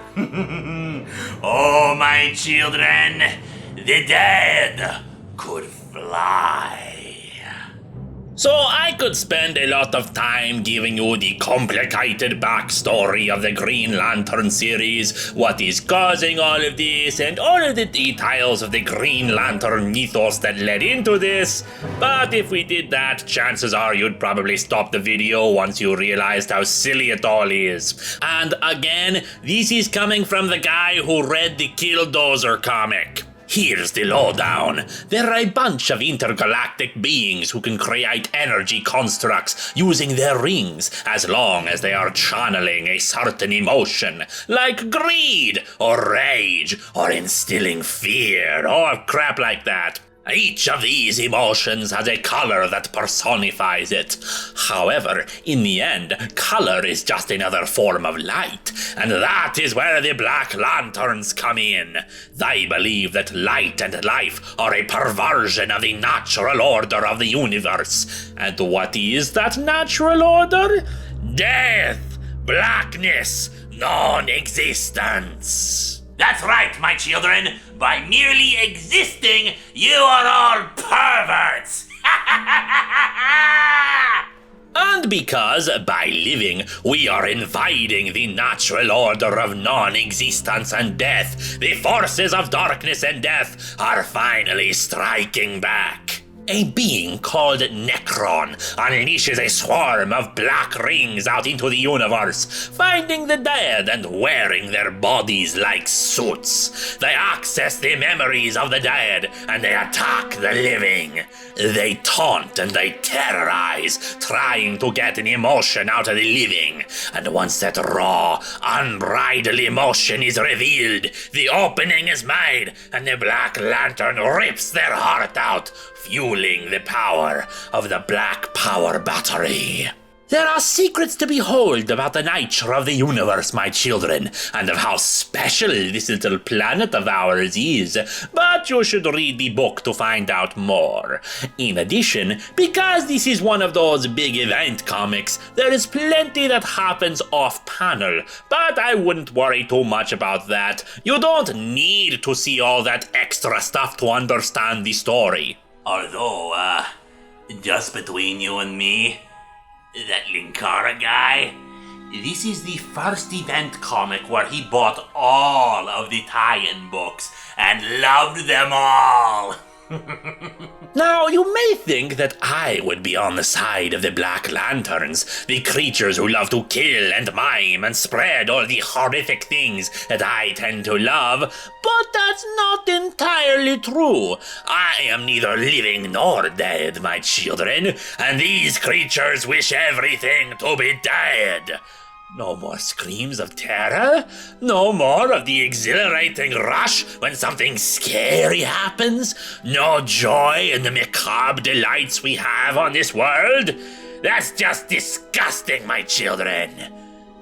oh my children, the dead could fly. So I could spend a lot of time giving you the complicated backstory of the Green Lantern series, what is causing all of this, and all of the details of the Green Lantern mythos that led into this, but if we did that, chances are you'd probably stop the video once you realized how silly it all is. And again, this is coming from the guy who read the Killdozer comic. Here's the lowdown. There are a bunch of intergalactic beings who can create energy constructs using their rings as long as they are channeling a certain emotion, like greed or rage or instilling fear or crap like that. Each of these emotions has a color that personifies it. However, in the end, color is just another form of light, and that is where the Black Lanterns come in. They believe that light and life are a perversion of the natural order of the universe. And what is that natural order? Death, blackness, non-existence. That's right, my children. By merely existing, you are all perverts. And because, by living, we are invading the natural order of non-existence and death, the forces of darkness and death are finally striking back. A being called Necron unleashes a swarm of black rings out into the universe, finding the dead and wearing their bodies like suits. They access the memories of the dead and they attack the living. They taunt and they terrorize, trying to get an emotion out of the living. And once that raw, unbridled emotion is revealed, the opening is made and the Black Lantern rips their heart out, fueling the power of the Black Power Battery. There are secrets to behold about the nature of the universe, my children, and of how special this little planet of ours is, but you should read the book to find out more. In addition, because this is one of those big event comics, there is plenty that happens off-panel, but I wouldn't worry too much about that. You don't need to see all that extra stuff to understand the story. Although, just between you and me, that Linkara guy, this is the first event comic where he bought all of the tie-in books and loved them all. Now, you may think that I would be on the side of the Black Lanterns, the creatures who love to kill and maim and spread all the horrific things that I tend to love, but that's not entirely true. I am neither living nor dead, my children, and these creatures wish everything to be dead. No more screams of terror? No more of the exhilarating rush when something scary happens? No joy in the macabre delights we have on this world? That's just disgusting, my children.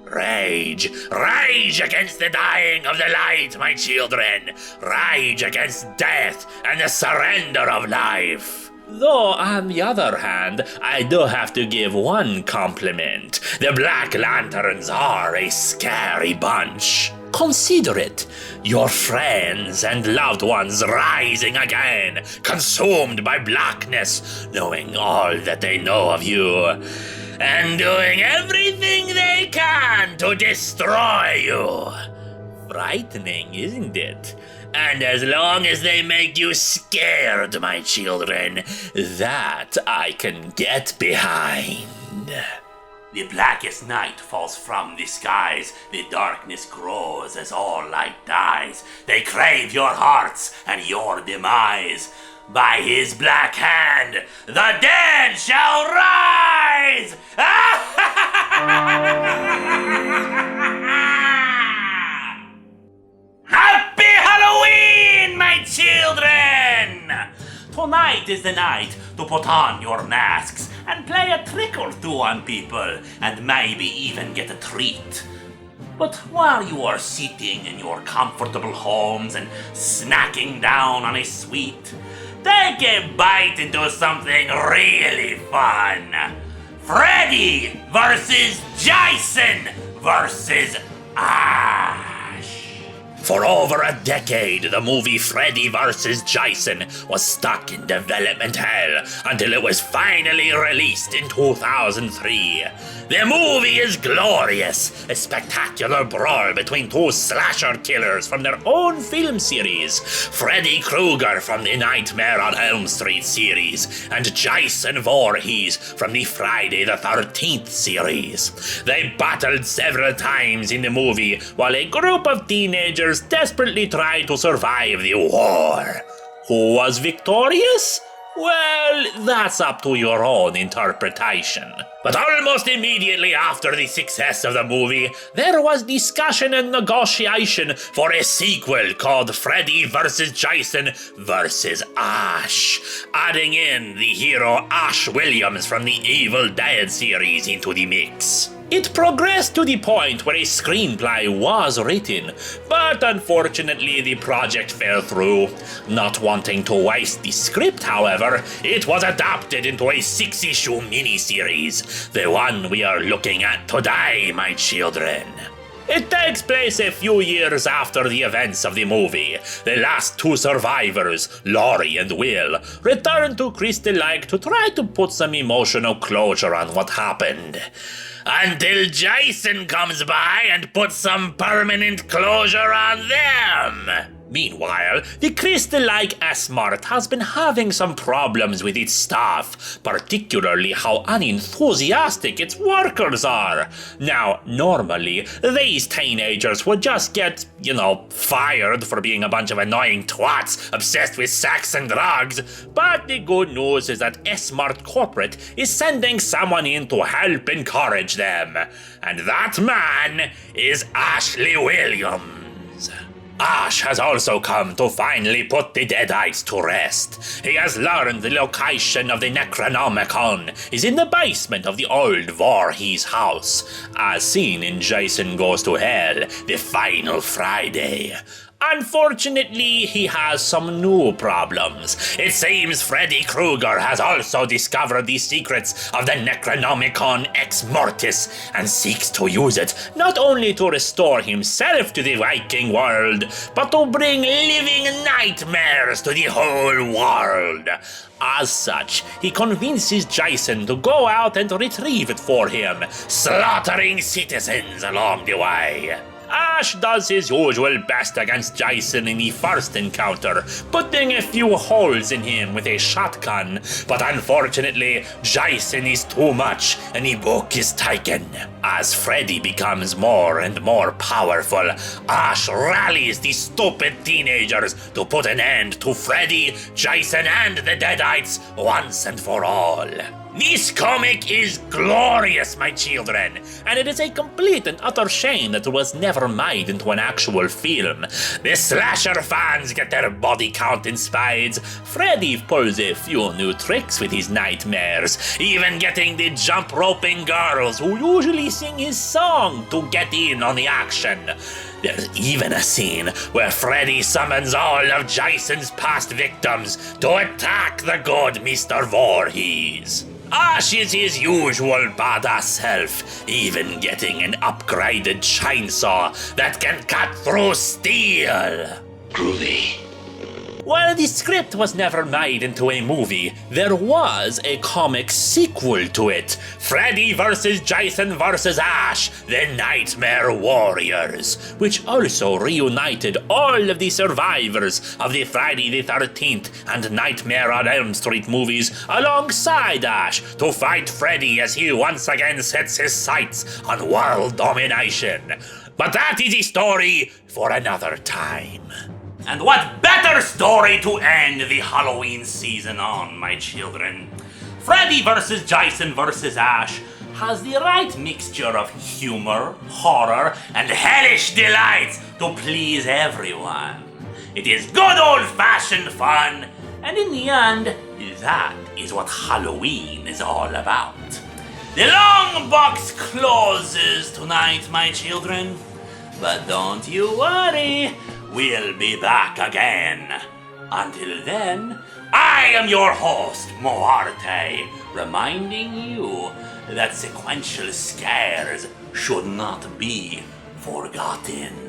Rage. Rage against the dying of the light, my children. Rage against death and the surrender of life. Though, on the other hand, I do have to give one compliment. The Black Lanterns are a scary bunch. Consider it. Your friends and loved ones rising again, consumed by blackness, knowing all that they know of you, and doing everything they can to destroy you. Frightening, isn't it? And as long as they make you scared, my children, that I can get behind. The blackest night falls from the skies, the darkness grows as all light dies. They crave your hearts and your demise. By his black hand, the dead shall rise! Happy Halloween, my children! Tonight is the night to put on your masks and play a trick or two on people, and maybe even get a treat. But while you are sitting in your comfortable homes and snacking down on a sweet, take a bite into something really fun. Freddy versus Jason versus Ash. For over a decade, the movie Freddy vs. Jason was stuck in development hell until it was finally released in 2003. The movie is glorious, a spectacular brawl between two slasher killers from their own film series, Freddy Krueger from the Nightmare on Elm Street series, and Jason Voorhees from the Friday the 13th series. They battled several times in the movie while a group of teenagers desperately tried to survive the war. Who was victorious? Well, that's up to your own interpretation. But almost immediately after the success of the movie, there was discussion and negotiation for a sequel called Freddy vs. Jason vs. Ash, adding in the hero Ash Williams from the Evil Dead series into the mix. It progressed to the point where a screenplay was written, but unfortunately the project fell through. Not wanting to waste the script, however, it was adapted into a 6-issue miniseries, the one we are looking at today, my children. It takes place a few years after the events of the movie. The last two survivors, Laurie and Will, return to Crystal Lake to try to put some emotional closure on what happened. Until Jason comes by and puts some permanent closure on them. Meanwhile, the Crystal Lake S-Mart has been having some problems with its staff, particularly how unenthusiastic its workers are. Now, normally, these teenagers would just get, fired for being a bunch of annoying twats obsessed with sex and drugs, but the good news is that S-Mart Corporate is sending someone in to help encourage them, and that man is Ashley Williams. Ash has also come to finally put the Deadites to rest. He has learned the location of the Necronomicon is in the basement of the old Voorhees house, as seen in Jason Goes to Hell, the final Friday. Unfortunately, he has some new problems. It seems Freddy Krueger has also discovered the secrets of the Necronomicon Ex Mortis and seeks to use it not only to restore himself to the Viking world, but to bring living nightmares to the whole world. As such, he convinces Jason to go out and retrieve it for him, slaughtering citizens along the way. Ash does his usual best against Jason in the first encounter, putting a few holes in him with a shotgun, but unfortunately, Jason is too much and the book is taken. As Freddy becomes more and more powerful, Ash rallies the stupid teenagers to put an end to Freddy, Jason, and the Deadites once and for all. This comic is glorious, my children, and it is a complete and utter shame that it was never made into an actual film. The slasher fans get their body count in spades. Freddy pulls a few new tricks with his nightmares, even getting the jump roping girls who usually sing his song to get in on the action. There's even a scene where Freddy summons all of Jason's past victims to attack the good Mr. Voorhees. Ash is his usual badass self, even getting an upgraded chainsaw that can cut through steel. Groovy. While the script was never made into a movie, there was a comic sequel to it, Freddy vs. Jason vs. Ash, the Nightmare Warriors, which also reunited all of the survivors of the Friday the 13th and Nightmare on Elm Street movies alongside Ash to fight Freddy as he once again sets his sights on world domination. But that is a story for another time. And what better story to end the Halloween season on, my children? Freddy vs. Jason vs. Ash has the right mixture of humor, horror, and hellish delights to please everyone. It is good old-fashioned fun, and in the end, that is what Halloween is all about. The Longbox closes tonight, my children. But don't you worry, we'll be back again. Until then, I am your host, Moarte, reminding you that sequential scares should not be forgotten.